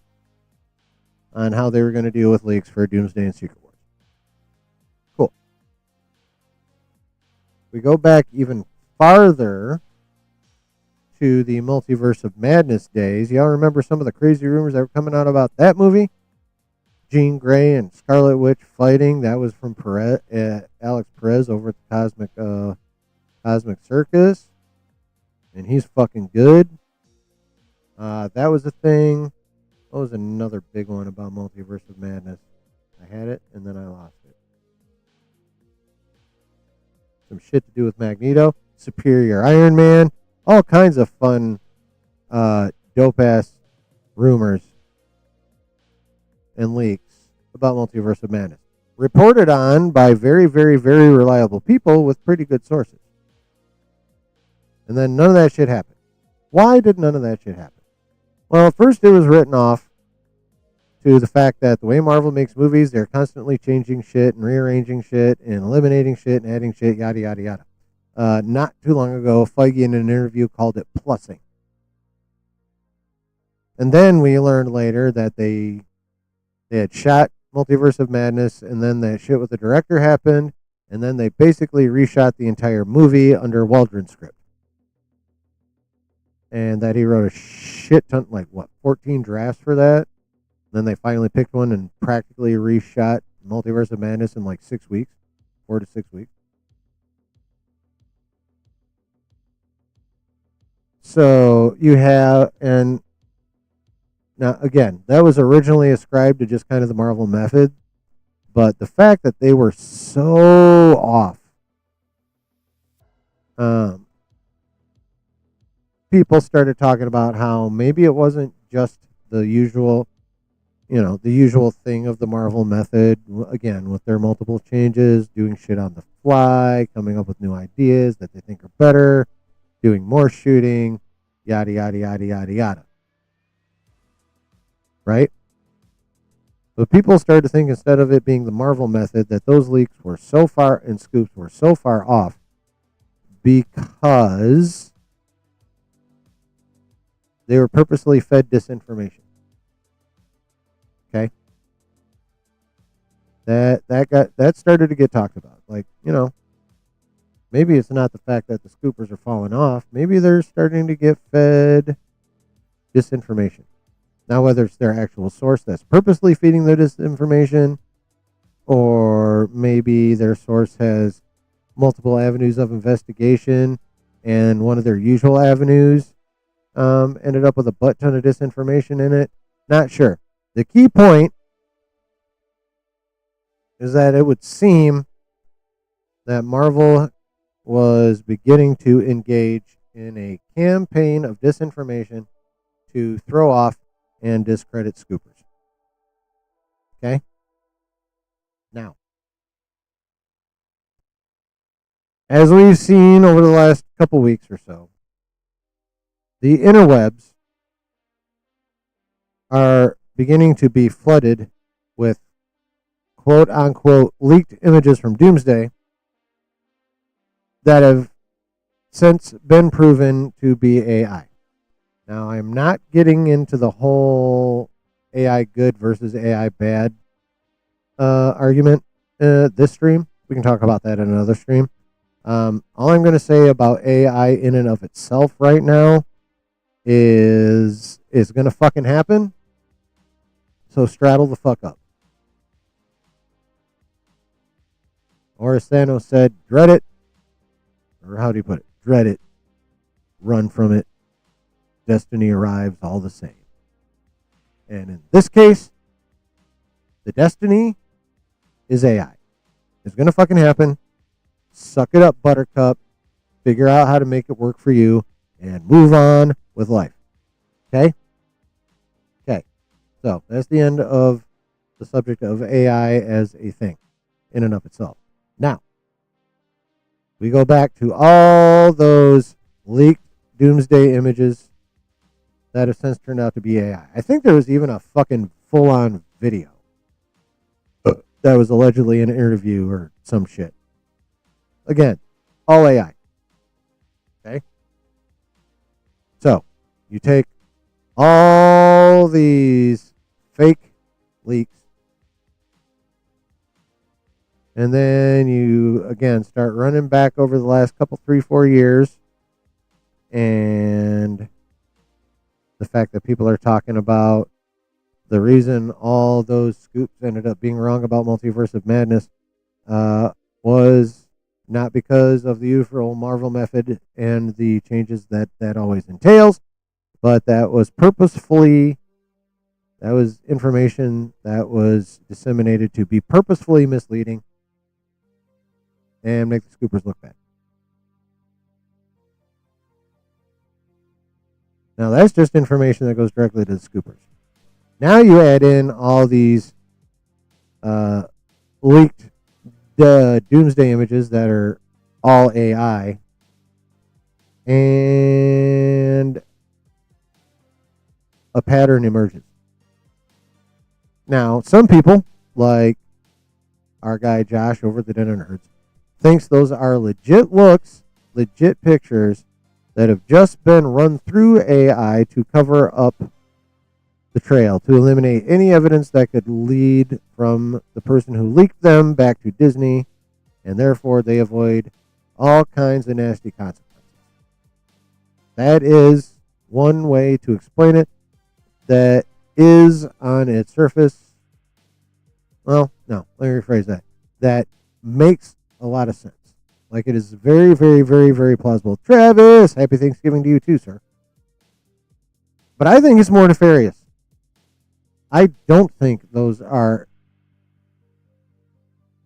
on how they were going to deal with leaks for Doomsday and Secret Wars. Cool. We go back even farther to the Multiverse of Madness days. Y'all remember some of the crazy rumors that were coming out about that movie? Jean Grey and Scarlet Witch fighting. That was from Alex Perez over at the Cosmic Circus. And he's fucking good. That was a thing. What was another big one about Multiverse of Madness? I had it, and then I lost it. some shit to do with Magneto, Superior Iron Man, all kinds of fun, dope ass rumors and leaks about Multiverse of Madness. Reported on by very, very, very reliable people with pretty good sources. And then none of that shit happened. Why did none of that shit happen? Well, first it was written off to the fact that the way Marvel makes movies, they're constantly changing shit and rearranging shit and eliminating shit and adding shit, yada, yada, yada. Not too long ago, Feige in an interview called it plussing. And then we learned later that they had shot Multiverse of Madness, and then that shit with the director happened, and then they basically reshot the entire movie under Waldron's script. And that he wrote a shit ton, 14 drafts for that. Then they finally picked one and practically reshot Multiverse of Madness in 6 weeks, 4 to 6 weeks. So you have, and now again, that was originally ascribed to just kind of the Marvel method, but the fact that they were so off, people started talking about how maybe it wasn't just the usual thing of the Marvel method, again, with their multiple changes, doing shit on the fly, coming up with new ideas that they think are better, doing more shooting, yada, yada, yada, yada, yada. Right? But people started to think, instead of it being the Marvel method, that those leaks were so far, and scoops were so far off because they were purposely fed disinformation. Okay? That started to get talked about. Maybe it's not the fact that the scoopers are falling off. Maybe they're starting to get fed disinformation. Now, whether it's their actual source that's purposely feeding the disinformation, or maybe their source has multiple avenues of investigation, and one of their usual avenues ended up with a butt ton of disinformation in it. Not sure. The key point is that it would seem that Marvel was beginning to engage in a campaign of disinformation to throw off and discredit scoopers. Okay? Now, as we've seen over the last couple weeks or so, the interwebs are beginning to be flooded with quote-unquote leaked images from Doomsday that have since been proven to be AI. Now, I'm not getting into the whole AI good versus AI bad argument this stream. We can talk about that in another stream. All I'm going to say about AI in and of itself right now is it's going to fucking happen. So straddle the fuck up. Or as Thanos said, dread it. Or how do you put it? Dread it. Run from it. Destiny arrives all the same. And in this case, the destiny is AI. It's going to fucking happen. Suck it up, Buttercup. Figure out how to make it work for you and move on with life. Okay? Okay. So that's the end of the subject of AI as a thing in and of itself. Now, we go back to all those leaked Doomsday images that have since turned out to be AI. I think there was even a fucking full-on video that was allegedly an interview or some shit. Again, all AI. Okay? So, you take all these fake leaks, and then you, again, start running back over the last couple, 3-4 years, and the fact that people are talking about the reason all those scoops ended up being wrong about Multiverse of Madness was not because of the usual Marvel method and the changes that always entails, but that was information that was disseminated to be purposefully misleading and make the scoopers look bad. Now, that's just information that goes directly to the scoopers. Now you add in all these leaked doomsday images that are all AI, and a pattern emerges. Now, some people, like our guy Josh over at the Den of Nerds, thinks those are legit looks, legit pictures that have just been run through AI to cover up the trail, to eliminate any evidence that could lead from the person who leaked them back to Disney, and therefore they avoid all kinds of nasty consequences. That is one way to explain it that is on its surface. Well, no, let me rephrase that. That makes a lot of sense. Like, it is very, very, very, very plausible. Travis, happy Thanksgiving to you too, sir. But I think it's more nefarious. I don't think those are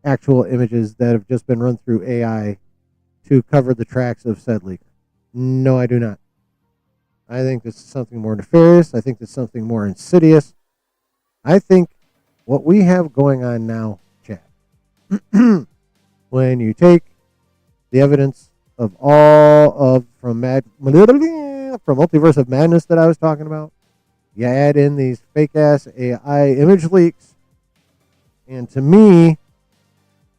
actual images that have just been run through AI to cover the tracks of said leaker. No, I do not. I think this is something more nefarious. I think this is something more insidious. I think what we have going on now, chat, when you take the evidence of all of from Multiverse of Madness that I was talking about, you add in these fake ass AI image leaks, and to me,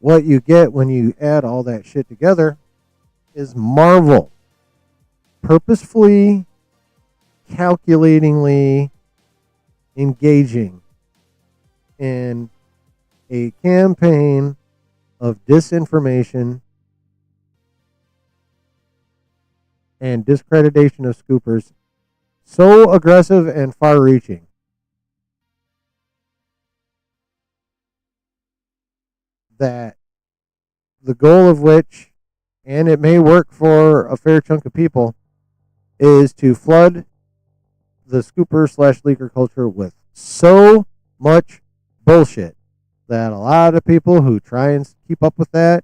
what you get when you add all that shit together is Marvel purposefully, calculatingly engaging in a campaign of disinformation and discreditation of scoopers so aggressive and far-reaching that the goal of which, and it may work for a fair chunk of people, is to flood the scooper slash leaker culture with so much bullshit that a lot of people who try and keep up with that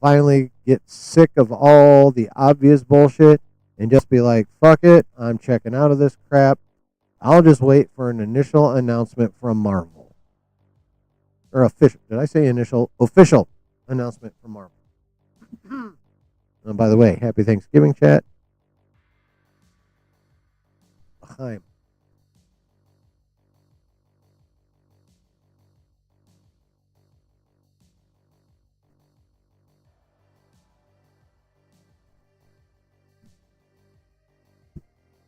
finally get sick of all the obvious bullshit and just be like, fuck it, I'm checking out of this crap. I'll just wait for an initial announcement from Marvel. Or official. Did I say initial? Official announcement from Marvel. And by the way, happy Thanksgiving, chat. Hi.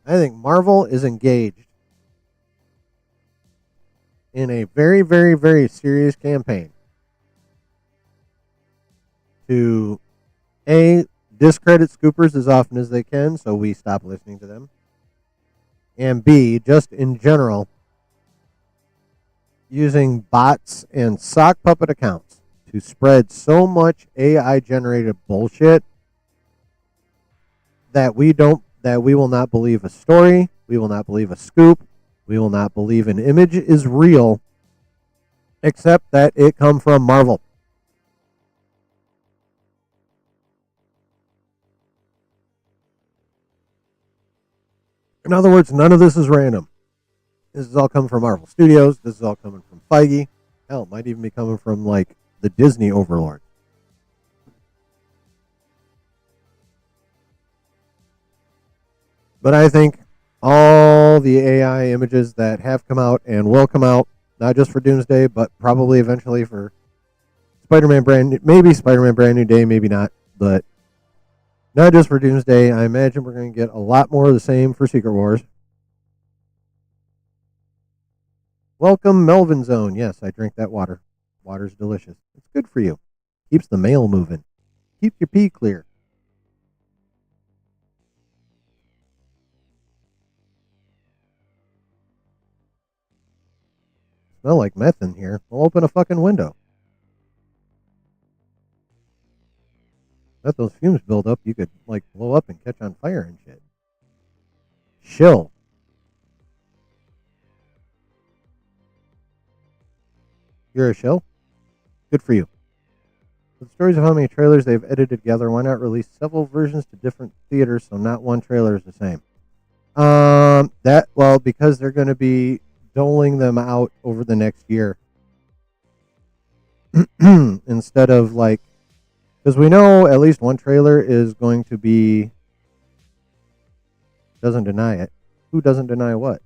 I think Marvel is engaged in a very, very, very serious campaign to A, discredit scoopers as often as they can so we stop listening to them, and B, just in general, using bots and sock puppet accounts to spread so much AI generated bullshit that we will not believe a story, we will not believe a scoop, we will not believe an image is real, except that it come from Marvel. In other words, none of this is random. This is all coming from Marvel Studios. This is all coming from Feige. Hell, it might even be coming from, like, the Disney overlord. But I think all the AI images that have come out and will come out, not just for Doomsday, but probably eventually for Spider-Man Brand New Day, maybe not, but not just for Doomsday. I imagine we're going to get a lot more of the same for Secret Wars. Welcome, Melvin Zone. Yes, I drink that water. Water's delicious. It's good for you. Keeps the mail moving. Keeps your pee clear. Smell like meth in here. I'll open a fucking window. Let those fumes build up, you could, like, blow up and catch on fire and shit. Chill. You're a shill? Good for you. With stories of how many trailers they've edited together, why not release several versions to different theaters so not one trailer is the same? Because they're going to be doling them out over the next year instead of like, because we know at least one trailer is going to be, doesn't deny it. Who doesn't deny what?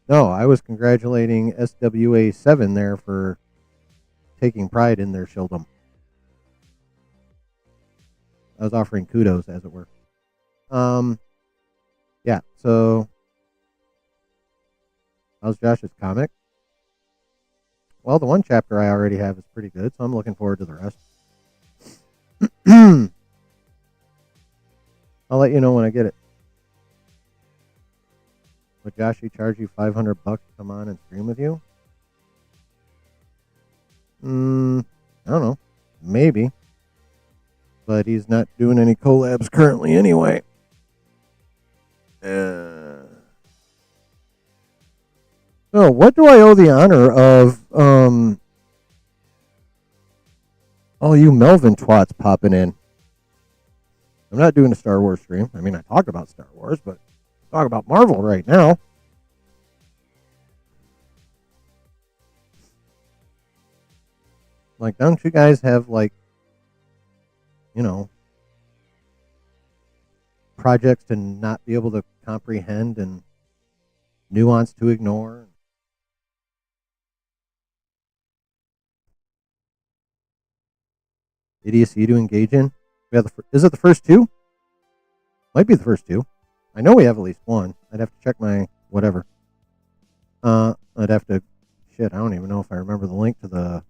No, I was congratulating SWA7 there for taking pride in their shieldom. I was offering kudos, as it were. Yeah, so how's Josh's comic? Well, the one chapter I already have is pretty good, so I'm looking forward to the rest. I'll let you know when I get it. Would Joshy charge you $500 to come on and stream with you? I don't know. Maybe. But he's not doing any collabs currently anyway. So, what do I owe the honor of all you Melvin twats popping in? I'm not doing a Star Wars stream. I mean, I talk about Star Wars, but I talk about Marvel right now. Like, don't you guys have, like, you know, projects to not be able to comprehend and nuance to ignore? Idiocy to engage in? We have is it the first two? Might be the first two. I know we have at least one. I'd have to check my whatever. I'd have to, shit, I don't even know if I remember the link to the,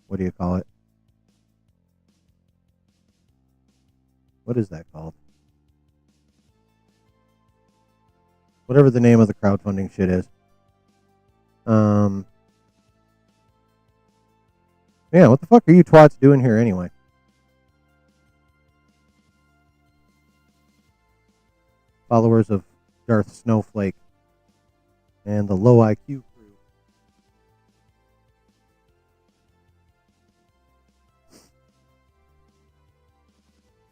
what do you call it? What is that called? Whatever the name of the crowdfunding shit is. Yeah, what the fuck are you twats doing here anyway? Followers of Darth Snowflake and the low IQ crew.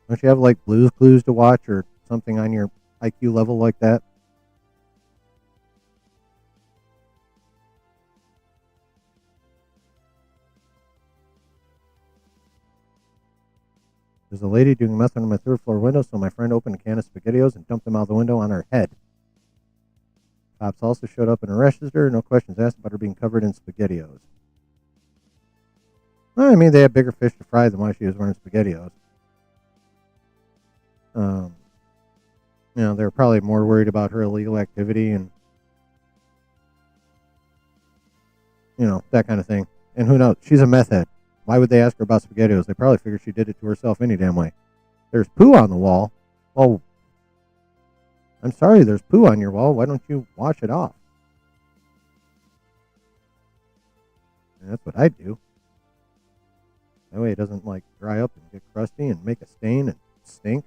Don't you have like Blue's Clues to watch or something on your IQ level like that? There's a lady doing meth under my third floor window, so my friend opened a can of SpaghettiOs and dumped them out the window on her head. Cops also showed up and arrested her. No questions asked about her being covered in SpaghettiOs. Well, I mean, they had bigger fish to fry than why she was wearing SpaghettiOs. You know, they were probably more worried about her illegal activity and, you know, that kind of thing. And who knows? She's a meth head. Why would they ask her about SpaghettiOs? They probably figured she did it to herself any damn way. There's poo on the wall. Oh, I'm sorry, there's poo on your wall. Why don't you wash it off? And that's what I do. That way it doesn't, like, dry up and get crusty and make a stain and stink.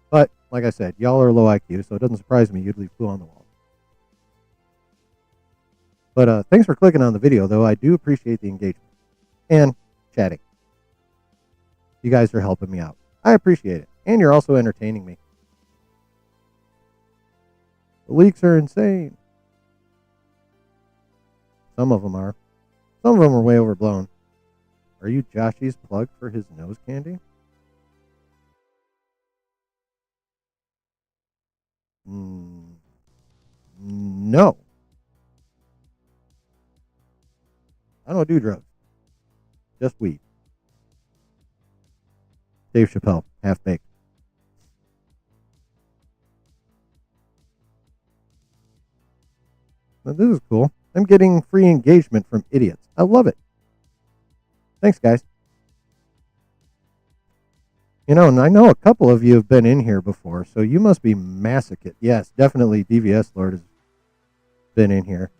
But, like I said, y'all are low IQ, so it doesn't surprise me you'd leave poo on the wall. But thanks for clicking on the video, though. I do appreciate the engagement and chatting. You guys are helping me out. I appreciate it. And you're also entertaining me. The leaks are insane. Some of them are. Some of them are way overblown. Are you Joshy's plug for his nose candy? No. I don't do drugs. Just weed. Dave Chappelle, half baked. Now, this is cool. I'm getting free engagement from idiots. I love it. Thanks, guys. You know, and I know a couple of you have been in here before, so you must be masochist. Yes, definitely DVS Lord has been in here.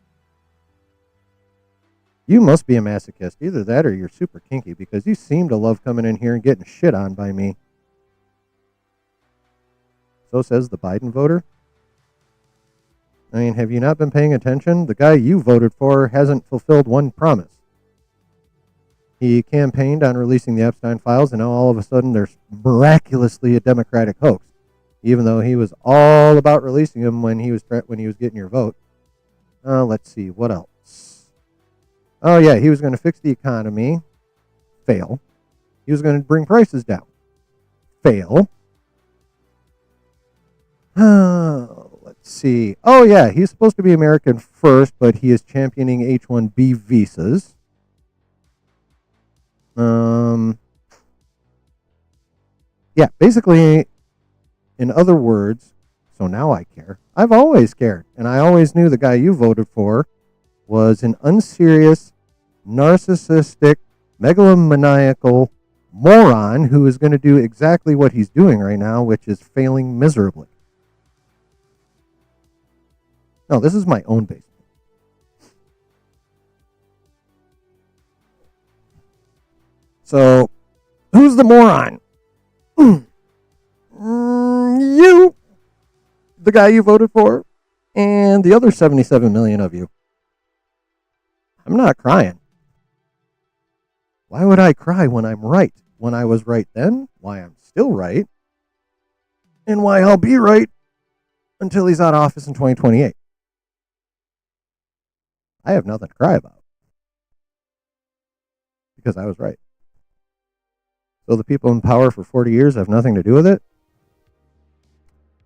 You must be a masochist. Either that or you're super kinky, because you seem to love coming in here and getting shit on by me. So says the Biden voter. I mean, have you not been paying attention? The guy you voted for hasn't fulfilled one promise. He campaigned on releasing the Epstein files, and now all of a sudden there's miraculously a Democratic hoax, even though he was all about releasing them when he was getting your vote. Let's see, what else? Oh yeah, he was going to fix the economy. Fail. He was going to bring prices down. Fail. Let's see. Oh yeah, he's supposed to be American first, but he is championing H-1B visas. Yeah, basically, in other words, so now I care. I've always cared, and I always knew the guy you voted for was an unserious, narcissistic, megalomaniacal moron who is going to do exactly what he's doing right now, which is failing miserably. No, this is my own basement. So, who's the moron? You, the guy you voted for, and the other 77 million of you. I'm not crying. Why would I cry when I'm right? When I was right then, why I'm still right, and why I'll be right until he's out of office in 2028. I have nothing to cry about because I was right. So the people in power for 40 years have nothing to do with it?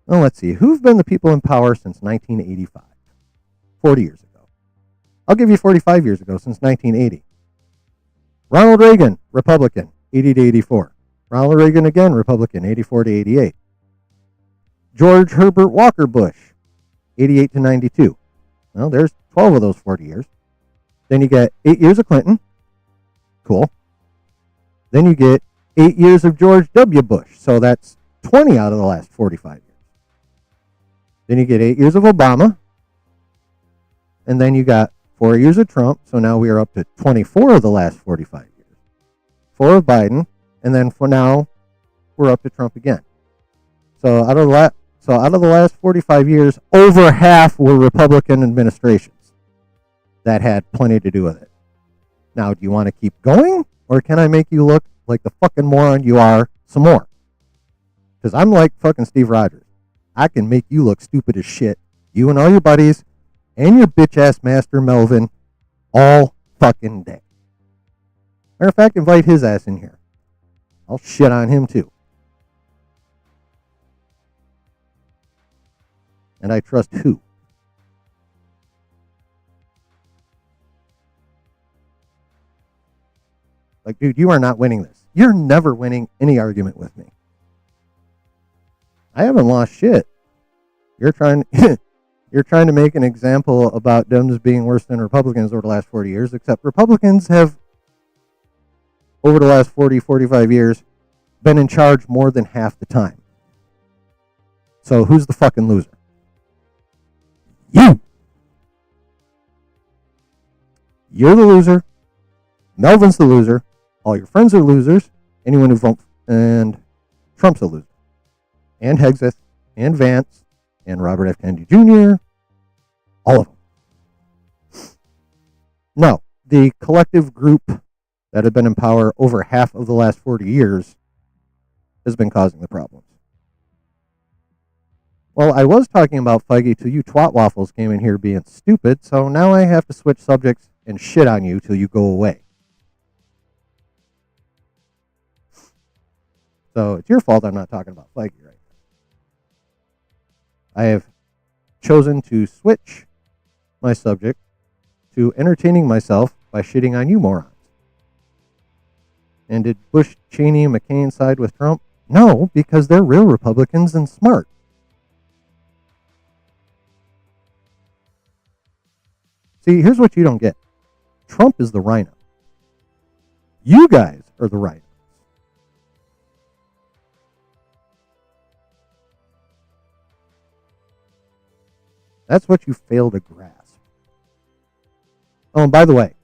Well, let's see. Who've been the people in power since 1985? 40 years ago. I'll give you 45 years ago, since 1980. Ronald Reagan, Republican, 80 to 84. Ronald Reagan again, Republican, 84 to 88. George Herbert Walker Bush, 88 to 92. Well, there's 12 of those 40 years. Then you get 8 years of Clinton. Cool. Then you get 8 years of George W. Bush. So that's 20 out of the last 45 years. Then you get 8 years of Obama. And then you got 4 years of Trump. So now we are up to 24 of the last 45 years. 4 of Biden. And then for now, we're up to Trump again. So out of the last 45 years, over half were Republican administrations that had plenty to do with it. Now, do you want to keep going? Or can I make you look like the fucking moron you are some more? Because I'm like fucking Steve Rogers. I can make you look stupid as shit. You and all your buddies and your bitch-ass master Melvin all fucking day. Matter of fact, invite his ass in here. I'll shit on him too. And I trust who? Like, dude, you are not winning this. You're never winning any argument with me. I haven't lost shit. You're trying you're trying to make an example about Dems being worse than Republicans over the last 40 years, except Republicans have, over the last 40, 45 years, been in charge more than half the time. So who's the fucking loser? You! You're the loser. Melvin's the loser. All your friends are losers. Anyone who votes. And Trump's a loser. And Hegseth. And Vance. And Robert F. Kennedy Jr. All of them. No. The collective group that have been in power over half of the last 40 years has been causing the problems. Well, I was talking about Feige till you twat waffles came in here being stupid, so now I have to switch subjects and shit on you till you go away. So it's your fault I'm not talking about Feige right now. I have chosen to switch my subject to entertaining myself by shitting on you morons. And did Bush, Cheney, and McCain side with Trump? No, because they're real Republicans and smart. See, here's what you don't get. Trump is the rhino. You guys are the rhinos. That's what you fail to grasp. Oh, and by the way,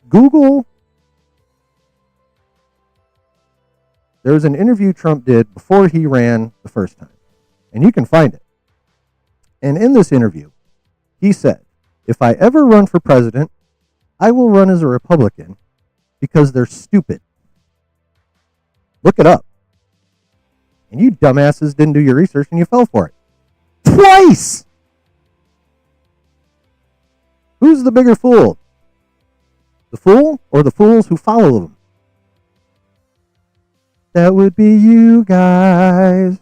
Google, there was an interview Trump did before he ran the first time, and you can find it. And in this interview, He said, if I ever run for president, I will run as a Republican because they're stupid. Look it up. And you dumbasses didn't do your research and you fell for it. Twice! Who's the bigger fool? The fool or the fools who follow them? That would be you guys.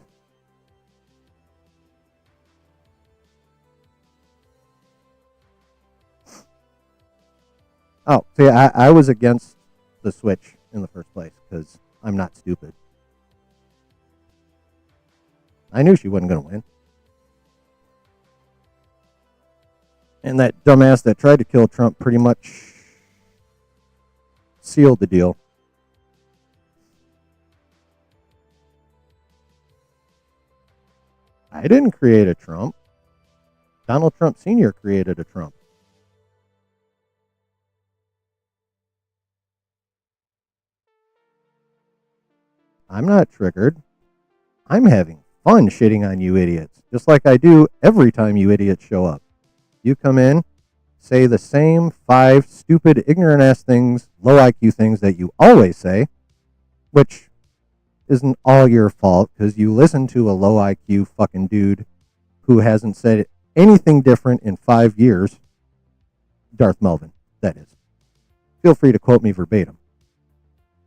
Oh, see, I was against the switch in the first place because I'm not stupid. I knew she wasn't going to win. And that dumbass that tried to kill Trump pretty much sealed the deal. I didn't create a Trump. Donald Trump Sr. created a Trump. I'm not triggered. I'm having fun shitting on you idiots, just like I do every time you idiots show up. You come in, say the same 5 stupid, ignorant-ass things, low IQ things that you always say, which isn't all your fault because you listen to a low IQ fucking dude who hasn't said anything different in 5 years. Darth Melvin, that is. Feel free to quote me verbatim.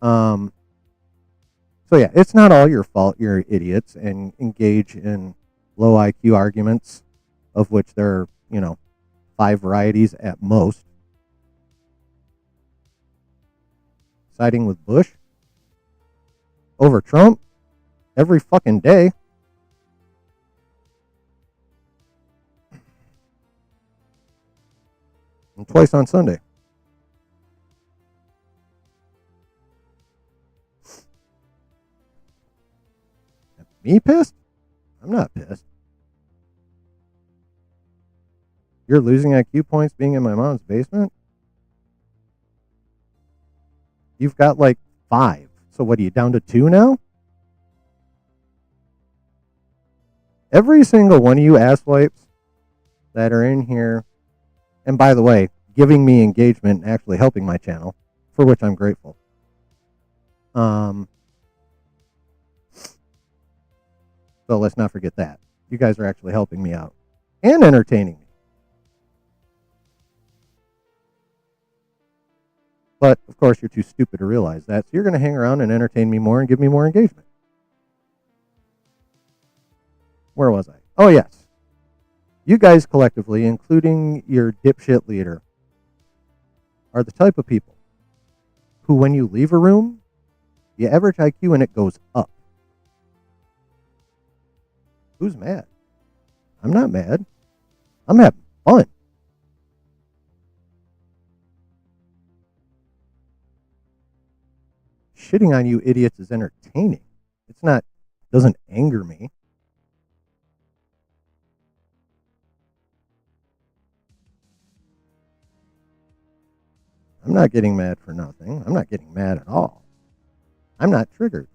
So yeah, it's not all your fault, you're idiots, and engage in low IQ arguments, of which there are, 5 varieties at most. Siding with Bush over Trump every fucking day. And twice on Sunday. Me pissed? I'm not pissed. You're losing IQ points being in my mom's basement? You've got like 5. So what are you, down to 2 now? Every single one of you asswipes that are in here, and by the way, giving me engagement and actually helping my channel, for which I'm grateful. So let's not forget that. You guys are actually helping me out and entertaining me. But, of course, you're too stupid to realize that. So you're going to hang around and entertain me more and give me more engagement. Where was I? Oh, yes. You guys collectively, including your dipshit leader, are the type of people who, when you leave a room, the average IQ in it goes up. Who's mad? I'm not mad. I'm having fun. Shitting on you idiots is entertaining. It's not, doesn't anger me. I'm not getting mad for nothing. I'm not getting mad at all. I'm not triggered.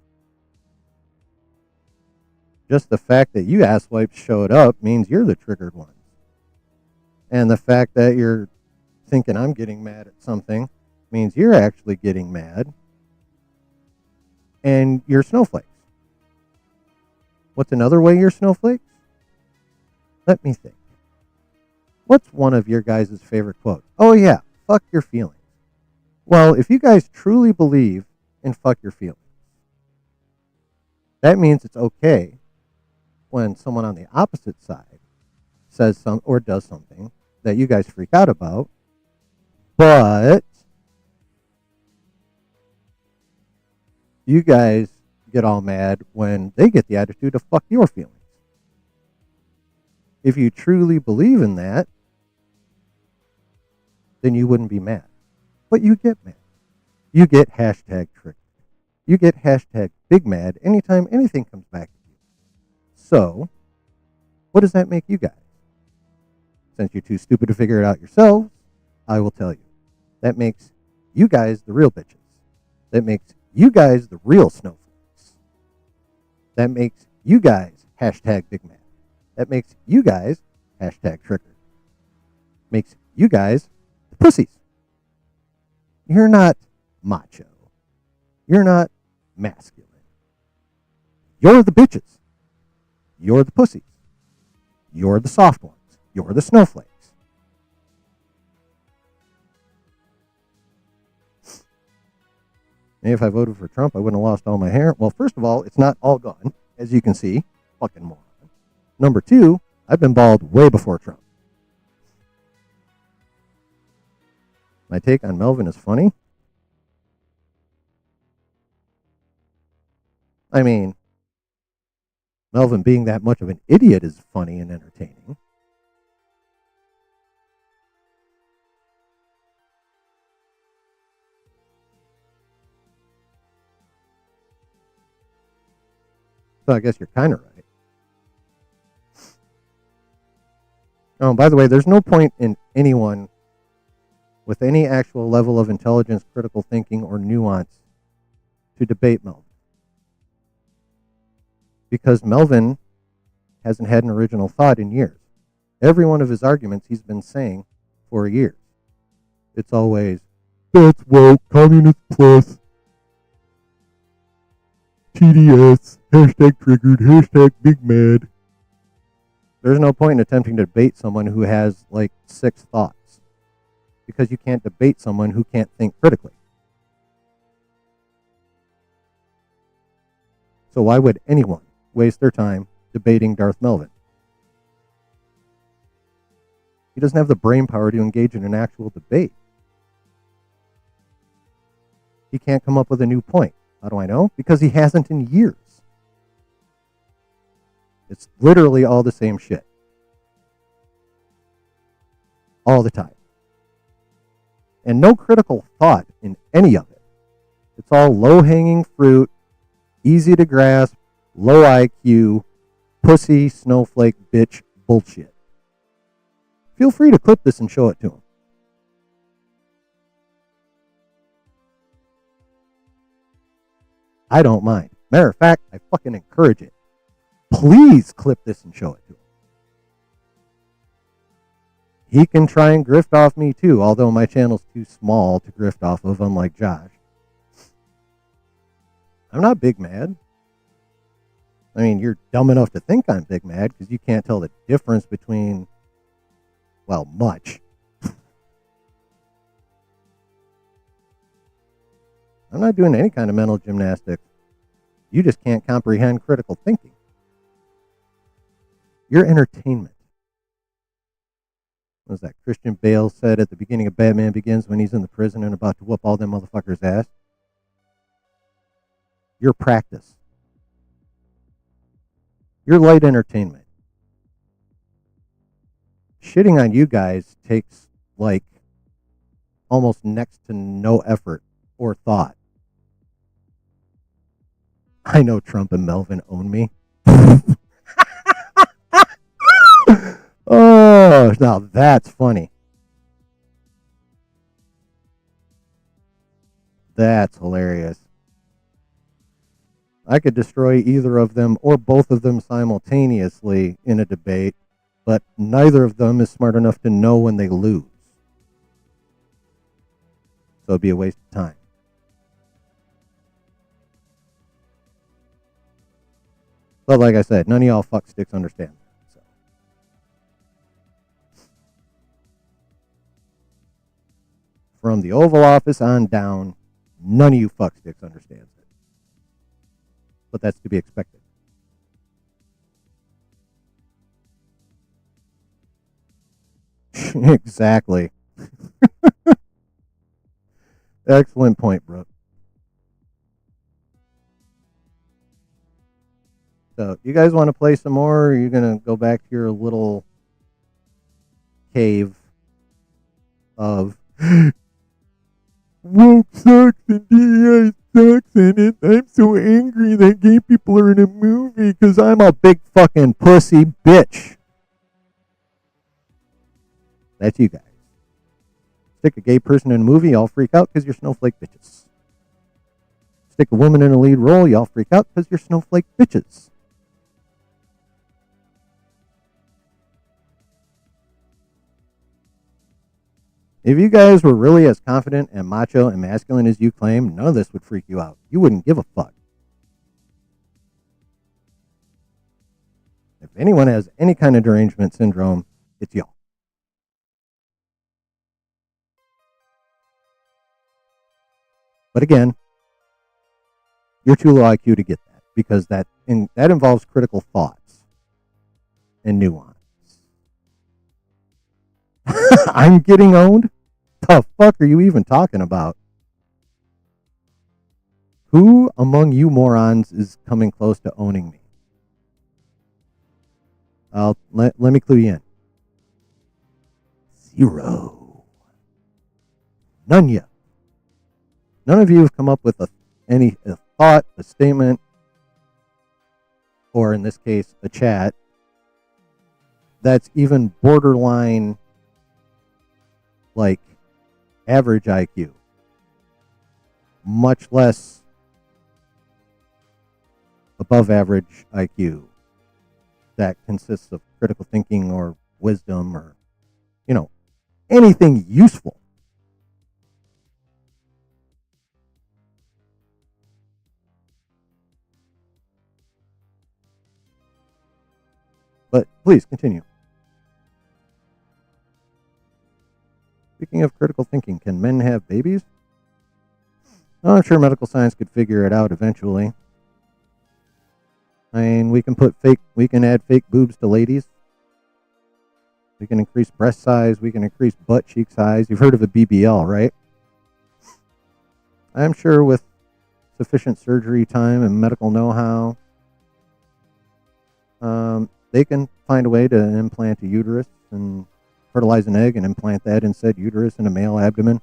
Just the fact that you asswipes showed up means you're the triggered ones. And the fact that you're thinking I'm getting mad at something means you're actually getting mad. And you're snowflakes. What's another way you're snowflakes? Let me think. What's one of your guys' favorite quotes? Oh yeah, fuck your feelings. Well, if you guys truly believe in fuck your feelings, that means it's okay when someone on the opposite side says some or does something that you guys freak out about, but you guys get all mad when they get the attitude of fuck your feelings. If you truly believe in that, then you wouldn't be mad. But you get mad. You get hashtag triggered. You get hashtag big mad anytime anything comes back at you. So, what does that make you guys? Since you're too stupid to figure it out yourselves, I will tell you. That makes you guys the real bitches. That makes you guys the real snowflakes. That makes you guys hashtag big mad. That makes you guys hashtag triggered. makes you guys the pussies. You're not macho. You're not masculine. You're the bitches. You're the pussies. You're the soft ones. You're the snowflakes. Maybe if I voted for Trump, I wouldn't have lost all my hair. Well, first of all, it's not all gone, as you can see. Fucking moron. Number two, I've been bald way before Trump. My take on Melvin is funny. I mean, Melvin being that much of an idiot is funny and entertaining. So I guess you're kind of right. Oh, by the way, there's no point in anyone with any actual level of intelligence, critical thinking, or nuance to debate Melvin. Because Melvin hasn't had an original thought in years. Every one of his arguments he's been saying for years. It's always, that's woke, communist plus, TDS, hashtag triggered, hashtag big mad. There's no point in attempting to debate someone who has like 6 thoughts. Because you can't debate someone who can't think critically. So why would anyone waste their time debating Darth Melvin? He doesn't have the brain power to engage in an actual debate. He can't come up with a new point. How do I know? Because he hasn't in years. It's literally all the same shit. All the time. And no critical thought in any of it. It's all low-hanging fruit, easy to grasp, low IQ, pussy, snowflake, bitch bullshit. Feel free to clip this and show it to him. I don't mind. Matter of fact, I fucking encourage it. Please clip this and show it to him. He can try and grift off me too, although my channel's too small to grift off of, unlike Josh. I'm not big mad. I mean, you're dumb enough to think I'm big mad because you can't tell the difference between, well, much. I'm not doing any kind of mental gymnastics. You just can't comprehend critical thinking. You're entertainment. What was that Christian Bale said at the beginning of Batman Begins when he's in the prison and about to whoop all them motherfuckers' ass? You're practice. You're light entertainment. Shitting on you guys takes, like, almost next to no effort or thought. I know Trump and Melvin own me. Oh, now that's funny. That's hilarious. I could destroy either of them or both of them simultaneously in a debate, but neither of them is smart enough to know when they lose. So it'd be a waste of time. But like I said, none of y'all fucksticks understand that. So. From the Oval Office on down, none of you fucksticks understands it. But that's to be expected. Exactly. Excellent point, Brooke. So, you guys want to play some more, or are you going to go back to your little cave of woke sucks and DEI sucks and I'm so angry that gay people are in a movie because I'm a big fucking pussy bitch. That's you guys. Stick a gay person in a movie, y'all freak out because you're snowflake bitches. Stick a woman in a lead role, y'all freak out because you're snowflake bitches. If you guys were really as confident and macho and masculine as you claim, none of this would freak you out. You wouldn't give a fuck. If anyone has any kind of derangement syndrome, it's y'all. But again, you're too low IQ to get that because that involves critical thoughts and nuance. I'm getting owned? The fuck are you even talking about? Who among you morons is coming close to owning me? Let me clue you in. Zero. None yet. None of you have come up with a thought, a statement, or in this case, a chat that's even borderline like average IQ, much less above average IQ that consists of critical thinking or wisdom or, anything useful. But please continue. Speaking of critical thinking, can men have babies? Oh, I'm sure medical science could figure it out eventually. I mean, we can add fake boobs to ladies. We can increase breast size. We can increase butt cheek size. You've heard of a BBL, right? I'm sure with sufficient surgery time and medical know-how, they can find a way to implant a uterus and fertilize an egg and implant that in said uterus in a male abdomen.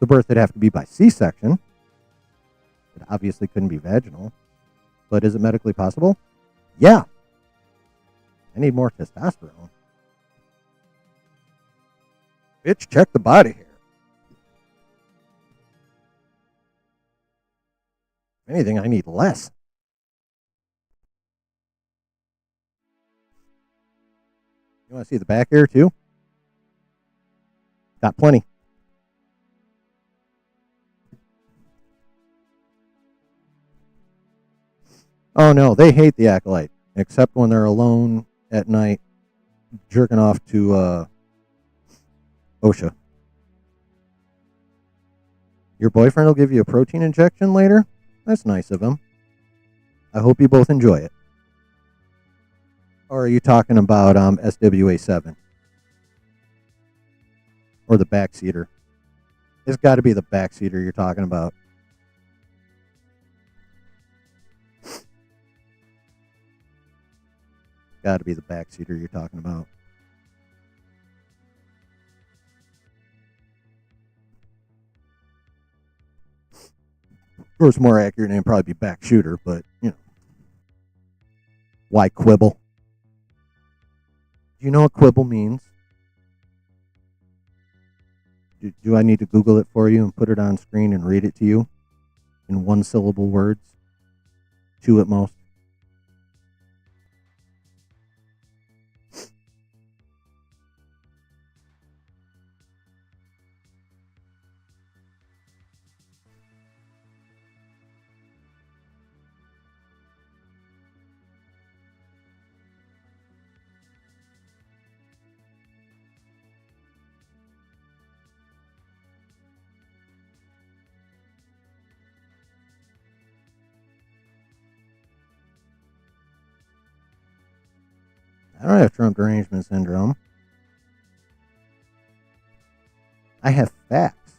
The birth would have to be by C-section. It obviously couldn't be vaginal. But is it medically possible? Yeah. I need more testosterone. Bitch, check the body hair. If anything, I need less. You want to see the back hair too? Got plenty. Oh no, they hate the acolyte, except when they're alone at night jerking off to OSHA. Your boyfriend will give you a protein injection later? That's nice of him. I hope you both enjoy it. Or are you talking about SWA 7? Or the backseater? It's got to be the backseater you're talking about. Got to be the backseater you're talking about. Of course, more accurate name probably be back shooter, but why quibble? Do you know what quibble means? Do I need to Google it for you and put it on screen and read it to you in one syllable words? Two at most. I don't have Trump derangement syndrome. I have facts.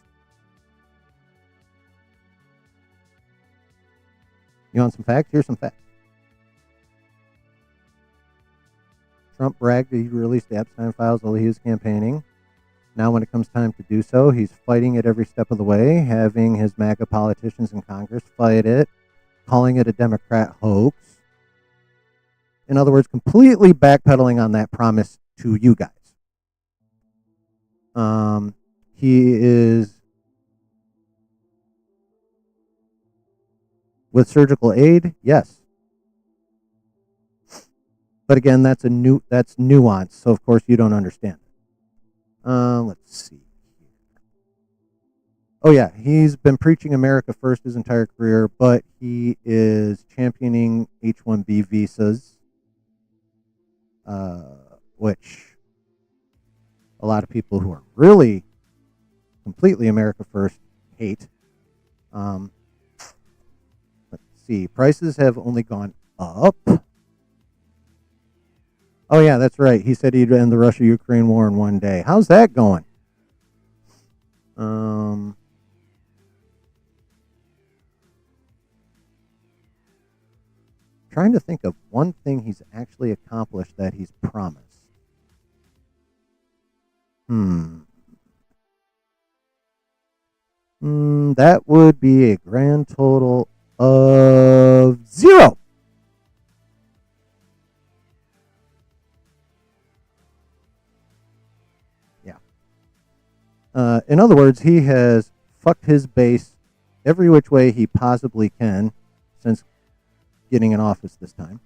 You want some facts? Here's some facts. Trump bragged that he released the Epstein files while he was campaigning. Now when it comes time to do so, he's fighting it every step of the way, having his MAGA politicians in Congress fight it, calling it a Democrat hoax. In other words, completely backpedaling on that promise to you guys. He is with surgical aid, yes. But again, that's nuance, so of course you don't understand it. Let's see Oh yeah, he's been preaching America first his entire career, but he is championing H-1B visas, uh, which a lot of people who are really completely America first hate. Um, let's see, prices have only gone up. Oh yeah, that's right. He said he'd end the Russia-Ukraine war in one day. How's that going? Um, trying to think of one thing he's actually accomplished that he's promised. Hmm. That would be a grand total of 0. Yeah. In other words, he has fucked his base every which way he possibly can since getting in office this time.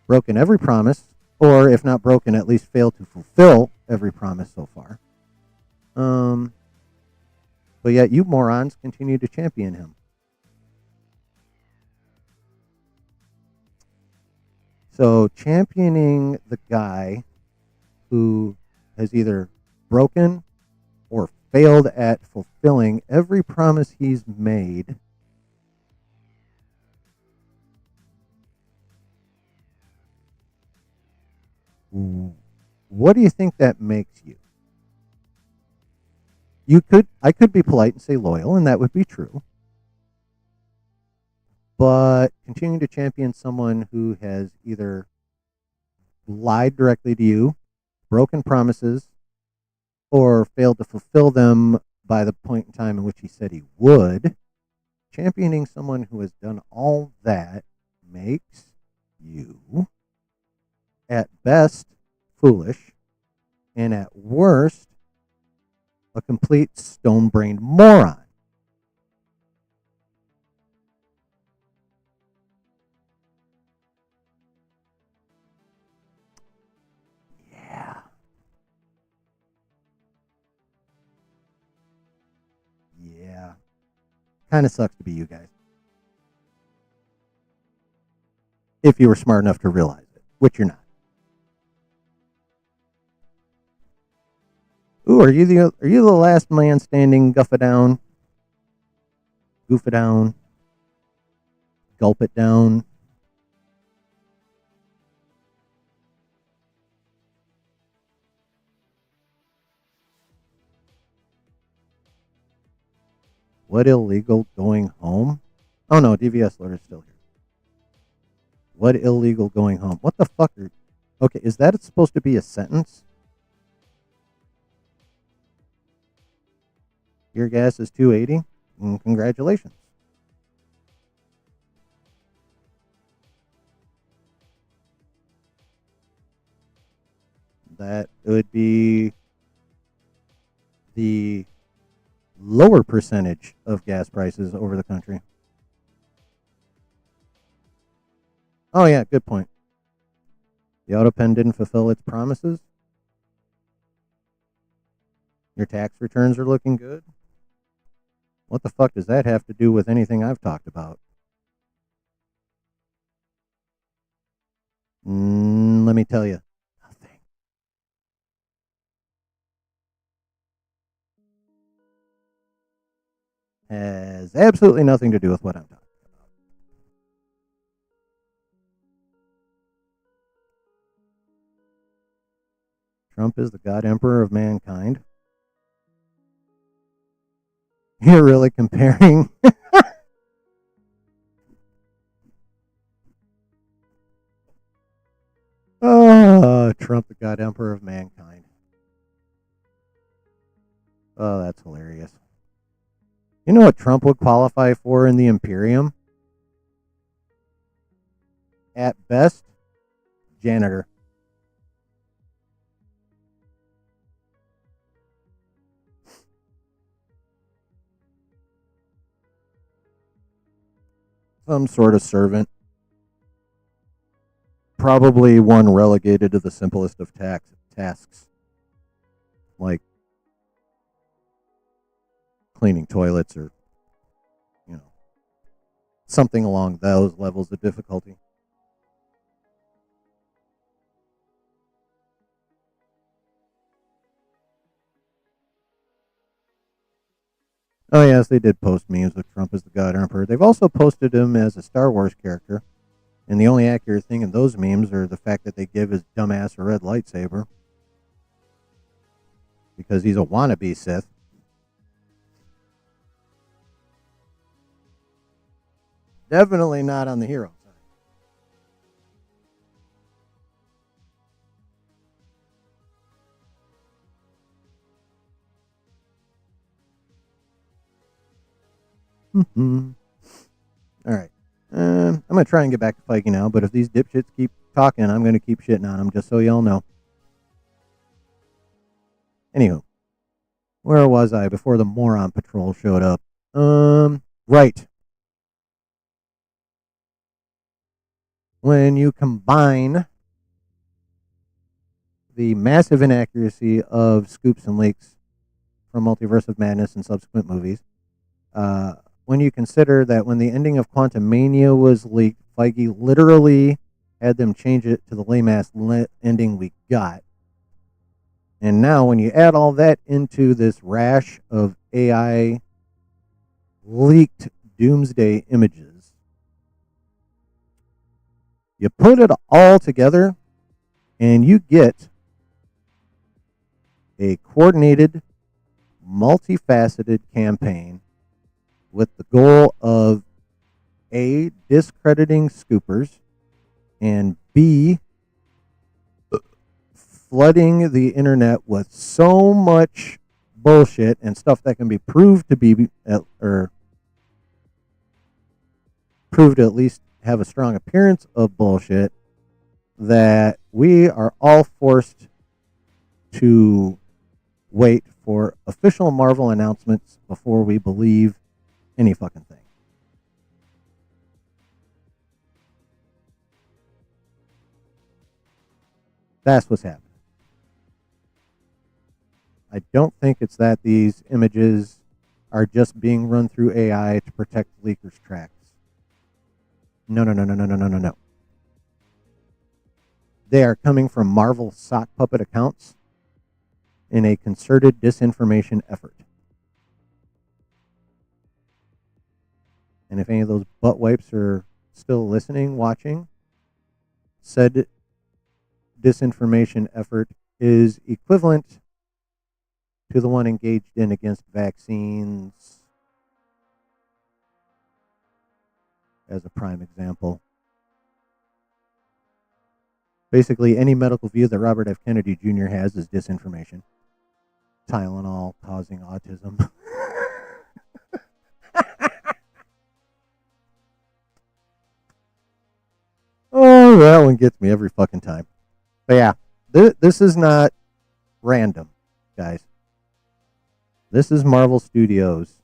Broken every promise, or if not broken, at least failed to fulfill every promise so far. Um, but yet you morons continue to champion him. So championing the guy who has either broken or failed at fulfilling every promise he's made. What do you think that makes you? I could be polite and say loyal, and that would be true. But continuing to champion someone who has either lied directly to you, broken promises, or failed to fulfill them by the point in time in which he said he would, championing someone who has done all that makes you, at best, foolish, and at worst, a complete stone brained moron. Yeah. Yeah. Kind of sucks to be you guys. If you were smart enough to realize it, which you're not. Ooh, are you the last man standing? Guff it down, goof it down, gulp it down. What illegal going home? Oh no, DVS lawyer is still here. What illegal going home? What the fuck are? Okay, is that supposed to be a sentence? Your gas is 280. Congratulations. That would be the lower percentage of gas prices over the country. Oh yeah, good point. The auto pen didn't fulfill its promises. Your tax returns are looking good. What the fuck does that have to do with anything I've talked about? Let me tell you, nothing. Has absolutely nothing to do with what I'm talking about. Trump is the God Emperor of mankind. You're really comparing. Oh, Trump, the God Emperor of mankind. Oh, that's hilarious. You know what Trump would qualify for in the Imperium? At best, janitor. Some sort of servant. Probably one relegated to the simplest of tasks, like cleaning toilets or, you know, something along those levels of difficulty. Oh, yes, they did post memes with Trump as the God Emperor. They've also posted him as a Star Wars character. And the only accurate thing in those memes are the fact that they give his dumbass a red lightsaber because he's a wannabe Sith. Definitely not on the hero side. All right. I'm going to try and get back to Feige now, but if these dipshits keep talking, I'm going to keep shitting on them, just so y'all know. Anywho, where was I before the moron patrol showed up? Right. When you combine the massive inaccuracy of scoops and leaks from Multiverse of Madness and subsequent movies, when you consider that when the ending of Quantum Mania was leaked, Feige literally had them change it to the lame ass ending we got. And now, when you add all that into this rash of AI leaked doomsday images, you put it all together and you get a coordinated, multifaceted campaign with the goal of A, discrediting scoopers, and B, flooding the internet with so much bullshit and stuff that can be proved to be, or proved to at least have a strong appearance of bullshit, that we are all forced to wait for official Marvel announcements before we believe any fucking thing. That's what's happening. I don't think it's that these images are just being run through AI to protect leakers' tracks. No, no, no, no, no, no, no, no, no. They are coming from Marvel sock puppet accounts in a concerted disinformation effort. And if any of those butt wipes are still listening, watching, said disinformation effort is equivalent to the one engaged in against vaccines, as a prime example. Basically, any medical view that Robert F. Kennedy Jr. has is disinformation. Tylenol causing autism. Oh, that one gets me every fucking time. But yeah, this is not random, guys. This is Marvel Studios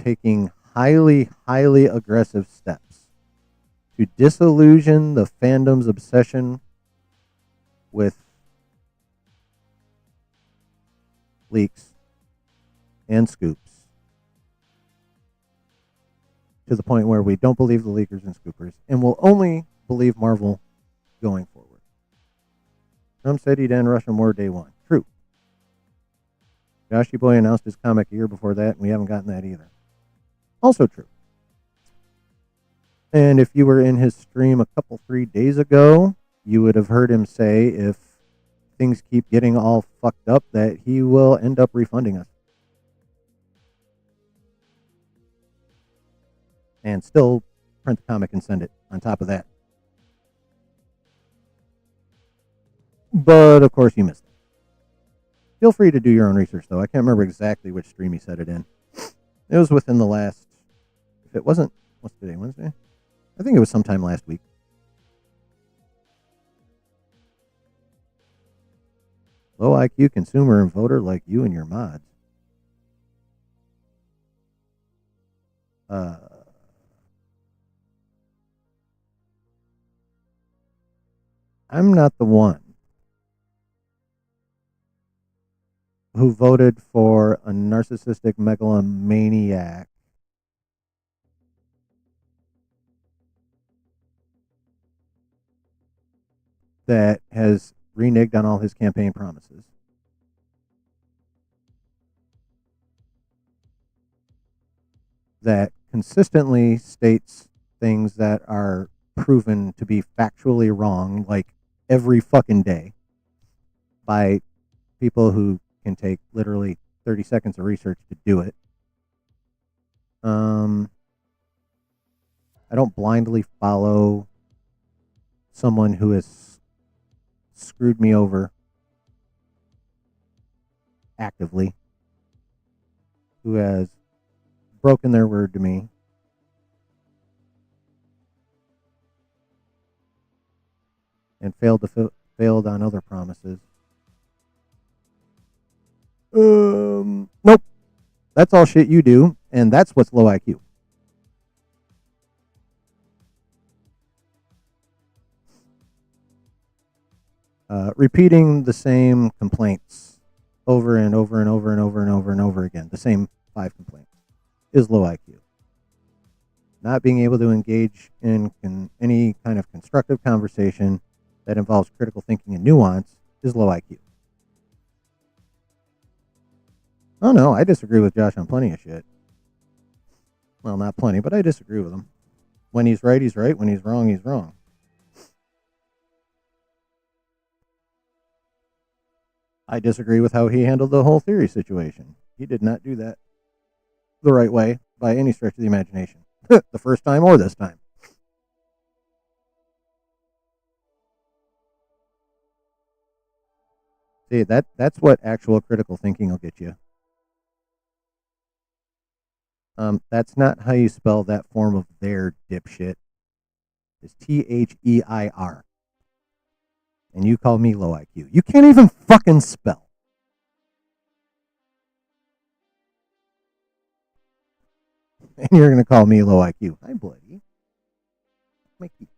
taking highly, highly aggressive steps to disillusion the fandom's obsession with leaks and scoops to the point where we don't believe the leakers and scoopers and will only believe Marvel going forward. Trump said he'd end Russian war day one. True. Joshy Boy announced his comic a year before that, and we haven't gotten that either. Also true. And if you were in his stream a couple, 3 days ago, you would have heard him say if things keep getting all fucked up that he will end up refunding us. And still print the comic and send it on top of that. But of course you missed it. Feel free to do your own research though. I can't remember exactly which stream he said it in. It was within the last, if it wasn't, what's today, Wednesday? I think it was sometime last week. Low IQ consumer and voter like you and your mods. I'm not the one who voted for a narcissistic megalomaniac that has reneged on all his campaign promises. That consistently states things that are proven to be factually wrong, like every fucking day, by people who can take literally 30 seconds of research to do it. I don't blindly follow someone who has screwed me over actively, who has broken their word to me, and failed on other promises. Nope. That's all shit you do, and that's what's low IQ. Repeating the same complaints over and over and over and over and over and over again, the same 5 complaints, is low IQ. Not being able to engage in any kind of constructive conversation that involves critical thinking and nuance is low IQ. Oh no, I disagree with Josh on plenty of shit. Well, not plenty, but I disagree with him. When he's right, he's right. When he's wrong, he's wrong. I disagree with how he handled the whole theory situation. He did not do that the right way by any stretch of the imagination. The first time or this time. See, that's what actual critical thinking will get you. That's not how you spell that form of their, dipshit. It's THEIR. And you call me low IQ. You can't even fucking spell. And you're going to call me low IQ. Hi, Bloody. Mikey.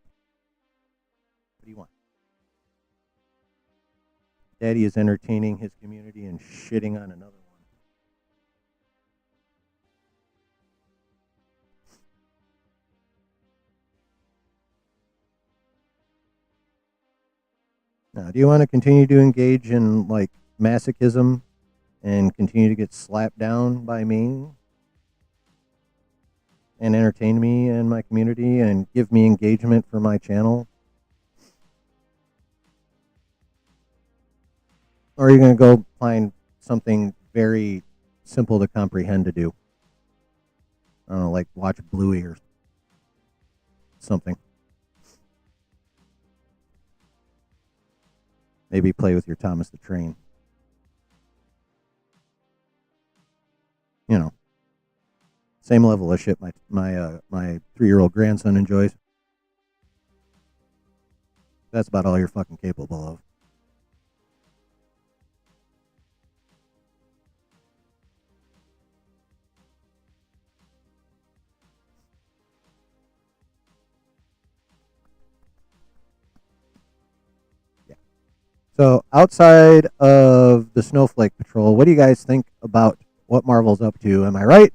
What do you want? Daddy is entertaining his community and shitting on another one. Now, do you want to continue to engage in like masochism and continue to get slapped down by me and entertain me and my community and give me engagement for my channel? Or are you going to go find something very simple to comprehend to do? I don't know, like watch Bluey or something. Maybe play with your Thomas the Train. You know, same level of shit my 3-year-old grandson enjoys. That's about all you're fucking capable of. So outside of the Snowflake Patrol, what do you guys think about what Marvel's up to? Am I right?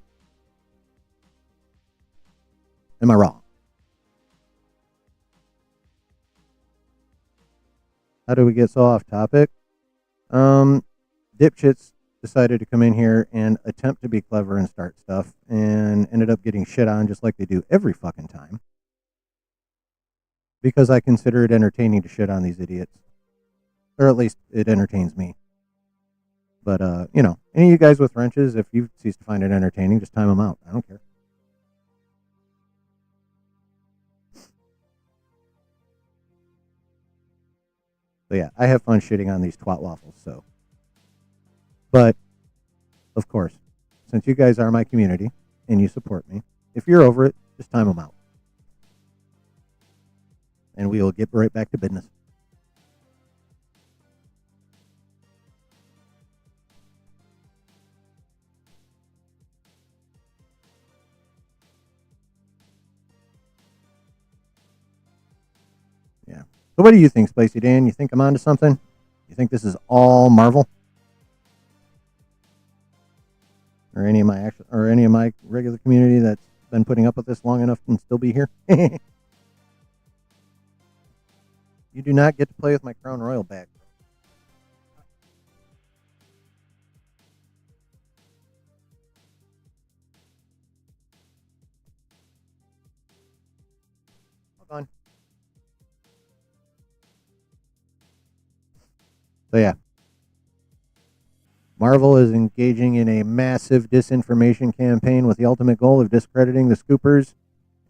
Am I wrong? How do we get so off topic? Dipshits decided to come in here and attempt to be clever and start stuff and ended up getting shit on just like they do every fucking time. Because I consider it entertaining to shit on these idiots. Or at least it entertains me. But, you know, any of you guys with wrenches, if you cease to find it entertaining, just time them out. I don't care. But yeah, I have fun shitting on these twat waffles, so. But, of course, since you guys are my community and you support me, if you're over it, just time them out. And we will get right back to business. Yeah. So what do you think, Spicy Dan? You think I'm onto something? You think this is all Marvel? or any of my regular community that's been putting up with this long enough and still be here. You do not get to play with my Crown Royal bag. Hold on. So yeah, Marvel is engaging in a massive disinformation campaign with the ultimate goal of discrediting the scoopers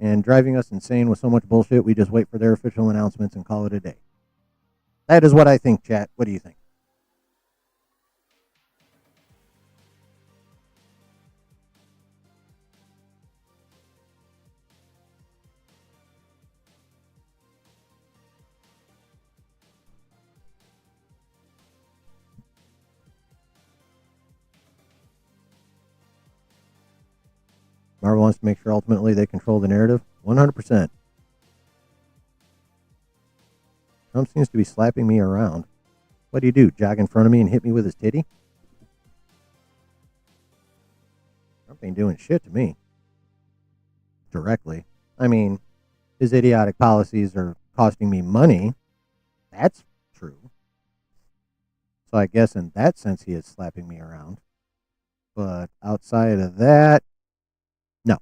and driving us insane with so much bullshit. We just wait for their official announcements and call it a day. That is what I think, chat. What do you think? Marvel wants to make sure ultimately they control the narrative. 100%. Trump seems to be slapping me around. What do? Jog in front of me and hit me with his titty? Trump ain't doing shit to me. Directly. I mean, his idiotic policies are costing me money. That's true. So I guess in that sense he is slapping me around. But outside of that, no.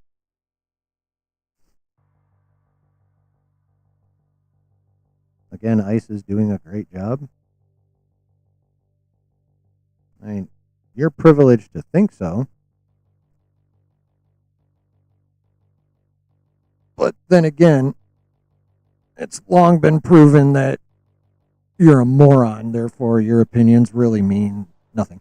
Again, ICE is doing a great job. I mean, you're privileged to think so. But then again, it's long been proven that you're a moron, therefore your opinions really mean nothing.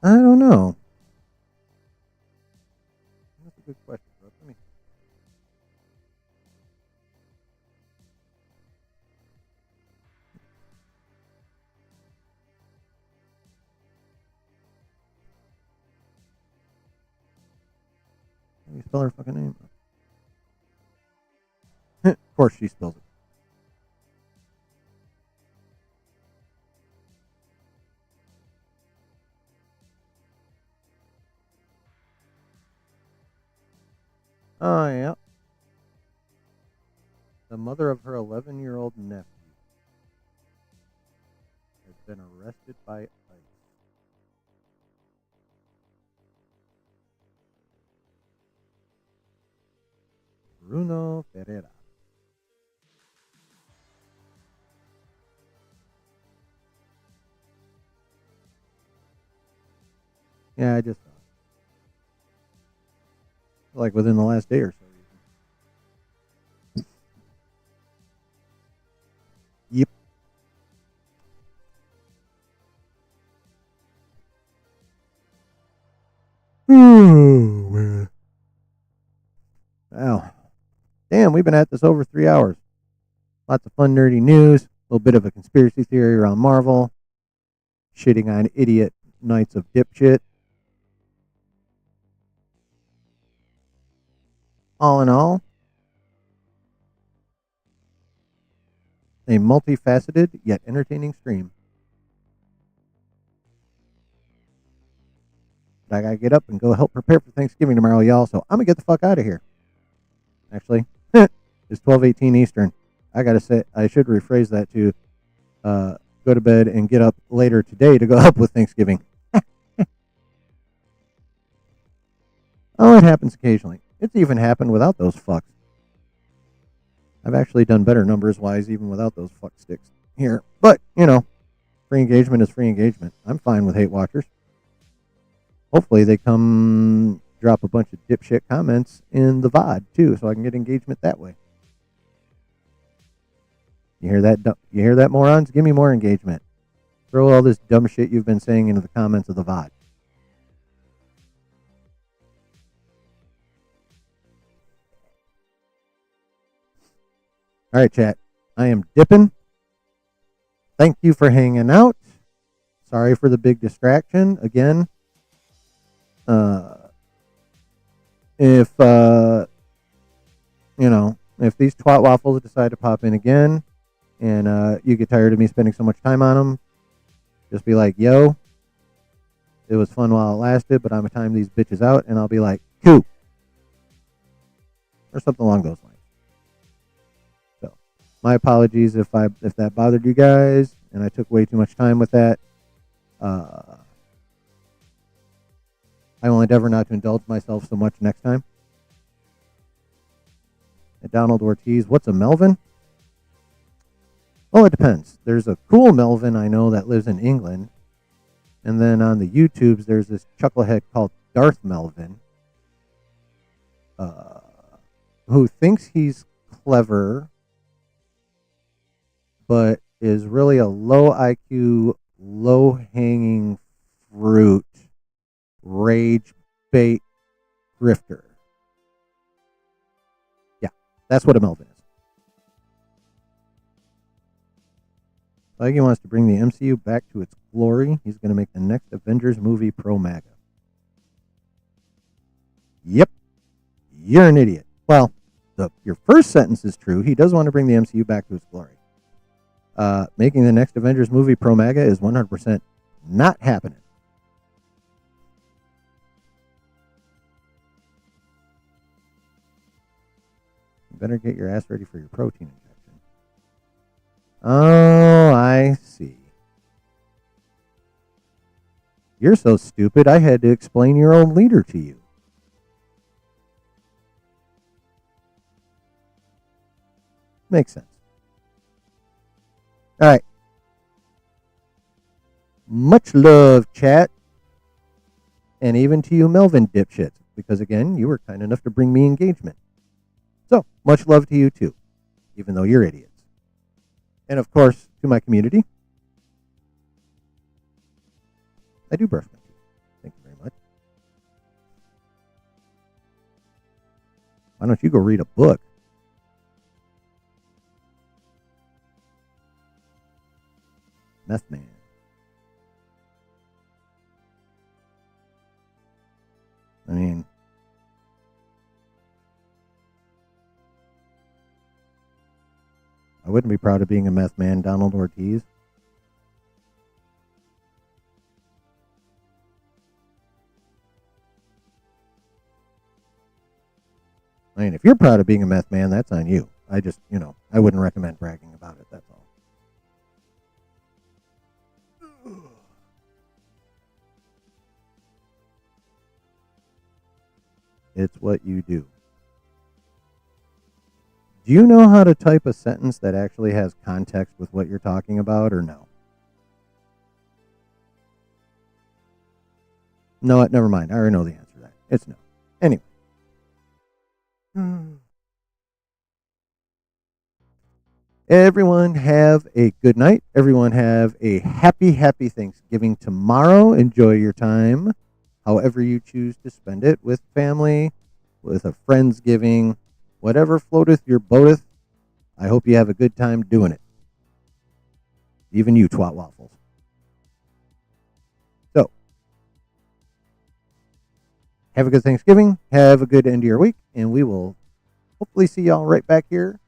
I don't know. That's a good question, bro. Let me. How do you spell her fucking name? Of course she spells it. Oh, yeah. The mother of her 11-year-old nephew has been arrested by ICE. Bruno Ferreira. Yeah, I just saw it. Like within the last day or so. Yep. Oh, man. Wow. Damn, we've been at this over 3 hours. Lots of fun, nerdy news. A little bit of a conspiracy theory around Marvel. Shitting on idiot Knights of Dipshit. All in all, a multifaceted yet entertaining stream. But I gotta get up and go help prepare for Thanksgiving tomorrow, y'all. So I'm gonna get the fuck out of here. Actually, it's 12:18 Eastern. I gotta say, I should rephrase that to go to bed and get up later today to go help with Thanksgiving. Oh, it happens occasionally. It's even happened without those fucks. I've actually done better numbers wise even without those fuck sticks here. But, free engagement is free engagement. I'm fine with hate watchers. Hopefully they come drop a bunch of dipshit comments in the VOD too, so I can get engagement that way. You hear that? You hear that, morons? Give me more engagement. Throw all this dumb shit you've been saying into the comments of the VOD. All right, chat. I am dipping. thank you for hanging out. Sorry for the big distraction. Again, if if these twat waffles decide to pop in again, and you get tired of me spending so much time on them, just be like, "Yo, it was fun while it lasted, but I'm gonna time these bitches out," and I'll be like, "Cool," or something along those lines. So, my apologies if that bothered you guys, and I took way too much time with that. I will endeavor not to indulge myself so much next time. And Donald Ortiz, what's a Melvin? Oh, it depends. There's a cool Melvin I know that lives in England. And then on the YouTubes, there's this chucklehead called Darth Melvin, who thinks he's clever, but is really a low IQ, low hanging fruit, rage bait grifter. Yeah, that's what a Melvin is. Feige wants to bring the MCU back to its glory. He's going to make the next Avengers movie pro-MAGA. Yep. You're an idiot. Well, your first sentence is true. He does want to bring the MCU back to its glory. Making the next Avengers movie pro-MAGA is 100% not happening. You better get your ass ready for your protein injection. Oh, I see. You're so stupid, I had to explain your own leader to you. Makes sense. All right. Much love, chat. And even to you, Melvin dipshits. Because, again, you were kind enough to bring me engagement. So, much love to you, too. Even though you're idiots. And, of course, to my community. I do brush my teeth. Thank you very much. Why don't you go read a book? Meth man. I mean, I wouldn't be proud of being a meth man, Donald Ortiz. I mean, if you're proud of being a meth man, that's on you. I just, I wouldn't recommend bragging about it, that's all. It's what you do. Do you know how to type a sentence that actually has context with what you're talking about, or no? No, never mind. I already know the answer to that. It's no. Anyway. Everyone have a good night. Everyone have a happy Thanksgiving tomorrow. Enjoy your time, however you choose to spend it, with family, with a friendsgiving, whatever floateth your boateth. I hope you have a good time doing it. Even you, twat waffles. So, have a good Thanksgiving. Have a good end of your week. And we will hopefully see y'all right back here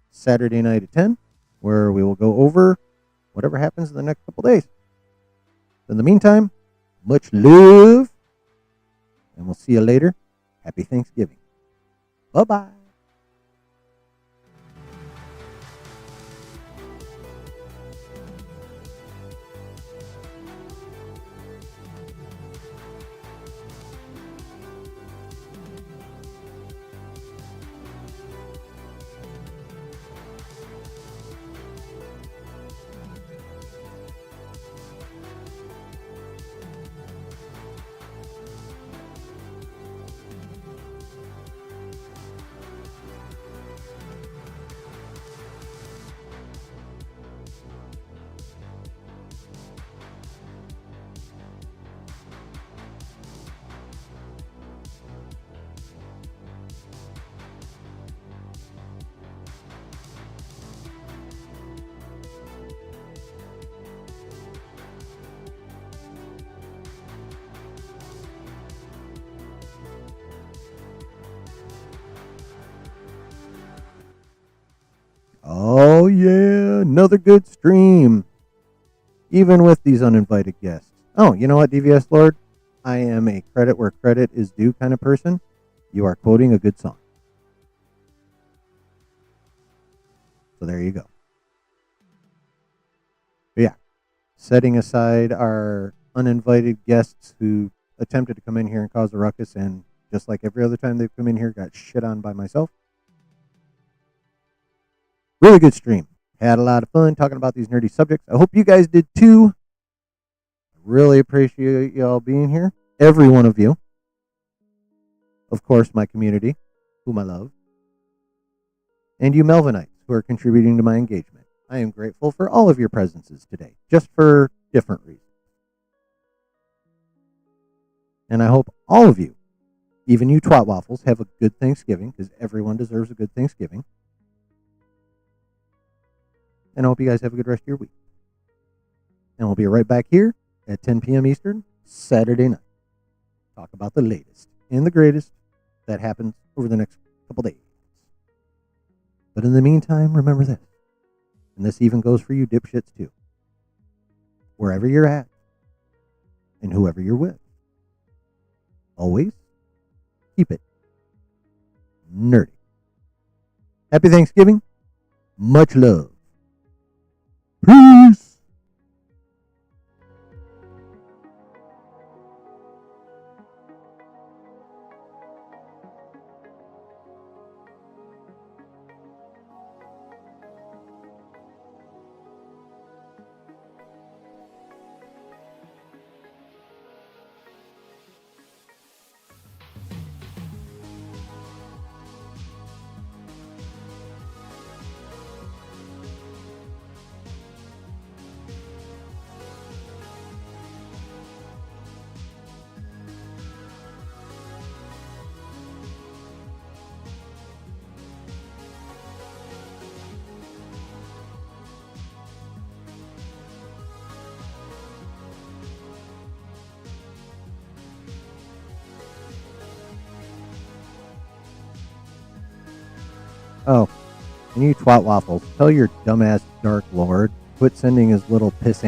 Saturday night at 10, where we will go over whatever happens in the next couple days. In the meantime, much love. And we'll see you later. Happy Thanksgiving. Bye-bye. Another good stream, even with these uninvited guests. Oh, you know what, DVS Lord? I am a credit where credit is due kind of person. You are quoting a good song. So there you go. But yeah, setting aside our uninvited guests who attempted to come in here and cause a ruckus, and just like every other time they've come in here, got shit on by myself. Really good stream. Had a lot of fun talking about these nerdy subjects. I hope you guys did too. Really appreciate y'all being here. Every one of you. Of course, my community, whom I love. And you Melvinites who are contributing to my engagement. I am grateful for all of your presences today, just for different reasons. And I hope all of you, even you twat waffles, have a good Thanksgiving, because everyone deserves a good Thanksgiving. And I hope you guys have a good rest of your week. And we'll be right back here at 10 p.m. Eastern, Saturday night. Talk about the latest and the greatest that happens over the next couple days. But in the meantime, remember this. And this even goes for you dipshits too. Wherever you're at and whoever you're with, always keep it nerdy. Happy Thanksgiving. Much love. Peace. Oh, and you twat waffles, tell your dumbass Dark Lord quit sending his little piss